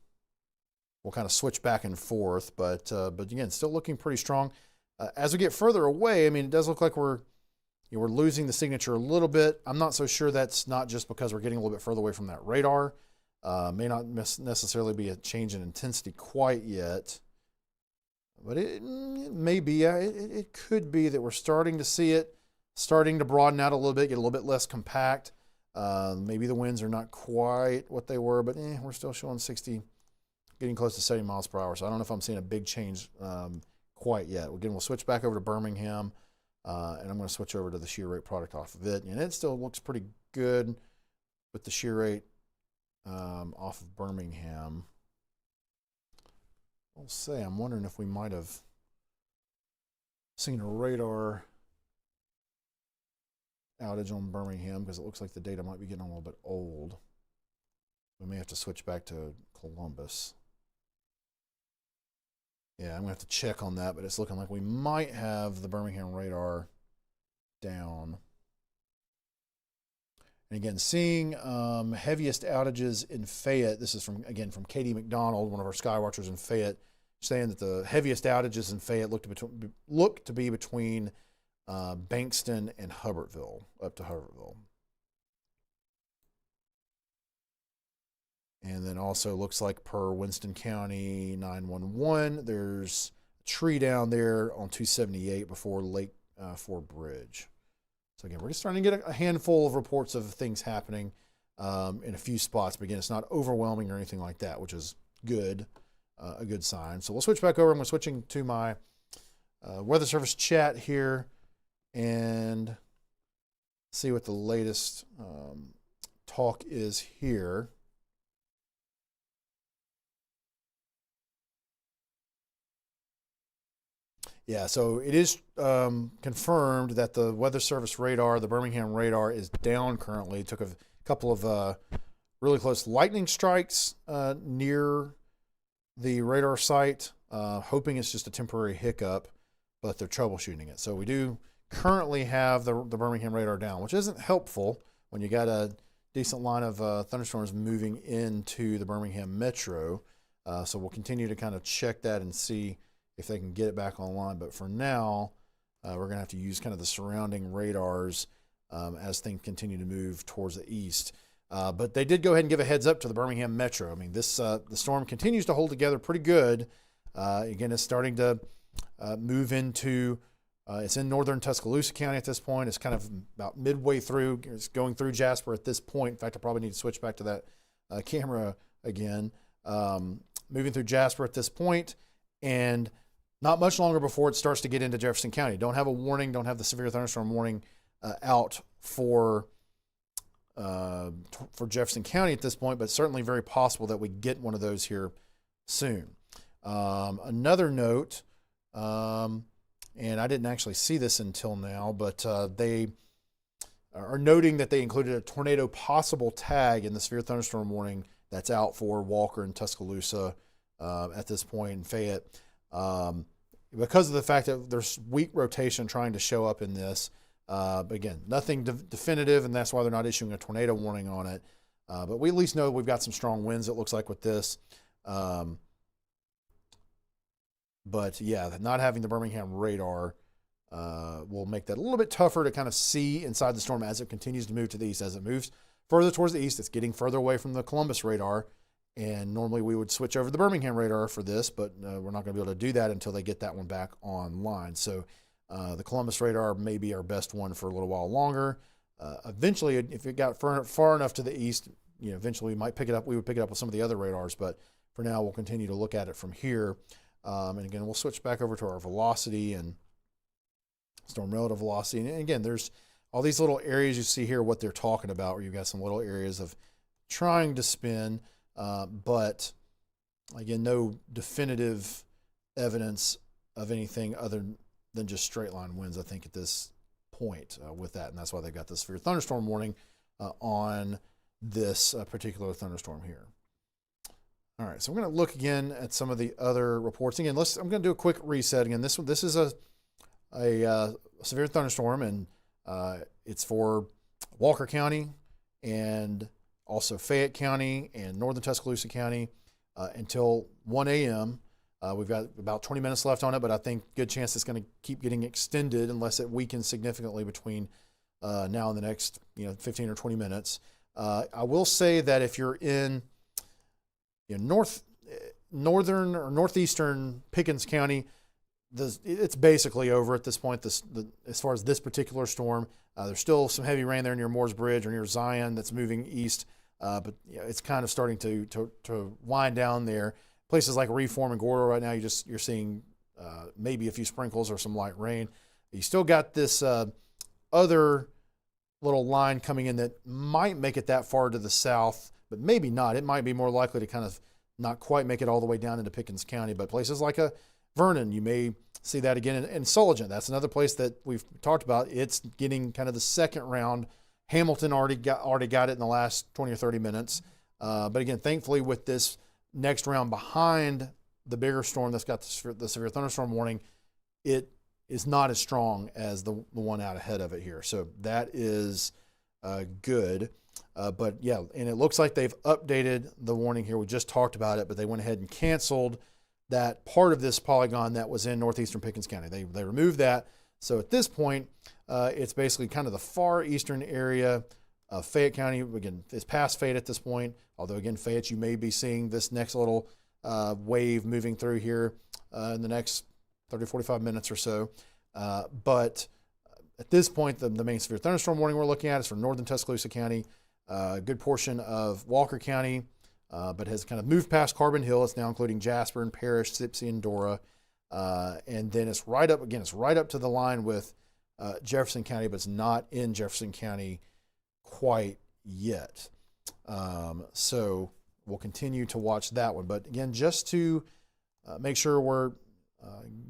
we'll kind of switch back and forth, but again, still looking pretty strong. As we get further away, I mean, it does look like we're losing the signature a little bit. I'm not so sure that's not just because we're getting a little bit further away from that radar. May not necessarily be a change in intensity quite yet, but it may be. It could be that we're starting to see it starting to broaden out a little bit, get a little bit less compact. Maybe the winds are not quite what they were, but we're still showing 60, getting close to 70 miles per hour. So I don't know if I'm seeing a big change quite yet. Again, we'll switch back over to Birmingham, and I'm going to switch over to the shear rate product off of it. And it still looks pretty good with the shear rate off of Birmingham. I'll say I'm wondering if we might have seen a radar outage on Birmingham, because it looks like the data might be getting a little bit old. We may have to switch back to Columbus. Yeah, I'm gonna have to check on that, but it's looking like we might have the Birmingham radar down. And again, seeing heaviest outages in Fayette. This is from Katie McDonald, one of our Skywatchers in Fayette, saying that the heaviest outages in Fayette look to be between Bankston and Hubbardsville, up to Hubbardsville. And then also looks like per Winston County 911, there's a tree down there on 278 before Lake Ford Bridge. So again, we're just starting to get a handful of reports of things happening in a few spots. But again, it's not overwhelming or anything like that, which is good, a good sign. So we'll switch back over. I'm switching to my Weather Service chat here and see what the latest talk is here. Yeah, so it is confirmed that the Weather Service radar, the Birmingham radar, is down currently. It took a couple of really close lightning strikes near the radar site, hoping it's just a temporary hiccup, but they're troubleshooting it. So we do currently have the Birmingham radar down, which isn't helpful when you got a decent line of thunderstorms moving into the Birmingham metro. So we'll continue to kind of check that and see if they can get it back online. But for now, we're going to have to use kind of the surrounding radars as things continue to move towards the east. But they did go ahead and give a heads up to the Birmingham metro. I mean, the storm continues to hold together pretty good. Again, it's starting to move into, it's in northern Tuscaloosa County at this point. It's kind of about midway through. It's going through Jasper at this point. In fact, I probably need to switch back to that camera again. Moving through Jasper at this point, and not much longer before it starts to get into Jefferson County. Don't have a warning, don't have the severe thunderstorm warning out for Jefferson County at this point, but certainly very possible that we get one of those here soon. Another note, and I didn't actually see this until now, but they are noting that they included a tornado possible tag in the severe thunderstorm warning that's out for Walker and Tuscaloosa at this point in Fayette. Because of the fact that there's weak rotation trying to show up in this. But again, nothing definitive, and that's why they're not issuing a tornado warning on it. But we at least know we've got some strong winds, it looks like, with this. But yeah, not having the Birmingham radar will make that a little bit tougher to kind of see inside the storm as it continues to move to the east. As it moves further towards the east, it's getting further away from the Columbus radar. And normally we would switch over to the Birmingham radar for this, but we're not going to be able to do that until they get that one back online. So the Columbus radar may be our best one for a little while longer. Eventually, if it got far enough to the east, eventually we might pick it up. We would pick it up with some of the other radars, but for now we'll continue to look at it from here. And again, we'll switch back over to our velocity and storm relative velocity. And again, there's all these little areas you see here, what they're talking about, where you've got some little areas of trying to spin. But again, no definitive evidence of anything other than just straight line winds, I think, at this point with that. And that's why they've got this severe thunderstorm warning on this particular thunderstorm here. All right, so I'm going to look again at some of the other reports. Again, I'm going to do a quick reset. Again, this is a severe thunderstorm, and it's for Walker County and also Fayette County and northern Tuscaloosa County until 1 a.m. We've got about 20 minutes left on it, but I think good chance it's going to keep getting extended unless it weakens significantly between now and the next 15 or 20 minutes. I will say that if you're in northern or northeastern Pickens County, it's basically over at this point. As far as this particular storm, there's still some heavy rain there near Moore's Bridge or near Zion that's moving east. But it's kind of starting to wind down there. Places like Reform and Gordo right now, you're seeing maybe a few sprinkles or some light rain. You still got this other little line coming in that might make it that far to the south, but maybe not. It might be more likely to kind of not quite make it all the way down into Pickens County, but places like a Vernon, you may see that again. And Sullivan, that's another place that we've talked about. It's getting kind of the second round. Hamilton already got it in the last 20 or 30 minutes. But again, thankfully with this next round behind the bigger storm that's got the severe thunderstorm warning, it is not as strong as the one out ahead of it here. So that is good. But yeah, and it looks like they've updated the warning here. We just talked about it, but they went ahead and canceled that part of this polygon that was in northeastern Pickens County. They removed that. So at this point, it's basically kind of the far eastern area of Fayette County. Again, it's past Fayette at this point, although again, Fayette, you may be seeing this next little wave moving through here in the next 30, 45 minutes or so. But at this point, the main severe thunderstorm warning we're looking at is for northern Tuscaloosa County, a good portion of Walker County, but has kind of moved past Carbon Hill. It's now including Jasper and Parrish, Sipsey, and Dora. And then it's right up to the line with Jefferson County, but it's not in Jefferson County quite yet. So we'll continue to watch that one. But again, just to make sure we're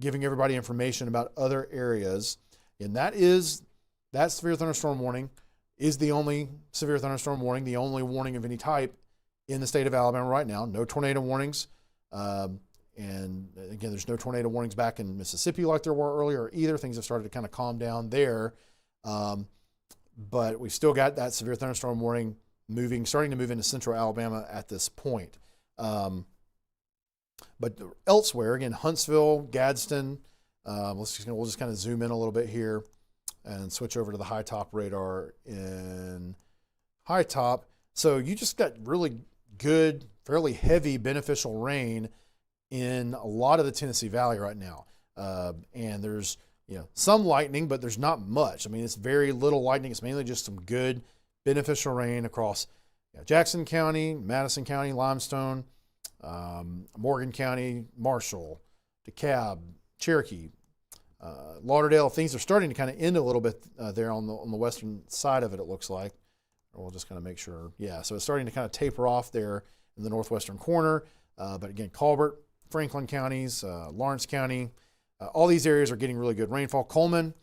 giving everybody information about other areas, and that severe thunderstorm warning is the only severe thunderstorm warning, the only warning of any type in the state of Alabama right now. No tornado warnings. And again, there's no tornado warnings back in Mississippi like there were earlier either. Things have started to kind of calm down there. But we've still got that severe thunderstorm warning starting to move into central Alabama at this point. But elsewhere, again, Huntsville, Gadsden, we'll just kind of zoom in a little bit here and switch over to the high top radar in high top. So you just got really good, fairly heavy beneficial rain in a lot of the Tennessee Valley right now. And there's some lightning, but there's not much. I mean, it's very little lightning. It's mainly just some good beneficial rain across Jackson County, Madison County, Limestone, Morgan County, Marshall, DeKalb, Cherokee, Lauderdale. Things are starting to kind of end a little bit there on the western side of it, it looks like. We'll just kind of make sure. Yeah, so it's starting to kind of taper off there in the northwestern corner. But again, Colbert, Franklin counties, Lawrence County, all these areas are getting really good rainfall. Coleman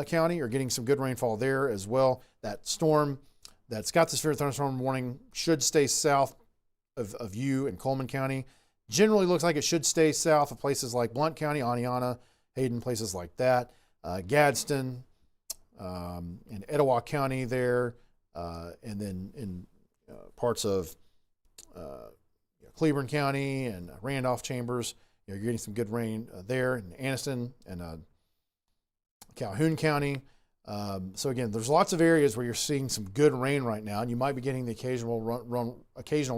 County are getting some good rainfall there as well. That storm that's got the severe thunderstorm warning should stay south of you in Coleman County. Generally looks like it should stay south of places like Blount County, Aniana, Hayden, places like that. Gadsden and Etowah County there, and then in parts of Cleburne County and Randolph Chambers, you're getting some good rain there, in Anniston and Calhoun County. So again, there's lots of areas where you're seeing some good rain right now, and you might be getting the occasional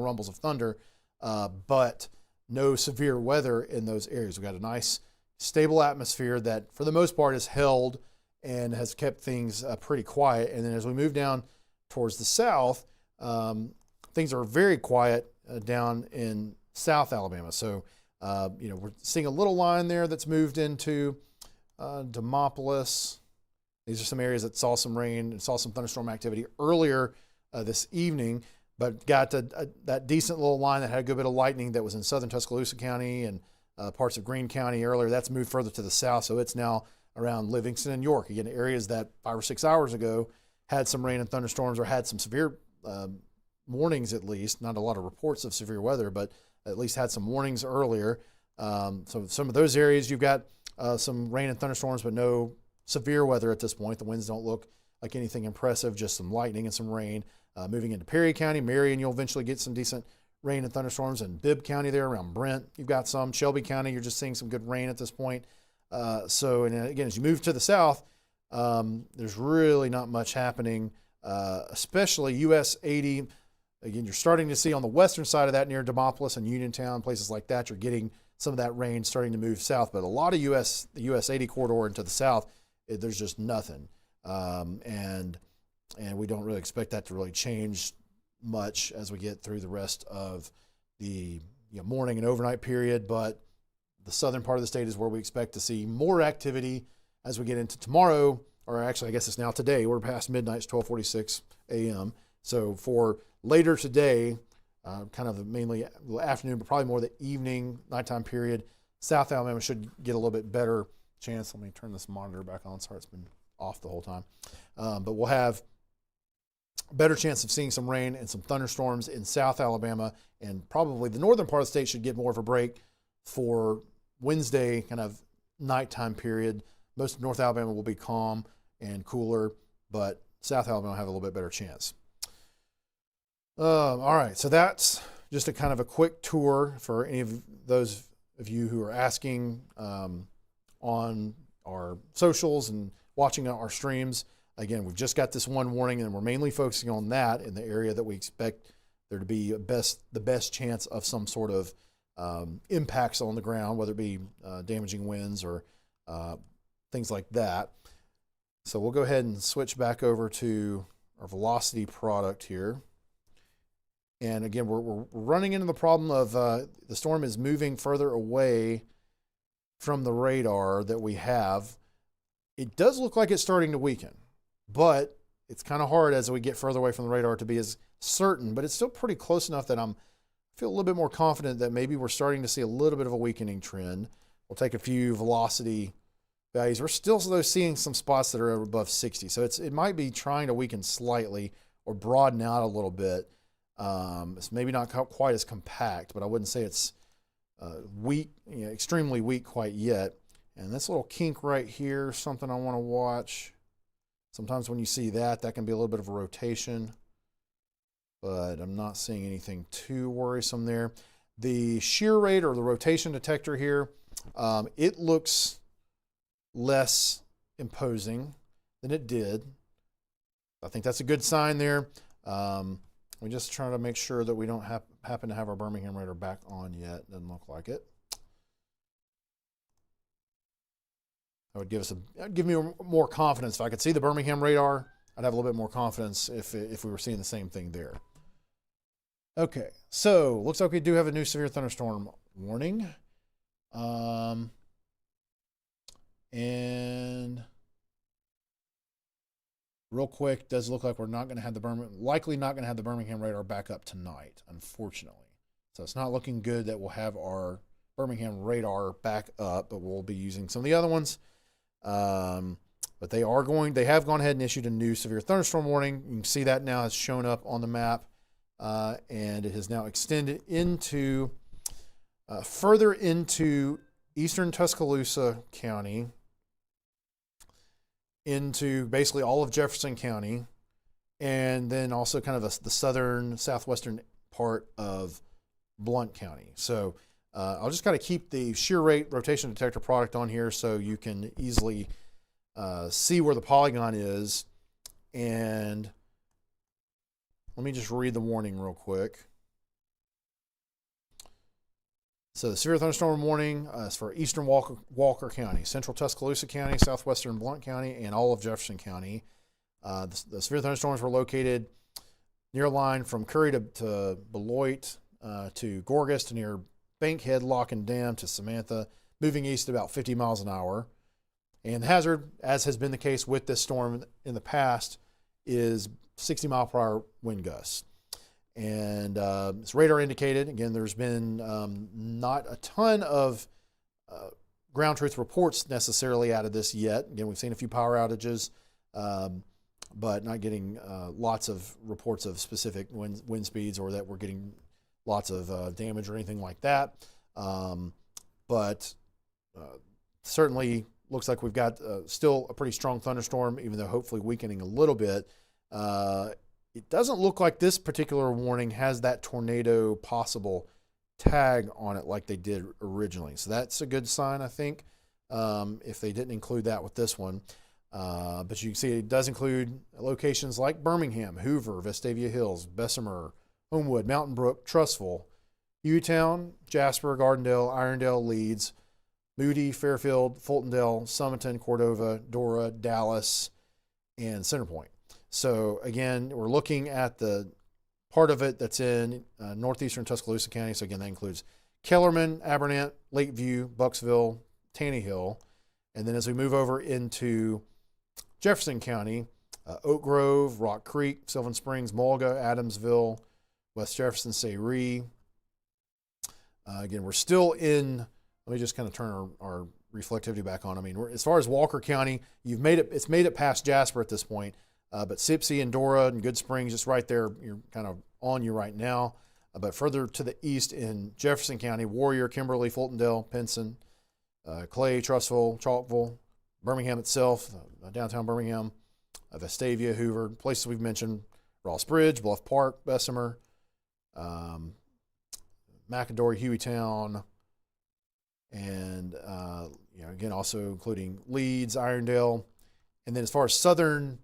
rumbles of thunder, but no severe weather in those areas. We've got a nice, stable atmosphere that, for the most part, has held and has kept things pretty quiet. And then as we move down towards the south, things are very quiet down in South Alabama. So, we're seeing a little line there that's moved into Demopolis. These are some areas that saw some rain and saw some thunderstorm activity earlier this evening, but got that decent little line that had a good bit of lightning that was in southern Tuscaloosa County and parts of Greene County earlier. That's moved further to the south, so it's now around Livingston and York. Again, areas that 5 or 6 hours ago had some rain and thunderstorms or had some severe warnings, at least. Not a lot of reports of severe weather, but at least had some warnings earlier. So some of those areas, you've got some rain and thunderstorms, but no severe weather at this point. The winds don't look like anything impressive, just some lightning and some rain. Moving into Perry County, Marion, you'll eventually get some decent rain and thunderstorms. And Bibb County there around Brent, you've got some. Shelby County, you're just seeing some good rain at this point. And again, as you move to the south, there's really not much happening, especially US 80. Again, you're starting to see on the western side of that near Demopolis and Uniontown, places like that, you're getting some of that rain starting to move south. But a lot of the US 80 corridor into the south, there's just nothing. And we don't really expect that to really change much as we get through the rest of the morning and overnight period. But the southern part of the state is where we expect to see more activity as we get into tomorrow, or actually I guess it's now today. We're past midnight, it's 12:46 a.m. So for later today, kind of mainly afternoon, but probably more the evening, nighttime period. South Alabama should get a little bit better chance. Let me turn this monitor back on. Sorry, it's been off the whole time. But we'll have a better chance of seeing some rain and some thunderstorms in South Alabama, and probably the northern part of the state should get more of a break for Wednesday, kind of nighttime period. Most of North Alabama will be calm and cooler, but South Alabama will have a little bit better chance. All right, so that's just a kind of a quick tour for any of those of you who are asking on our socials and watching our streams. Again, we've just got this one warning, and we're mainly focusing on that in the area that we expect there to be the best chance of some sort of impacts on the ground, whether it be damaging winds or things like that. So we'll go ahead and switch back over to our velocity product here. And again, we're running into the problem of the storm is moving further away from the radar that we have. It does look like it's starting to weaken, but it's kind of hard as we get further away from the radar to be as certain, but it's still pretty close enough that I feel a little bit more confident that maybe we're starting to see a little bit of a weakening trend. We'll take a few velocity values. We're still seeing some spots that are above 60. So it might be trying to weaken slightly or broaden out a little bit. It's maybe not quite as compact, but I wouldn't say it's weak, extremely weak quite yet. And this little kink right here, something I want to watch. Sometimes when you see that, that can be a little bit of a rotation, but I'm not seeing anything too worrisome there. The shear rate or the rotation detector here, it looks less imposing than it did. I think that's a good sign there. We just try to make sure that we don't happen to have our Birmingham radar back on yet. Doesn't look like it. That would give me more confidence. If I could see the Birmingham radar, I'd have a little bit more confidence if we were seeing the same thing there. Okay, so looks like we do have a new severe thunderstorm warning. And real quick, does look like we're not going to have likely not going to have the Birmingham radar back up tonight, unfortunately. So it's not looking good that we'll have our Birmingham radar back up, but we'll be using some of the other ones. But they have gone ahead and issued a new severe thunderstorm warning. You can see that now has shown up on the map, and it has now extended into further into eastern Tuscaloosa County, into basically all of Jefferson County, and then also kind of the southern, southwestern part of Blount County. So I'll just kind of keep the shear rate rotation detector product on here so you can easily see where the polygon is. And let me just read the warning real quick. So the severe thunderstorm warning is for eastern Walker County, central Tuscaloosa County, southwestern Blount County, and all of Jefferson County. The severe thunderstorms were located near a line from Curry to Beloit to Gorgas to near Bankhead, Lock and Dam to Samantha, moving east about 50 miles an hour. And the hazard, as has been the case with this storm in the past, is 60 mile per hour wind gusts. And it's radar indicated. Again, there's been not a ton of ground truth reports necessarily out of this yet. Again, we've seen a few power outages, but not getting lots of reports of specific wind speeds or that we're getting lots of damage or anything like that. But certainly looks like we've got still a pretty strong thunderstorm, even though hopefully weakening a little bit. It doesn't look like this particular warning has that tornado possible tag on it like they did originally. So that's a good sign, I think, if they didn't include that with this one. But you can see it does include locations like Birmingham, Hoover, Vestavia Hills, Bessemer, Homewood, Mountain Brook, Trussville, Hewtown, Jasper, Gardendale, Irondale, Leeds, Moody, Fairfield, Fultondale, Summerton, Cordova, Dora, Dallas, and Centerpoint. So again, we're looking at the part of it that's in northeastern Tuscaloosa County. So again, that includes Kellerman, Abernant, Lakeview, Bucksville, Taney Hill. And then as we move over into Jefferson County, Oak Grove, Rock Creek, Sylvan Springs, Mulga, Adamsville, West Jefferson, Sayre. Again, we're still in, let me just kind of turn our reflectivity back on. I mean, as far as Walker County, it's made it past Jasper at this point, but Sipsey and Dora and Good Springs, just right there, you're kind of on you right now. But further to the east in Jefferson County, Warrior, Kimberly, Fultondale, Pinson, Clay, Trussville, Chalkville, Birmingham itself, downtown Birmingham, Vestavia, Hoover, places we've mentioned, Ross Bridge, Bluff Park, Bessemer, McAdory, Hueytown, and again, also including Leeds, Irondale. And then as far as southern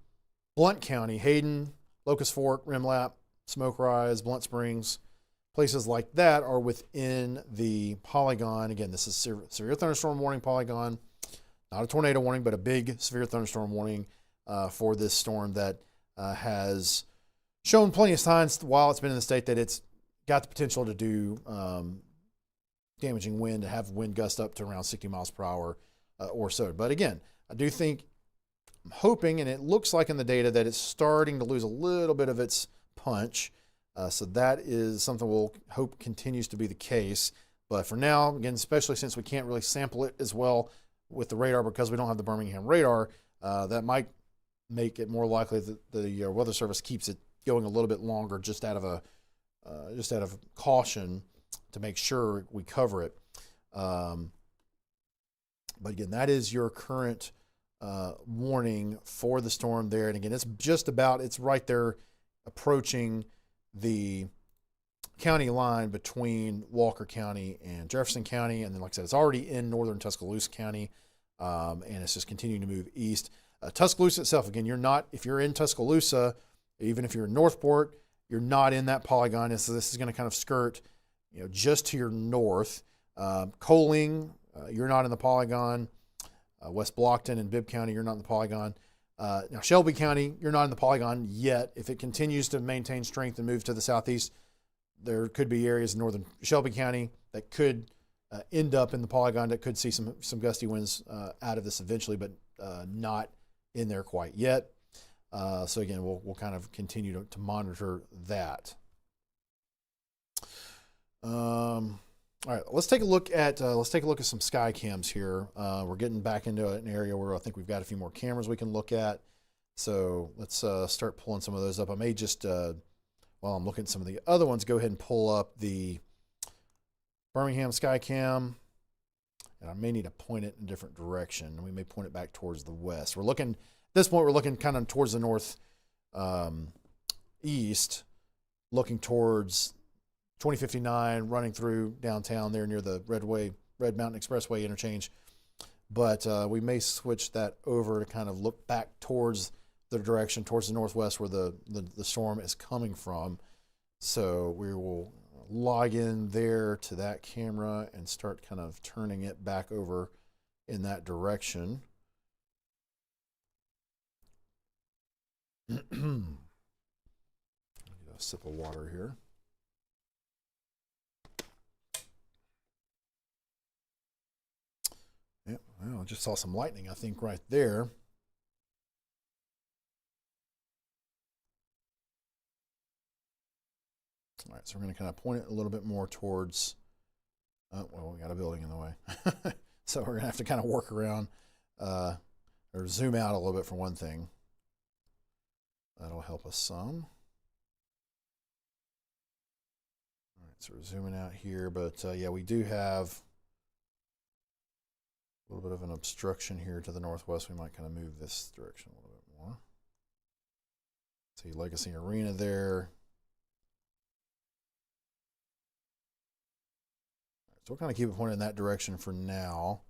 Blount County, Hayden, Locust Fork, Rimlap, Smoke Rise, Blunt Springs, places like that are within the polygon. Again, this is severe thunderstorm warning polygon, not a tornado warning, but a big severe thunderstorm warning for this storm that has shown plenty of signs while it's been in the state that it's got the potential to do damaging wind, to have wind gust up to around 60 miles per hour or so. But again, I do think, I'm hoping, and it looks like in the data that it's starting to lose a little bit of its punch. So that is something we'll hope continues to be the case. But for now, again, especially since we can't really sample it as well with the radar because we don't have the Birmingham radar, that might make it more likely that the Weather Service keeps it going a little bit longer, just out of caution to make sure we cover it. But again, that is your current warning for the storm there. And again, it's right there approaching the county line between Walker County and Jefferson County. And then, like I said, it's already in northern Tuscaloosa County, and it's just continuing to move east. Tuscaloosa itself, again, if you're in Tuscaloosa, even if you're in Northport, you're not in that polygon. So this is going to kind of skirt, just to your north. Coaling, you're not in the polygon. West Blockton and Bibb County, you're not in the polygon. Now, Shelby County, you're not in the polygon yet. If it continues to maintain strength and move to the southeast, there could be areas in northern Shelby County that could end up in the polygon, that could see some gusty winds out of this eventually, but not in there quite yet. So again, we'll kind of continue to monitor that. All right, let's take a look at some sky cams here. We're getting back into an area where I think we've got a few more cameras we can look at. So let's start pulling some of those up. I may just, while I'm looking at some of the other ones, go ahead and pull up the Birmingham sky cam. And I may need to point it in a different direction. We may point it back towards the west. At this point, we're looking kind of towards the north east, looking towards 2059, running through downtown there near the Red Mountain Expressway interchange. But we may switch that over to kind of look back towards the direction, towards the northwest where the storm is coming from. So we will log in there to that camera and start kind of turning it back over in that direction. Get a sip of water here. Yeah, well, I just saw some lightning, I think, right there. All right, so we're going to kind of point it a little bit more towards, well, we got a building in the way. So we're going to have to kind of work around or zoom out a little bit for one thing. That'll help us some. All right, so we're zooming out here, but yeah, we do have a little bit of an obstruction here to the northwest. We might kind of move this direction a little bit more. See Legacy Arena there. So we'll kind of keep it pointed in that direction for now.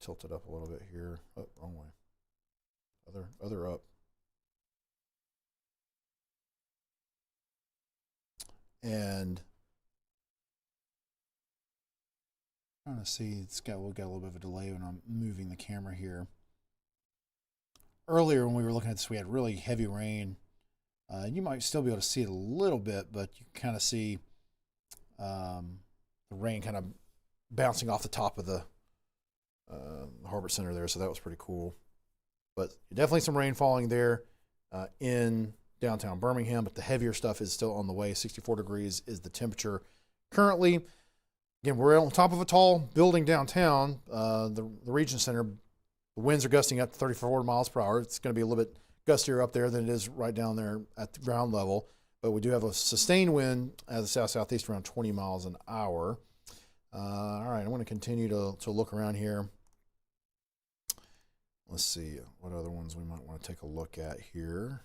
Tilt it up a little bit here. Oh, wrong way. Other up. And trying to see, we'll get a little bit of a delay when I'm moving the camera here. Earlier when we were looking at this, we had really heavy rain. You might still be able to see it a little bit, but you kind of see the rain kind of bouncing off the top of the Harbor Center there, so that was pretty cool. But definitely some rain falling there in downtown Birmingham, but the heavier stuff is still on the way. 64 degrees is the temperature currently. Again, we're on top of a tall building downtown, the Region Center. The winds are gusting up to 34 miles per hour. It's going to be a little bit gustier up there than it is right down there at the ground level. But we do have a sustained wind at the south-southeast around 20 miles an hour. All right, I want to continue to look around here. Let's see what other ones we might want to take a look at here.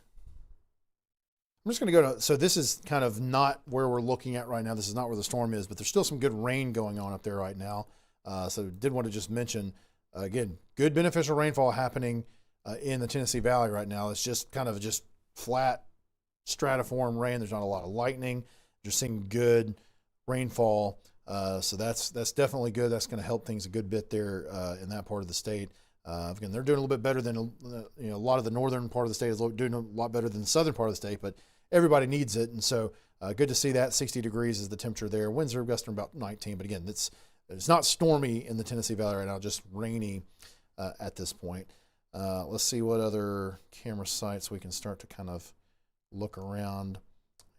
I'm just going to go to, so this is kind of not where we're looking at right now. This is not where the storm is, but there's still some good rain going on up there right now. So did want to just mention, again, good beneficial rainfall happening in the Tennessee Valley right now. It's just kind of just flat stratiform rain. There's not a lot of lightning. You're seeing good rainfall. So that's definitely good. That's going to help things a good bit there in that part of the state. Again, they're doing a little bit better than a lot of the northern part of the state is doing a lot better than the southern part of the state, but everybody needs it. And so good to see that. 60 degrees is the temperature there. Winds are gusting about 19, but again, it's not stormy in the Tennessee Valley right now, just rainy at this point. Let's see what other camera sites we can start to kind of look around.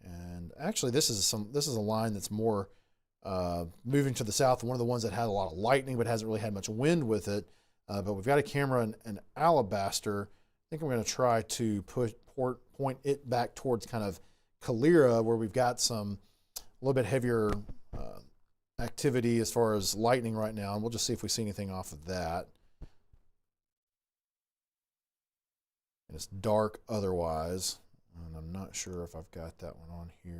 And actually, this is a line that's more moving to the south. One of the ones that had a lot of lightning but hasn't really had much wind with it. But we've got a camera in Alabaster. I think I'm going to try to point it back towards kind of Calera, where we've got a little bit heavier activity as far as lightning right now. And we'll just see if we see anything off of that. And it's dark otherwise. And I'm not sure if I've got that one on here.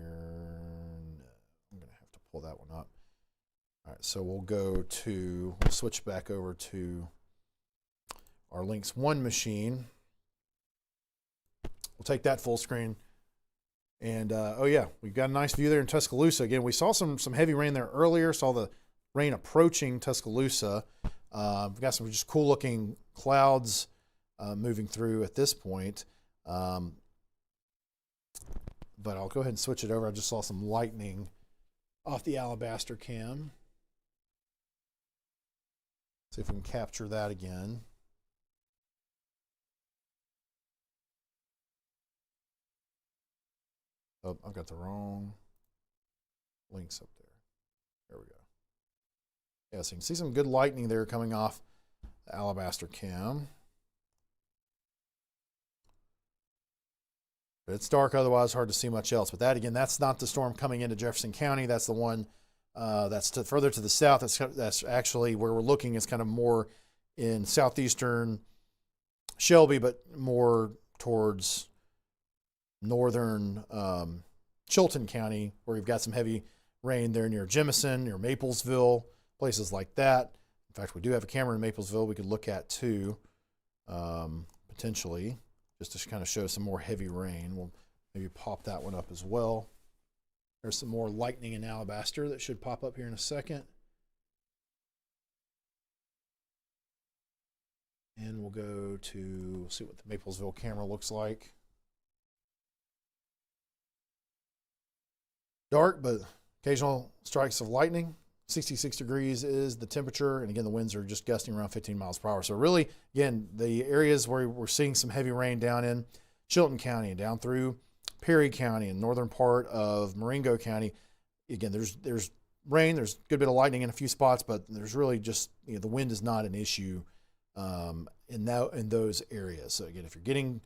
No, I'm going to have to pull that one up. All right, so we'll switch back over to our Lynx 1 machine. We'll take that full screen. And, oh yeah, we've got a nice view there in Tuscaloosa. Again, we saw some heavy rain there earlier, saw the rain approaching Tuscaloosa. We've got some just cool looking clouds moving through at this point. But I'll go ahead and switch it over. I just saw some lightning off the Alabaster cam. See if we can capture that again. Oh, I've got the wrong links up there. There we go. Yeah, so you can see some good lightning there coming off the Alabaster cam. But it's dark, otherwise hard to see much else. But that, again, that's not the storm coming into Jefferson County. That's the one that's further to the south. That's actually where we're looking is kind of more in southeastern Shelby, but more towards northern Chilton County, where we've got some heavy rain there near Jemison, near Maplesville, places like that. In fact, we do have a camera in Maplesville we could look at too, potentially, just to kind of show some more heavy rain. We'll maybe pop that one up as well. There's some more lightning in Alabaster that should pop up here in a second. And we'll go to see what the Maplesville camera looks like. Dark, but occasional strikes of lightning. 66 degrees is the temperature. And again, the winds are just gusting around 15 miles per hour. So really, again, the areas where we're seeing some heavy rain down in Chilton County and down through Perry County and northern part of Marengo County. Again, there's rain, there's a good bit of lightning in a few spots, but there's really just, the wind is not an issue in those areas. So again, if you're getting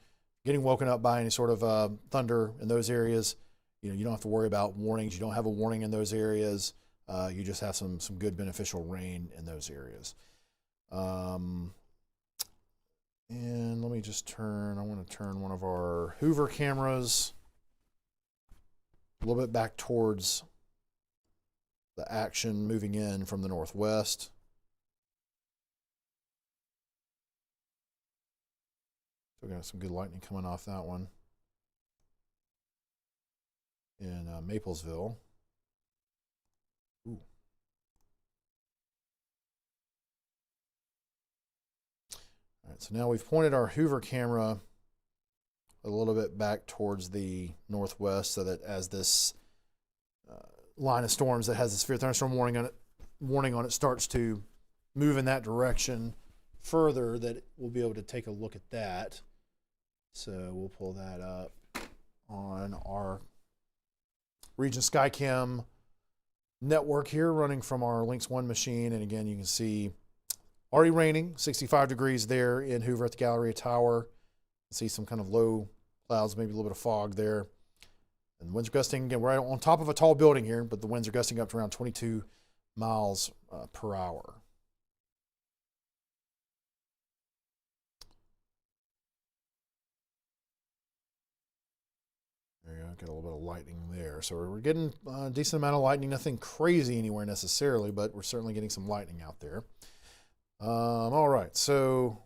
woken up by any sort of thunder in those areas, you don't have to worry about warnings. You don't have a warning in those areas. You just have some good beneficial rain in those areas. And let me just I want to turn one of our Hoover cameras a little bit back towards the action moving in from the northwest. So we got some good lightning coming off that one in Maplesville. Ooh. All right, so now we've pointed our Hoover camera a little bit back towards the northwest, so that as this line of storms that has the severe thunderstorm warning on it starts to move in that direction further, that we'll be able to take a look at that. So we'll pull that up on our Region SkyCam network here running from our Lynx 1 machine. And again, you can see already raining, 65 degrees there in Hoover at the Galleria Tower. See some kind of low clouds, maybe a little bit of fog there. And the winds are gusting, again, we're right on top of a tall building here, but the winds are gusting up to around 22 miles per hour. There you go, get a little bit of lightning there. So we're getting a decent amount of lightning, nothing crazy anywhere necessarily, but we're certainly getting some lightning out there. All right, so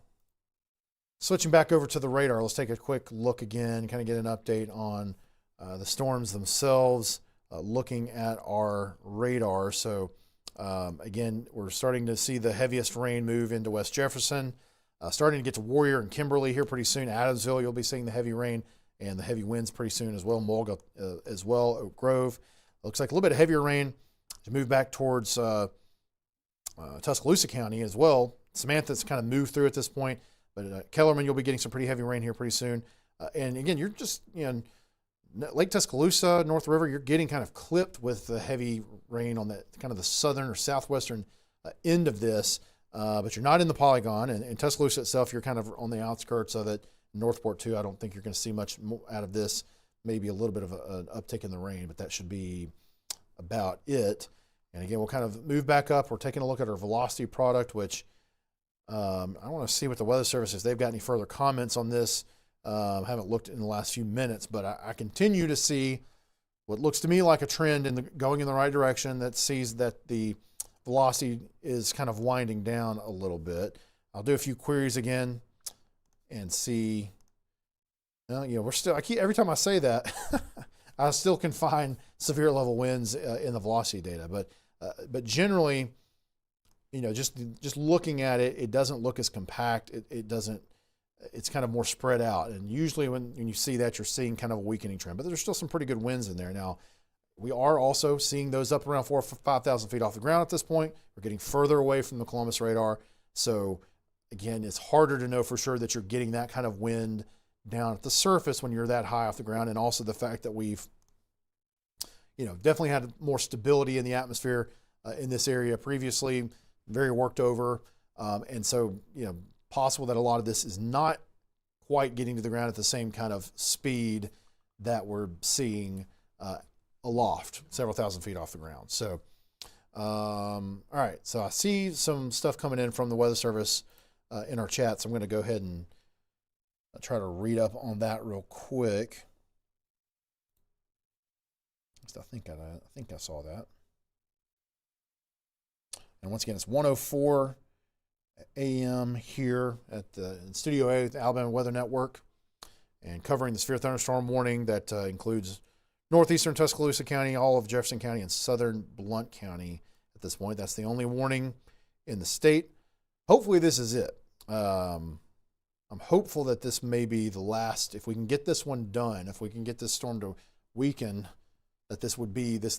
switching back over to the radar, let's take a quick look again, kind of get an update on the storms themselves, looking at our radar. So again, we're starting to see the heaviest rain move into West Jefferson, starting to get to Warrior and Kimberly here pretty soon. Adamsville, you'll be seeing the heavy rain and the heavy winds pretty soon as well. Mulga as well, Oak Grove. Looks like a little bit of heavier rain to move back towards Tuscaloosa County as well. Samantha's kind of moved through at this point, but Kellerman, you'll be getting some pretty heavy rain here pretty soon. And again, you're just, Lake Tuscaloosa, North River, you're getting kind of clipped with the heavy rain on that kind of the southern or southwestern end of this, but you're not in the polygon. And Tuscaloosa itself, you're kind of on the outskirts of it. Northport too, I don't think you're going to see much out of this. Maybe a little bit of an uptick in the rain, but that should be about it. And again, we'll kind of move back up. We're taking a look at our velocity product, which I want to see what the Weather Service, if they've got any further comments on this. Haven't looked in the last few minutes, but I continue to see what looks to me like a trend going in the right direction that sees that the velocity is kind of winding down a little bit. I'll do a few queries again and see. We're still, every time I say that, I still can find severe level winds in the velocity data, but generally, just looking at it, it doesn't look as compact. It's kind of more spread out. And usually when you see that, you're seeing kind of a weakening trend, but there's still some pretty good winds in there. Now, we are also seeing those up around 4,000 or 5,000 feet off the ground at this point. We're getting further away from the Columbus radar. So again, it's harder to know for sure that you're getting that kind of wind down at the surface when you're that high off the ground. And also the fact that we've, definitely had more stability in the atmosphere in this area previously, very worked over. And so, possible that a lot of this is not quite getting to the ground at the same kind of speed that we're seeing aloft, several thousand feet off the ground. So, all right. So I see some stuff coming in from the Weather Service in our chat. So I'm going to go ahead and try to read up on that real quick. I think I saw that. And once again, it's 1:04 a.m. here at the Studio A with the Alabama Weather Network, and covering the severe thunderstorm warning that includes northeastern Tuscaloosa County, all of Jefferson County, and southern Blount County at this point. That's the only warning in the state. Hopefully this is it. I'm hopeful that this may be the last. If we can get this one done, if we can get this storm to weaken, that this would be the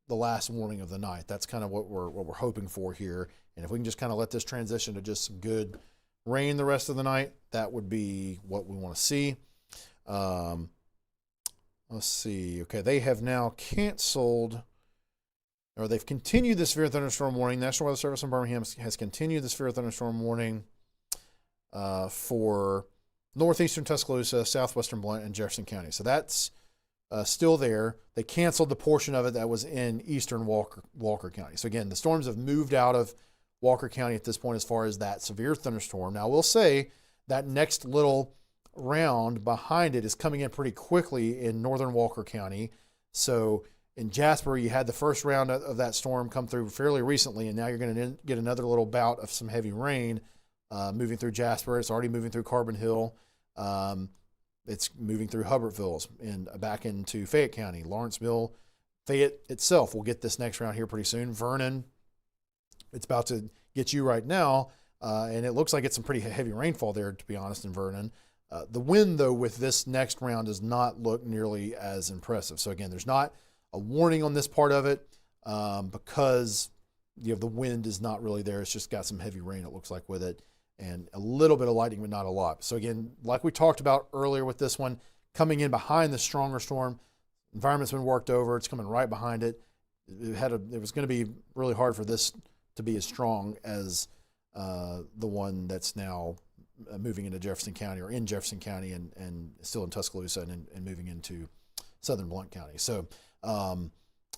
last warning of the night. That's kind of what we're hoping for here. And if we can just kind of let this transition to just some good rain the rest of the night, that would be what we want to see. Let's see. Okay, they have now canceled, or they've continued the severe thunderstorm warning. National Weather Service in Birmingham has continued the severe thunderstorm warning for northeastern Tuscaloosa, southwestern Blount, and Jefferson County. So that's still there. They canceled the portion of it that was in eastern Walker County. So again, the storms have moved out of Walker County at this point as far as that severe thunderstorm. Now, we'll say that next little round behind it is coming in pretty quickly in northern Walker County. So in Jasper, you had the first round of that storm come through fairly recently, and now you're going to get another little bout of some heavy rain moving through Jasper. It's already moving through Carbon Hill. It's moving through Hubbardsville and back into Fayette County. Lawrenceville, Fayette itself will get this next round here pretty soon. Vernon, it's about to get you right now, and it looks like it's some pretty heavy rainfall there, to be honest, in Vernon. The wind, though, with this next round does not look nearly as impressive. So, again, there's not a warning on this part of it because the wind is not really there. It's just got some heavy rain, it looks like, with it, and a little bit of lightning, but not a lot. So, again, like we talked about earlier with this one, coming in behind the stronger storm. Environment's been worked over. It's coming right behind it. It was going to be really hard for this to be as strong as the one that's now moving into Jefferson County, or in Jefferson County, and still in Tuscaloosa, and moving into southern Blount County. So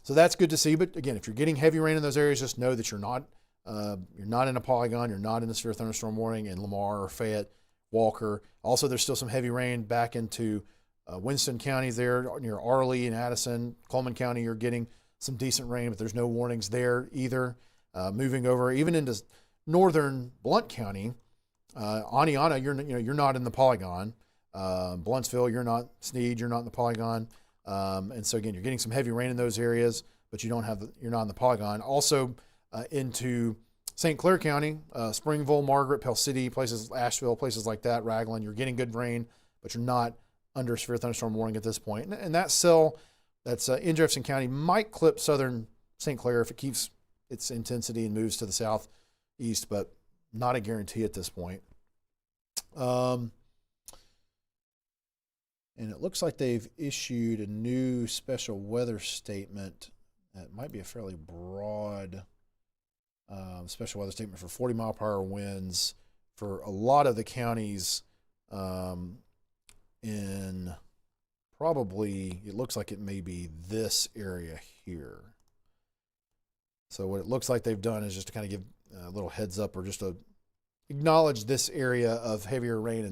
that's good to see. But again, if you're getting heavy rain in those areas, just know that you're not in a polygon. You're not in a severe thunderstorm warning in Lamar or Fayette, Walker. Also, there's still some heavy rain back into Winston County there near Arley and Addison. Coleman County, you're getting some decent rain, but there's no warnings there either. Moving over even into northern Blount County, Aniana, you're not in the polygon. Blountsville, you're not. Sneed, you're not in the polygon. And so again, you're getting some heavy rain in those areas, but you're not in the polygon. Also into St. Clair County, Springville, Margaret, Pell City, places, Asheville, places like that, Raglan, you're getting good rain, but you're not under severe thunderstorm warning at this point. And that cell that's in Jefferson County might clip southern St. Clair if it keeps its intensity and moves to the southeast, but not a guarantee at this point. And it looks like they've issued a new special weather statement that might be a fairly broad special weather statement for 40-mile-per-hour winds for a lot of the counties in probably, it looks like it may be this area here. So what it looks like they've done is just to kind of give a little heads up, or just to acknowledge this area of heavier rain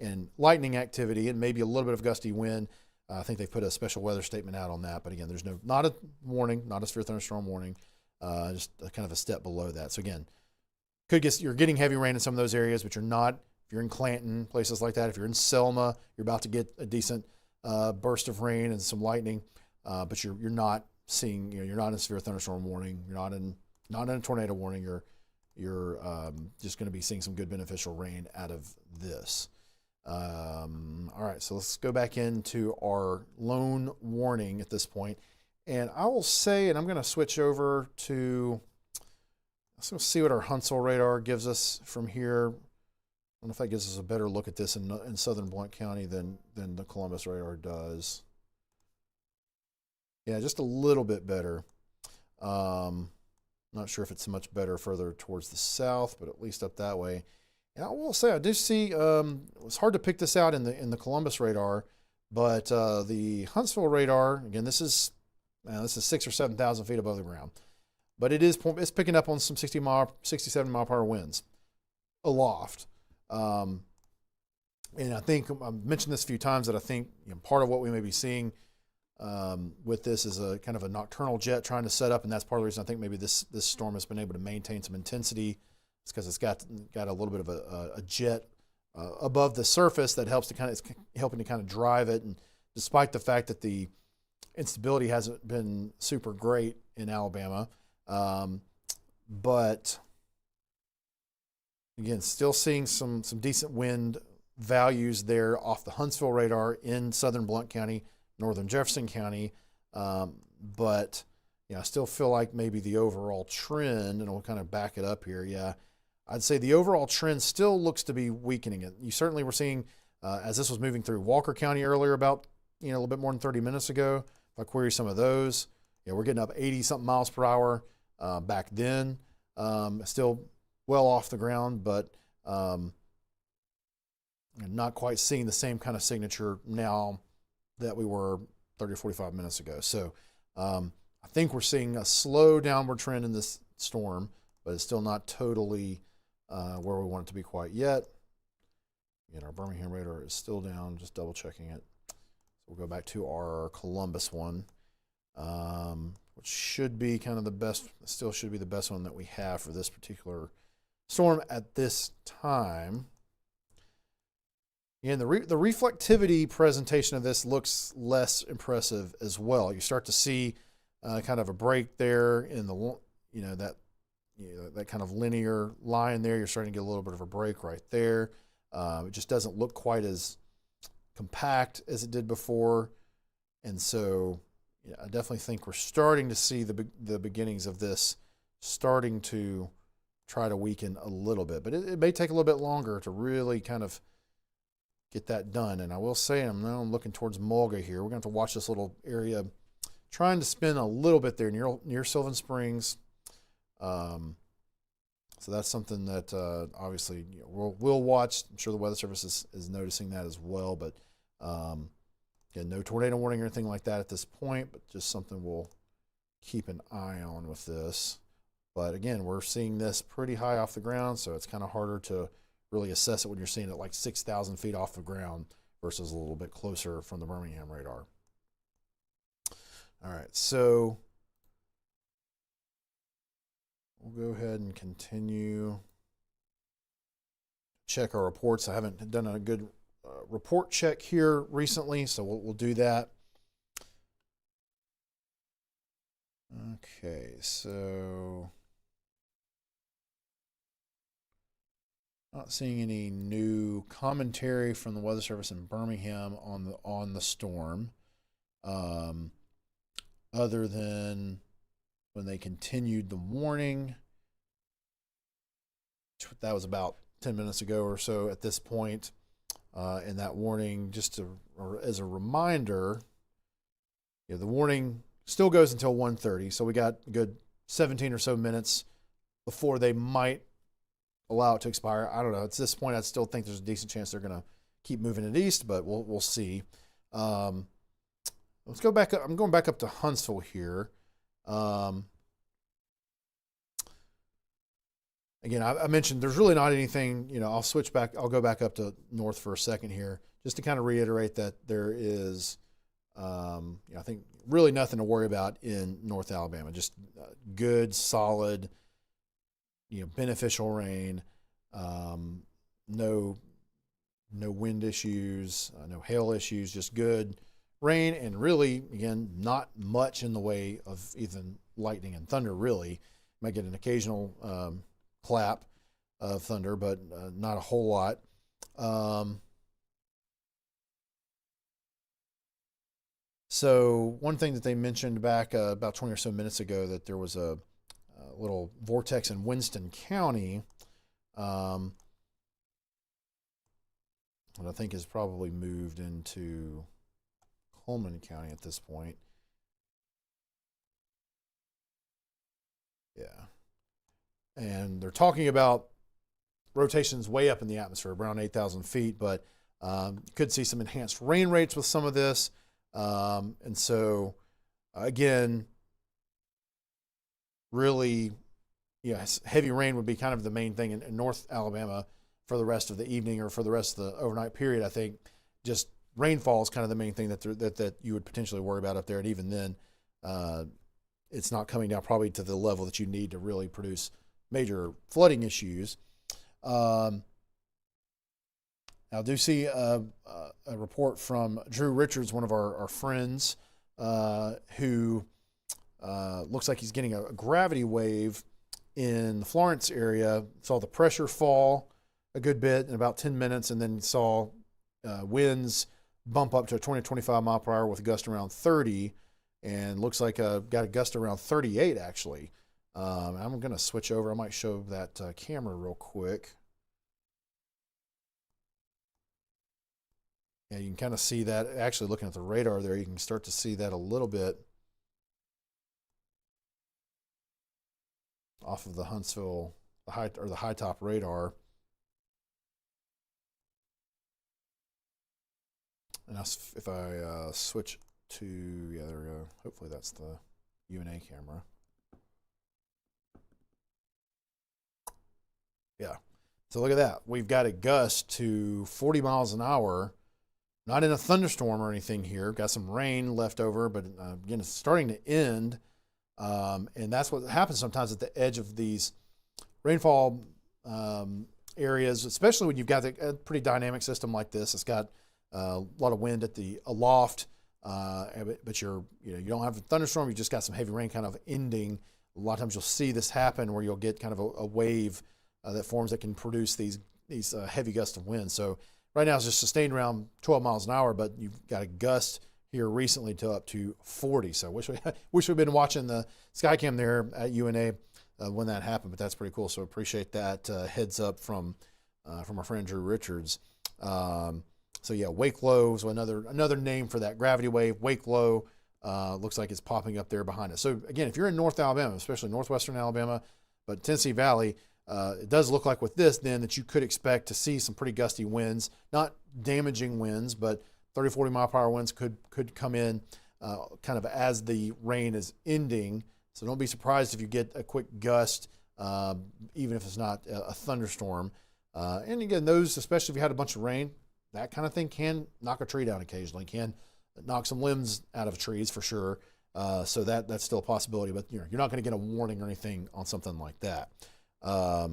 and lightning activity, and maybe a little bit of gusty wind. I think they've put a special weather statement out on that, but again, there's not a warning, not a severe thunderstorm warning, just kind of a step below that. So again, you're getting heavy rain in some of those areas, but you're not. If you're in Clanton, places like that, if you're in Selma, you're about to get a decent burst of rain and some lightning, but you're not seeing, you're not in a severe thunderstorm warning. You're not in a tornado warning. You're just going to be seeing some good beneficial rain out of this. All right, so let's go back into our lone warning at this point. And I will say, and I'm going to switch over to, let's see what our Huntsville radar gives us from here. I don't know if that gives us a better look at this in southern Blount County than the Columbus radar does. Yeah, just a little bit better. Not sure if it's much better further towards the south, but at least up that way. And I will say, I do see, it's hard to pick this out in the Columbus radar, but the Huntsville radar, again, this is 6,000 or 7,000 feet above the ground, but it's picking up on some 67 mile per hour winds aloft. And I think I've mentioned this a few times, that I think part of what we may be seeing with this is a kind of a nocturnal jet trying to set up, and that's part of the reason I think maybe this storm has been able to maintain some intensity. It's because it's got a little bit of a jet above the surface that helps to it's helping to kind of drive it. And despite the fact that the instability hasn't been super great in Alabama, but again, still seeing some decent wind values there off the Huntsville radar in southern Blount County, northern Jefferson County. But I still feel like maybe the overall trend, and we'll kind of back it up here. Yeah, I'd say the overall trend still looks to be weakening. You certainly were seeing, as this was moving through Walker County earlier, about a little bit more than 30 minutes ago. If I query some of those, we're getting up 80-something miles per hour back then. Still well off the ground, but not quite seeing the same kind of signature now that we were 30 or 45 minutes ago. So I think we're seeing a slow downward trend in this storm, but it's still not totally where we want it to be quite yet. Again, our Birmingham radar is still down, just double checking it. So we'll go back to our Columbus one, which should be kind of the best, still should be the best one that we have for this particular storm at this time. And the reflectivity presentation of this looks less impressive as well. You start to see kind of a break there in the, that kind of linear line there. You're starting to get a little bit of a break right there. It just doesn't look quite as compact as it did before. And so I definitely think we're starting to see the beginnings of this starting to try to weaken a little bit. But it may take a little bit longer to really kind of get that done. And I will say, I'm now looking towards Mulga here. We're going to have to watch this little area, trying to spin a little bit there near Sylvan Springs. So that's something that obviously we'll watch. I'm sure the Weather Service is noticing that as well. But again, no tornado warning or anything like that at this point, but just something we'll keep an eye on with this. But again, we're seeing this pretty high off the ground, so it's kind of harder to really assess it when you're seeing it like 6,000 feet off the ground versus a little bit closer from the Birmingham radar. All right, so we'll go ahead and continue. Check our reports. I haven't done a good report check here recently, so we'll do that. Okay, so not seeing any new commentary from the Weather Service in Birmingham on the storm, other than when they continued the warning. That was about 10 minutes ago or so at this point. And that warning, as a reminder, the warning still goes until 1:30. So we got a good 17 or so minutes before they might allow it to expire. I don't know. At this point, I still think there's a decent chance they're going to keep moving it east, but we'll see. Let's go back up. I'm going back up to Huntsville here. Again, I mentioned there's really not anything, I'll switch back. I'll go back up to north for a second here, just to kind of reiterate that there is, I think, really nothing to worry about in North Alabama. Just good, solid, beneficial rain, no wind issues, no hail issues, just good rain, and really, again, not much in the way of even lightning and thunder, really. Might get an occasional clap of thunder, but not a whole lot. So one thing that they mentioned back about 20 or so minutes ago, that there was a little vortex in Winston County, and I think has probably moved into Coleman County at this point. Yeah. And they're talking about rotations way up in the atmosphere, around 8,000 feet, but could see some enhanced rain rates with some of this. And so, again, really, heavy rain would be kind of the main thing in North Alabama for the rest of the evening or for the rest of the overnight period. I think just rainfall is kind of the main thing that you would potentially worry about up there. And even then, it's not coming down probably to the level that you need to really produce major flooding issues. Now, I do see a report from Drew Richards, one of our friends, who looks like he's getting a gravity wave in the Florence area. Saw the pressure fall a good bit in about 10 minutes, and then saw winds bump up to a 20 to 25 mile per hour with a gust around 30, and looks like got a gust around 38 actually. I'm going to switch over. I might show that camera real quick. Yeah, you can kind of see that. Actually, looking at the radar there, you can start to see that a little bit off of the Huntsville, the high top radar. And if I switch to, yeah, there we go. Hopefully that's the UNA camera. Yeah. So look at that. We've got a gust to 40 miles an hour. Not in a thunderstorm or anything here. Got some rain left over, but again, it's starting to end. And that's what happens sometimes at the edge of these rainfall areas, especially when you've got a pretty dynamic system like this. It's got a lot of wind at the aloft, but you don't have a thunderstorm. You just got some heavy rain kind of ending. A lot of times you'll see this happen where you'll get kind of a wave that forms that can produce these heavy gusts of wind. So right now it's just sustained around 12 miles an hour, but you've got a gust here recently to up to 40. So wish we'd been watching the Skycam there at UNA when that happened, but that's pretty cool. So appreciate that heads up from our friend Drew Richards. So yeah, wake low. So another name for that gravity wave. Wake low looks like it's popping up there behind us. So again, if you're in North Alabama, especially northwestern Alabama, but Tennessee Valley, it does look like with this then that you could expect to see some pretty gusty winds, not damaging winds, but 30, 40 mile per hour winds could come in kind of as the rain is ending. So don't be surprised if you get a quick gust, even if it's not a thunderstorm. And again, those, especially if you had a bunch of rain, that kind of thing can knock a tree down occasionally, can knock some limbs out of trees for sure. So that's still a possibility, but you're not going to get a warning or anything on something like that. Yeah,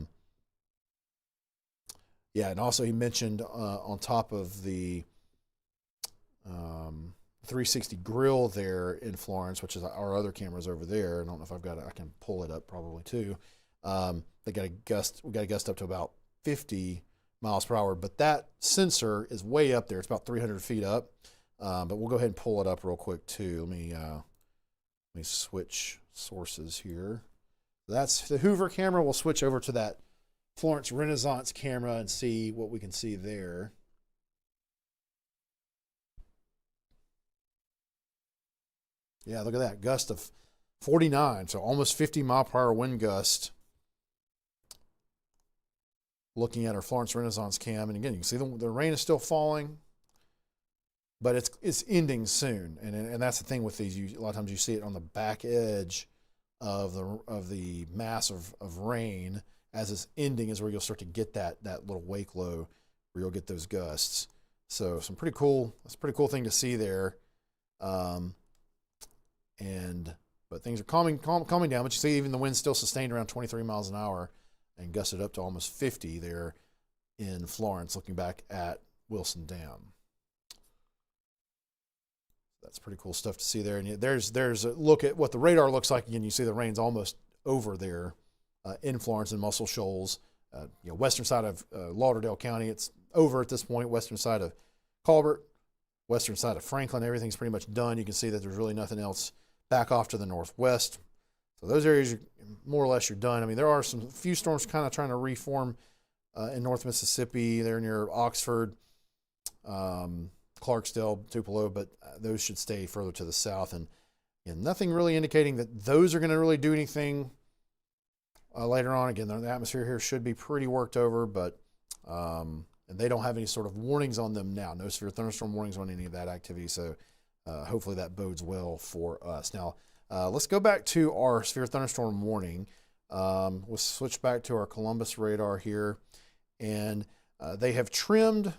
and also he mentioned on top of the 360 grill there in Florence, which is our other cameras over there. I don't know if I've got it. I can pull it up probably too. We got a gust up to about 50 miles per hour, but that sensor is way up there. It's about 300 feet up. But we'll go ahead and pull it up real quick too. Let me switch sources here. That's the Hoover camera. We'll switch over to that Florence Renaissance camera and see what we can see there. Yeah, look at that, gust of 49, so almost 50 mile per hour wind gust. Looking at our Florence Renaissance cam, and again, you can see the rain is still falling, but it's ending soon, and that's the thing with these. A lot of times you see it on the back edge of the mass of rain as it's ending is where you'll start to get that little wake low where you'll get those gusts. So that's a pretty cool thing to see there. But things are calming down, but you see even the wind's still sustained around 23 miles an hour and gusted up to almost 50 there in Florence, looking back at Wilson Dam. That's pretty cool stuff to see there. And there's a look at what the radar looks like. Again, you see the rain's almost over there in Florence and Muscle Shoals. Western side of Lauderdale County, it's over at this point. Western side of Colbert, western side of Franklin, everything's pretty much done. You can see that there's really nothing else back off to the northwest. So those areas, more or less, you're done. I mean, there are a few storms kind of trying to reform in North Mississippi. They're near Oxford, Clarksdale, Tupelo, but those should stay further to the south. And nothing really indicating that those are going to really do anything later on. Again, the atmosphere here should be pretty worked over, but and they don't have any sort of warnings on them now. No severe thunderstorm warnings on any of that activity. So hopefully that bodes well for us. Now, let's go back to our severe thunderstorm warning. We'll switch back to our Columbus radar here, and they have trimmed.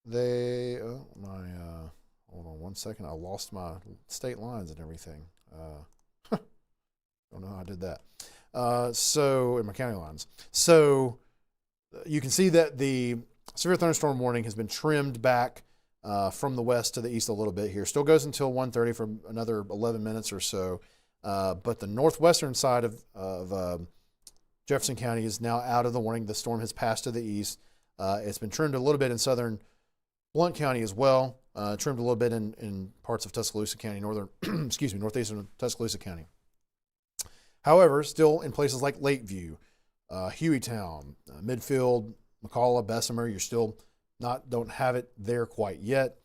Hold on one second. I lost my state lines and everything. Don't know how I did that. In my county lines. So you can see that the severe thunderstorm warning has been trimmed back from the west to the east a little bit here. Still goes until 1:30 for another 11 minutes or so. But the northwestern side of Jefferson County is now out of the warning. The storm has passed to the east. It's been trimmed a little bit in southern Blount County as well. Trimmed a little bit in parts of Tuscaloosa County, northeastern Tuscaloosa County. However, still in places like Lakeview, Hueytown, Midfield, McCalla, Bessemer, you're still don't have it there quite yet.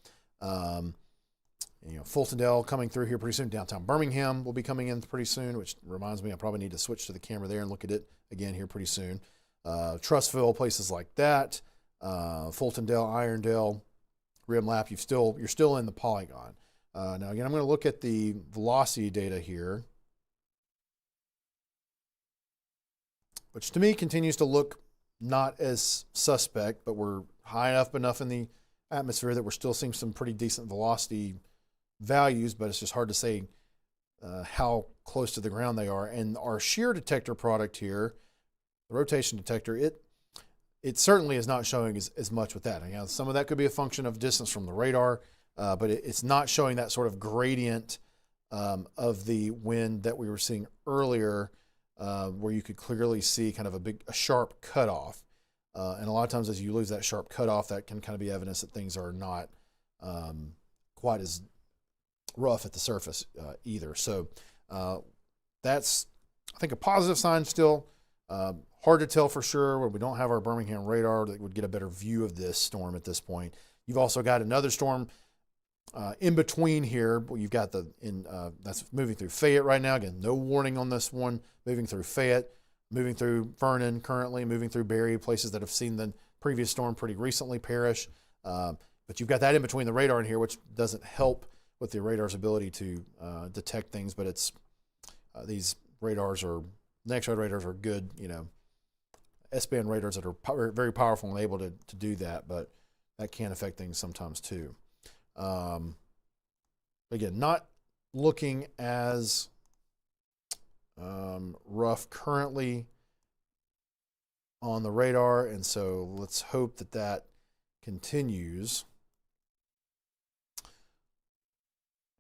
Fultondale coming through here pretty soon. Downtown Birmingham will be coming in pretty soon, which reminds me I probably need to switch to the camera there and look at it again here pretty soon. Trussville, places like that. Fultondale, Irondale, Rimlap, you're still in the polygon. Now again, I'm going to look at the velocity data here, which to me continues to look not as suspect, but we're high enough in the atmosphere that we're still seeing some pretty decent velocity values, but it's just hard to say how close to the ground they are. And our shear detector product here, the rotation detector, it certainly is not showing as much with that. Again, some of that could be a function of distance from the radar, but it's not showing that sort of gradient of the wind that we were seeing earlier, where you could clearly see kind of a sharp cutoff. And a lot of times as you lose that sharp cutoff, that can kind of be evidence that things are not quite as rough at the surface either. So that's, I think, a positive sign still. hard to tell for sure, where we don't have our Birmingham radar that would get a better view of this storm at this point. You've also got another storm in between here. You've got that's moving through Fayette right now. Again, no warning on this one. Moving through Fayette, moving through Vernon currently, moving through Berry, places that have seen the previous storm pretty recently perish. But you've got that in between the radar in here, which doesn't help with the radar's ability to detect things. But it's these radars next ride radars are good, S-band radars that are very powerful and able to do that, but that can affect things sometimes too. Again, not looking as rough currently on the radar, and so let's hope that continues.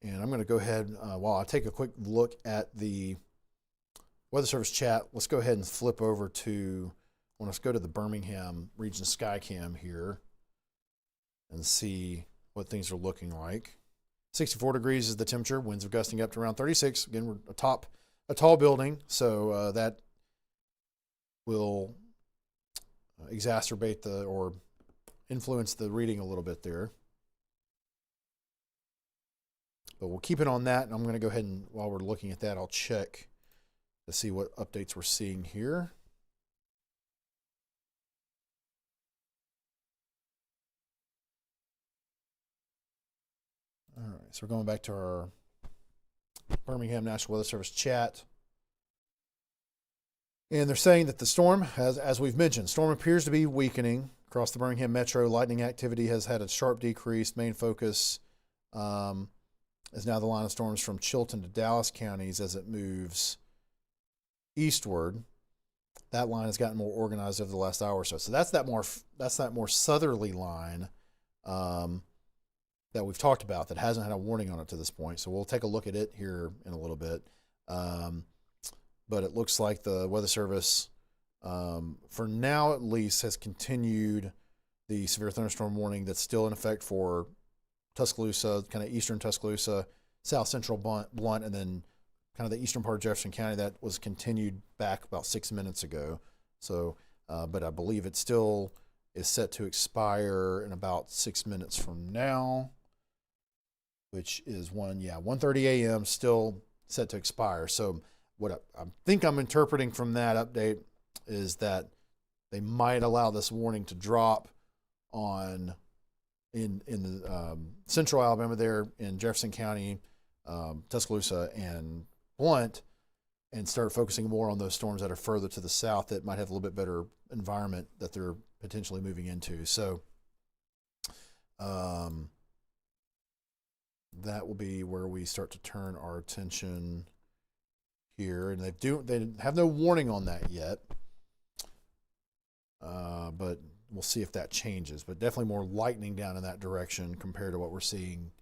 And I'm going to go ahead, while I take a quick look at the Weather Service chat, let's go ahead and flip over to, let's go to the Birmingham Region Skycam here and see what things are looking like. 64 degrees is the temperature. Winds are gusting up to around 36. Again, we're atop a tall building, so that will exacerbate or influence the reading a little bit there. But we'll keep it on that, and I'm going to go ahead and, while we're looking at that, I'll check to see what updates we're seeing here. All right, so we're going back to our Birmingham National Weather Service chat. And they're saying that the storm, as we've mentioned, storm appears to be weakening across the Birmingham metro. Lightning activity has had a sharp decrease. Main focus is now the line of storms from Chilton to Dallas counties as it moves eastward. That line has gotten more organized over the last hour or so. So that's that more southerly line that we've talked about that hasn't had a warning on it to this point. So we'll take a look at it here in a little bit. But it looks like the Weather Service, for now at least, has continued the severe thunderstorm warning that's still in effect for Tuscaloosa, kind of eastern Tuscaloosa, south central Blunt, and then kind of the eastern part of Jefferson County. That was continued back about 6 minutes ago. So, but I believe it still is set to expire in about 6 minutes from now, which is 1:30 a.m. still set to expire. So what I think I'm interpreting from that update is that they might allow this warning to drop in the central Alabama there in Jefferson County, Tuscaloosa, and Blunt, and start focusing more on those storms that are further to the south that might have a little bit better environment that they're potentially moving into. So that will be where we start to turn our attention here. And they have no warning on that yet, but we'll see if that changes. But definitely more lightning down in that direction compared to what we're seeing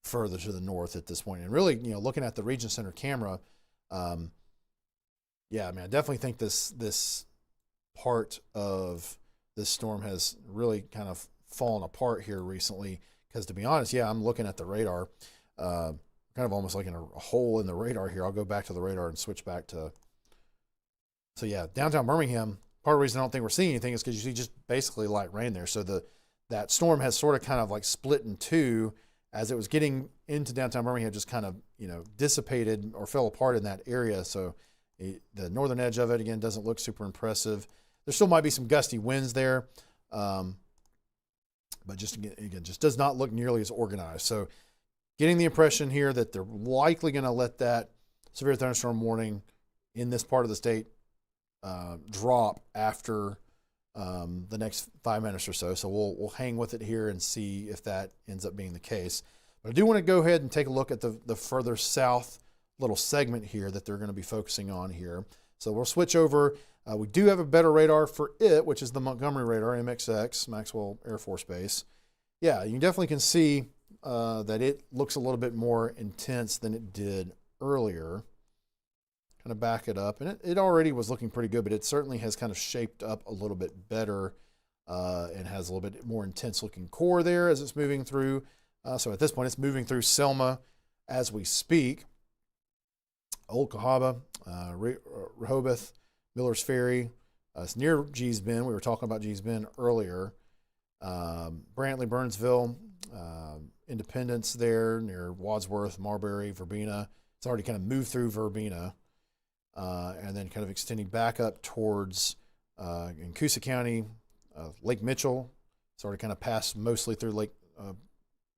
further to the north at this point. And really, looking at the Region Center camera, I definitely think this part of this storm has really kind of fallen apart here recently. Because to be honest, I'm looking at the radar, kind of almost like in a hole in the radar here. I'll go back to the radar and switch back to. So downtown Birmingham. Part of the reason I don't think we're seeing anything is because you see just basically light rain there. So that storm has sort of kind of like split in two as it was getting into downtown Birmingham, just kind of dissipated or fell apart in that area. So the northern edge of it again doesn't look super impressive. There still might be some gusty winds there, but just does not look nearly as organized. So getting the impression here that they're likely going to let that severe thunderstorm warning in this part of the state drop after the next 5 minutes or so. So we'll hang with it here and see if that ends up being the case. But I do want to go ahead and take a look at the further south little segment here that they're going to be focusing on here. So we'll switch over. We do have a better radar for it, which is the Montgomery radar, MXX, Maxwell Air Force Base. Yeah, you definitely can see that it looks a little bit more intense than it did earlier. Kind of back it up, and it already was looking pretty good, but it certainly has kind of shaped up a little bit better and has a little bit more intense looking core there as it's moving through. So at this point, it's moving through Selma as we speak. Old Cahaba, Rehoboth, Miller's Ferry, It's near Gee's Bend. We were talking about Gee's Bend earlier. Brantley, Burnsville, Independence there near Wadsworth, Marbury, Verbena. It's already kind of moved through Verbena, and then kind of extending back up towards in Coosa County, Lake Mitchell. It's already kind of passed mostly through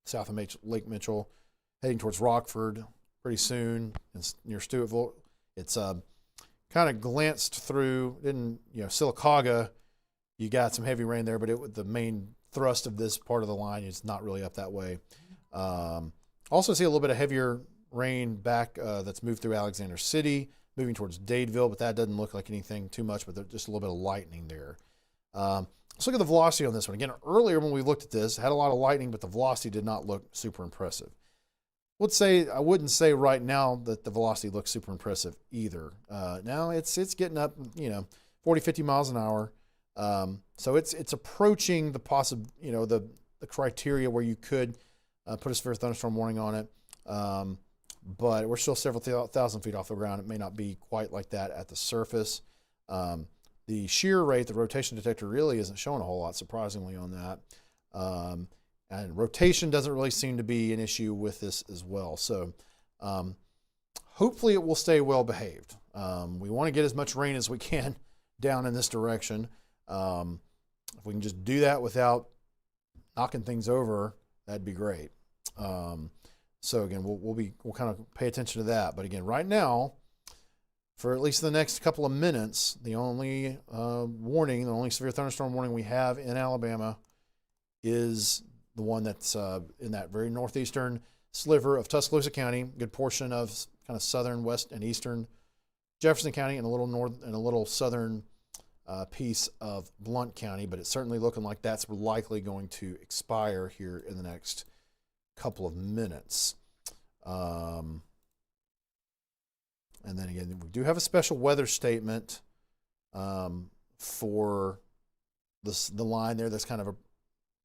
south of Lake Mitchell, heading towards Rockford pretty soon. It's near Stewartville. It's kind of glanced through, Sylacauga, you got some heavy rain there, but the main thrust of this part of the line is not really up that way. Also see a little bit of heavier rain back that's moved through Alexander City, moving towards Dadeville, but that doesn't look like anything too much, but there's just a little bit of lightning there. Let's look at the velocity on this one. Again, earlier when we looked at this, had a lot of lightning, but the velocity did not look super impressive. I wouldn't say right now that the velocity looks super impressive either. Now it's getting up, 40, 50 miles an hour. So it's approaching the the criteria where you could put a severe thunderstorm warning on it. But we're still several thousand feet off the ground. It may not be quite like that at the surface. The shear rate, the rotation detector really isn't showing a whole lot, surprisingly, on that. And rotation doesn't really seem to be an issue with this as well. So hopefully it will stay well behaved. We want to get as much rain as we can down in this direction. If we can just do that without knocking things over, that'd be great. So again, we'll kind of pay attention to that. But again, right now, for at least the next couple of minutes, the only the only severe thunderstorm warning we have in Alabama is the one that's in that very northeastern sliver of Tuscaloosa County, a good portion of kind of southern, west, and eastern Jefferson County, and a little north and a little southern piece of Blount County. But it's certainly looking like that's likely going to expire here in the next couple of minutes. And then again, we do have a special weather statement for the line there that's kind of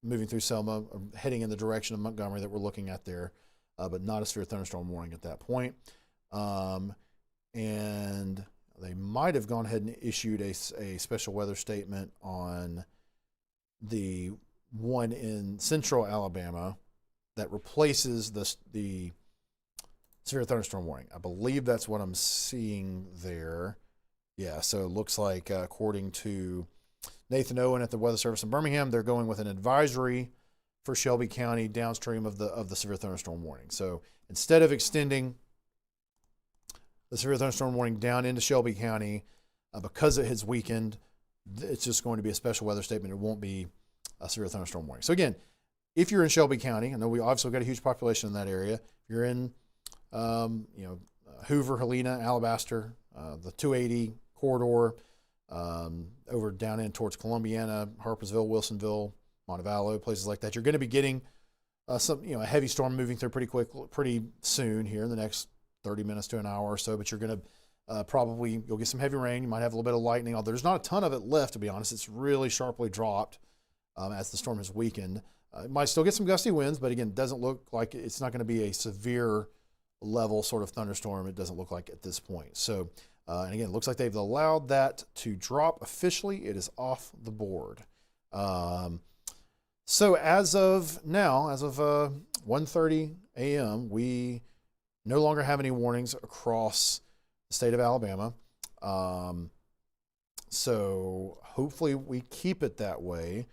moving through Selma, heading in the direction of Montgomery that we're looking at there, but not a severe thunderstorm warning at that point. And they might have gone ahead and issued a special weather statement on the one in central Alabama that replaces the severe thunderstorm warning. I believe that's what I'm seeing there. Yeah, so it looks like according to Nathan Owen at the Weather Service in Birmingham, they're going with an advisory for Shelby County downstream of the severe thunderstorm warning. So instead of extending the severe thunderstorm warning down into Shelby County, because it has weakened, it's just going to be a special weather statement. It won't be a severe thunderstorm warning. So again, if you're in Shelby County, I know we obviously got a huge population in that area. If you're in Hoover, Helena, Alabaster, the 280 corridor, over down in towards Columbiana, Harpersville, Wilsonville, Montevallo, places like that, you're going to be getting a heavy storm moving through pretty soon here in the next 30 minutes to an hour or so. But you're going to you'll get some heavy rain. You might have a little bit of lightning, although there's not a ton of it left, to be honest. It's really sharply dropped as the storm has weakened. It might still get some gusty winds, but again, it doesn't look like it's not going to be a severe level sort of thunderstorm. It doesn't look like at this point. So, and again, it looks like they've allowed that to drop officially. It is off the board. So as of now, as of 1:30 a.m., we no longer have any warnings across the state of Alabama. So hopefully we keep it that way.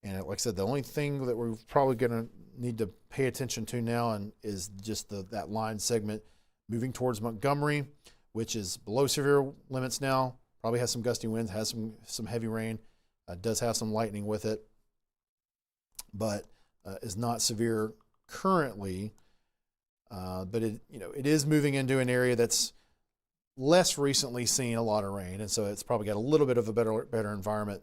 And like I said, the only thing that we're probably going to need to pay attention to now is just that line segment moving towards Montgomery, which is below severe limits now. Probably has some gusty winds, has some heavy rain, does have some lightning with it, but is not severe currently. But it is moving into an area that's less recently seen a lot of rain, and so it's probably got a little bit of a better environment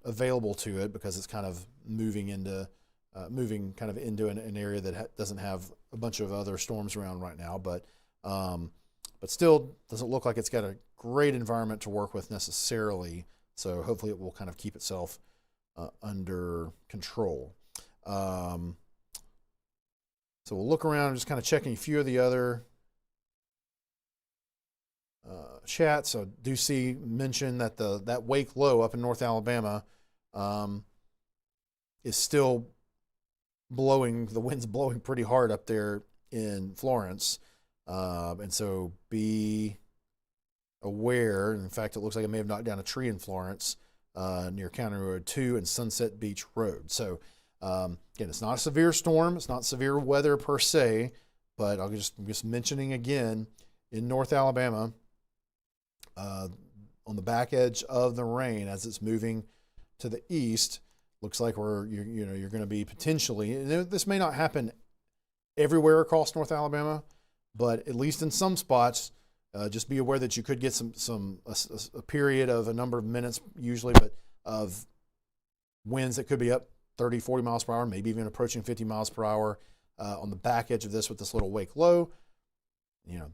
available to it, because it's kind of moving into an area that doesn't have a bunch of other storms around right now, but still doesn't look like it's got a great environment to work with necessarily. So hopefully it will kind of keep itself under control. So we'll look around, just kind of checking a few of the other chat. So do see mention that that wake low up in North Alabama is still blowing. The wind's blowing pretty hard up there in Florence, and so be aware. In fact, it looks like it may have knocked down a tree in Florence near County Road 2 and Sunset Beach Road. So again, it's not a severe storm. It's not severe weather per se, but I'm just mentioning again, in North Alabama, on the back edge of the rain as it's moving to the east, looks like you're going to be potentially, and this may not happen everywhere across North Alabama, but at least in some spots, just be aware that you could get a period of a number of minutes usually, but of winds that could be up 30, 40 miles per hour, maybe even approaching 50 miles per hour on the back edge of this with this little wake low.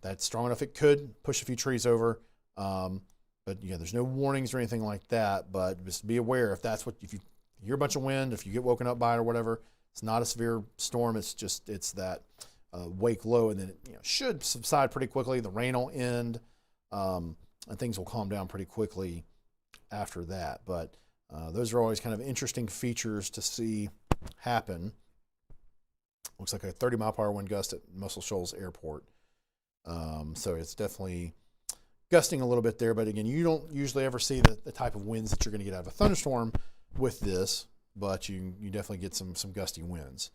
That's strong enough it could push a few trees over. But there's no warnings or anything like that, but just be aware if you hear a bunch of wind, if you get woken up by it or whatever, it's not a severe storm. It's that wake low, and then it should subside pretty quickly. The rain will end, and things will calm down pretty quickly after that. But those are always kind of interesting features to see happen. Looks like a 30-mile-per-hour wind gust at Muscle Shoals Airport. So it's definitely gusting a little bit there, but again, you don't usually ever see the type of winds that you're going to get out of a thunderstorm with this, but you definitely get some gusty winds.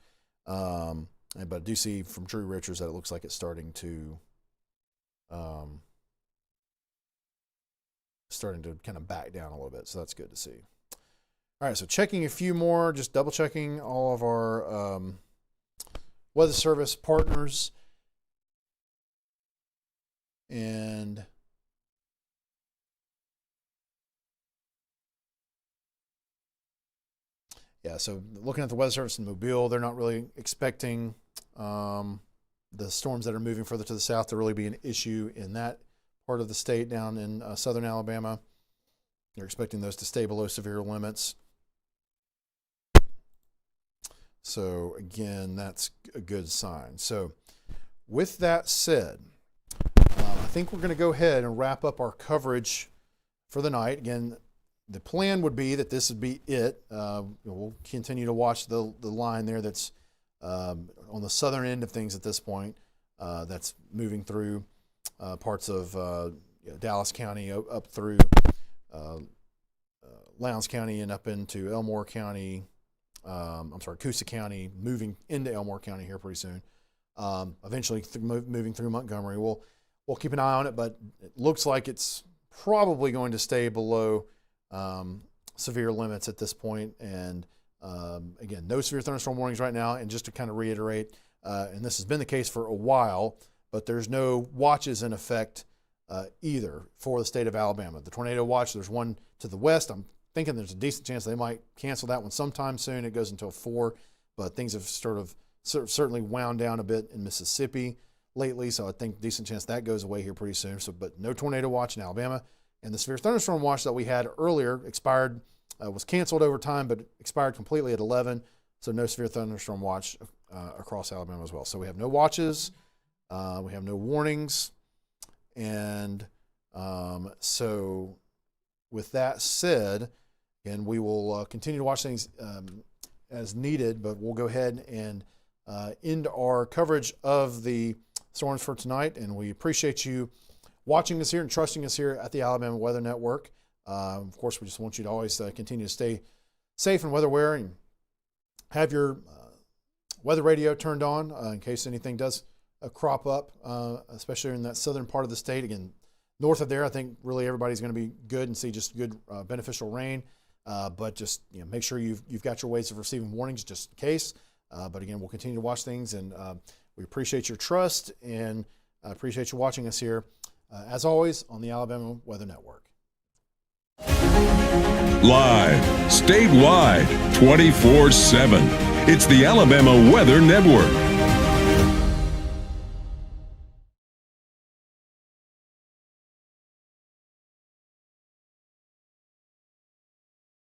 But I do see from Drew Richards that it looks like it's starting to kind of back down a little bit, so that's good to see. All right, so checking a few more, just double checking all of our weather service partners. And yeah, so looking at the weather service in Mobile, they're not really expecting the storms that are moving further to the south to really be an issue in that part of the state down in southern Alabama. They're expecting those to stay below severe limits. So again, that's a good sign. So with that said, I think we're going to go ahead and wrap up our coverage for the night. Again, the plan would be that this would be it. We'll continue to watch the line there that's on the southern end of things at this point. That's moving through parts of Dallas County up through Lowndes County and up into Elmore County. Coosa County, moving into Elmore County here pretty soon. Eventually moving through Montgomery. We'll keep an eye on it, but it looks like it's probably going to stay below severe limits at this point. And again, no severe thunderstorm warnings right now. And just to kind of reiterate, and this has been the case for a while, but there's no watches in effect either for the state of Alabama. The tornado watch, there's one to the west. I'm thinking there's a decent chance they might cancel that one sometime soon. It goes until 4, but things have certainly wound down a bit in Mississippi lately, so I think decent chance that goes away here pretty soon. So, but no tornado watch in Alabama, and the severe thunderstorm watch that we had earlier expired, was canceled over time, but expired completely at 11. So no severe thunderstorm watch across Alabama as well. So we have no watches, we have no warnings, and so with that said, again, we will continue to watch things as needed, but we'll go ahead and end our coverage of the storms for tonight, and we appreciate you watching us here and trusting us here at the Alabama Weather Network. Of course, we just want you to always continue to stay safe and weather aware, and have your weather radio turned on in case anything does crop up, especially in that southern part of the state. Again, north of there, I think really everybody's going to be good and see just good beneficial rain, but just make sure you've got your ways of receiving warnings just in case. But again, we'll continue to watch things, and we appreciate your trust and appreciate you watching us here, as always, on the Alabama Weather Network. Live, statewide, 24/7. It's the Alabama Weather Network.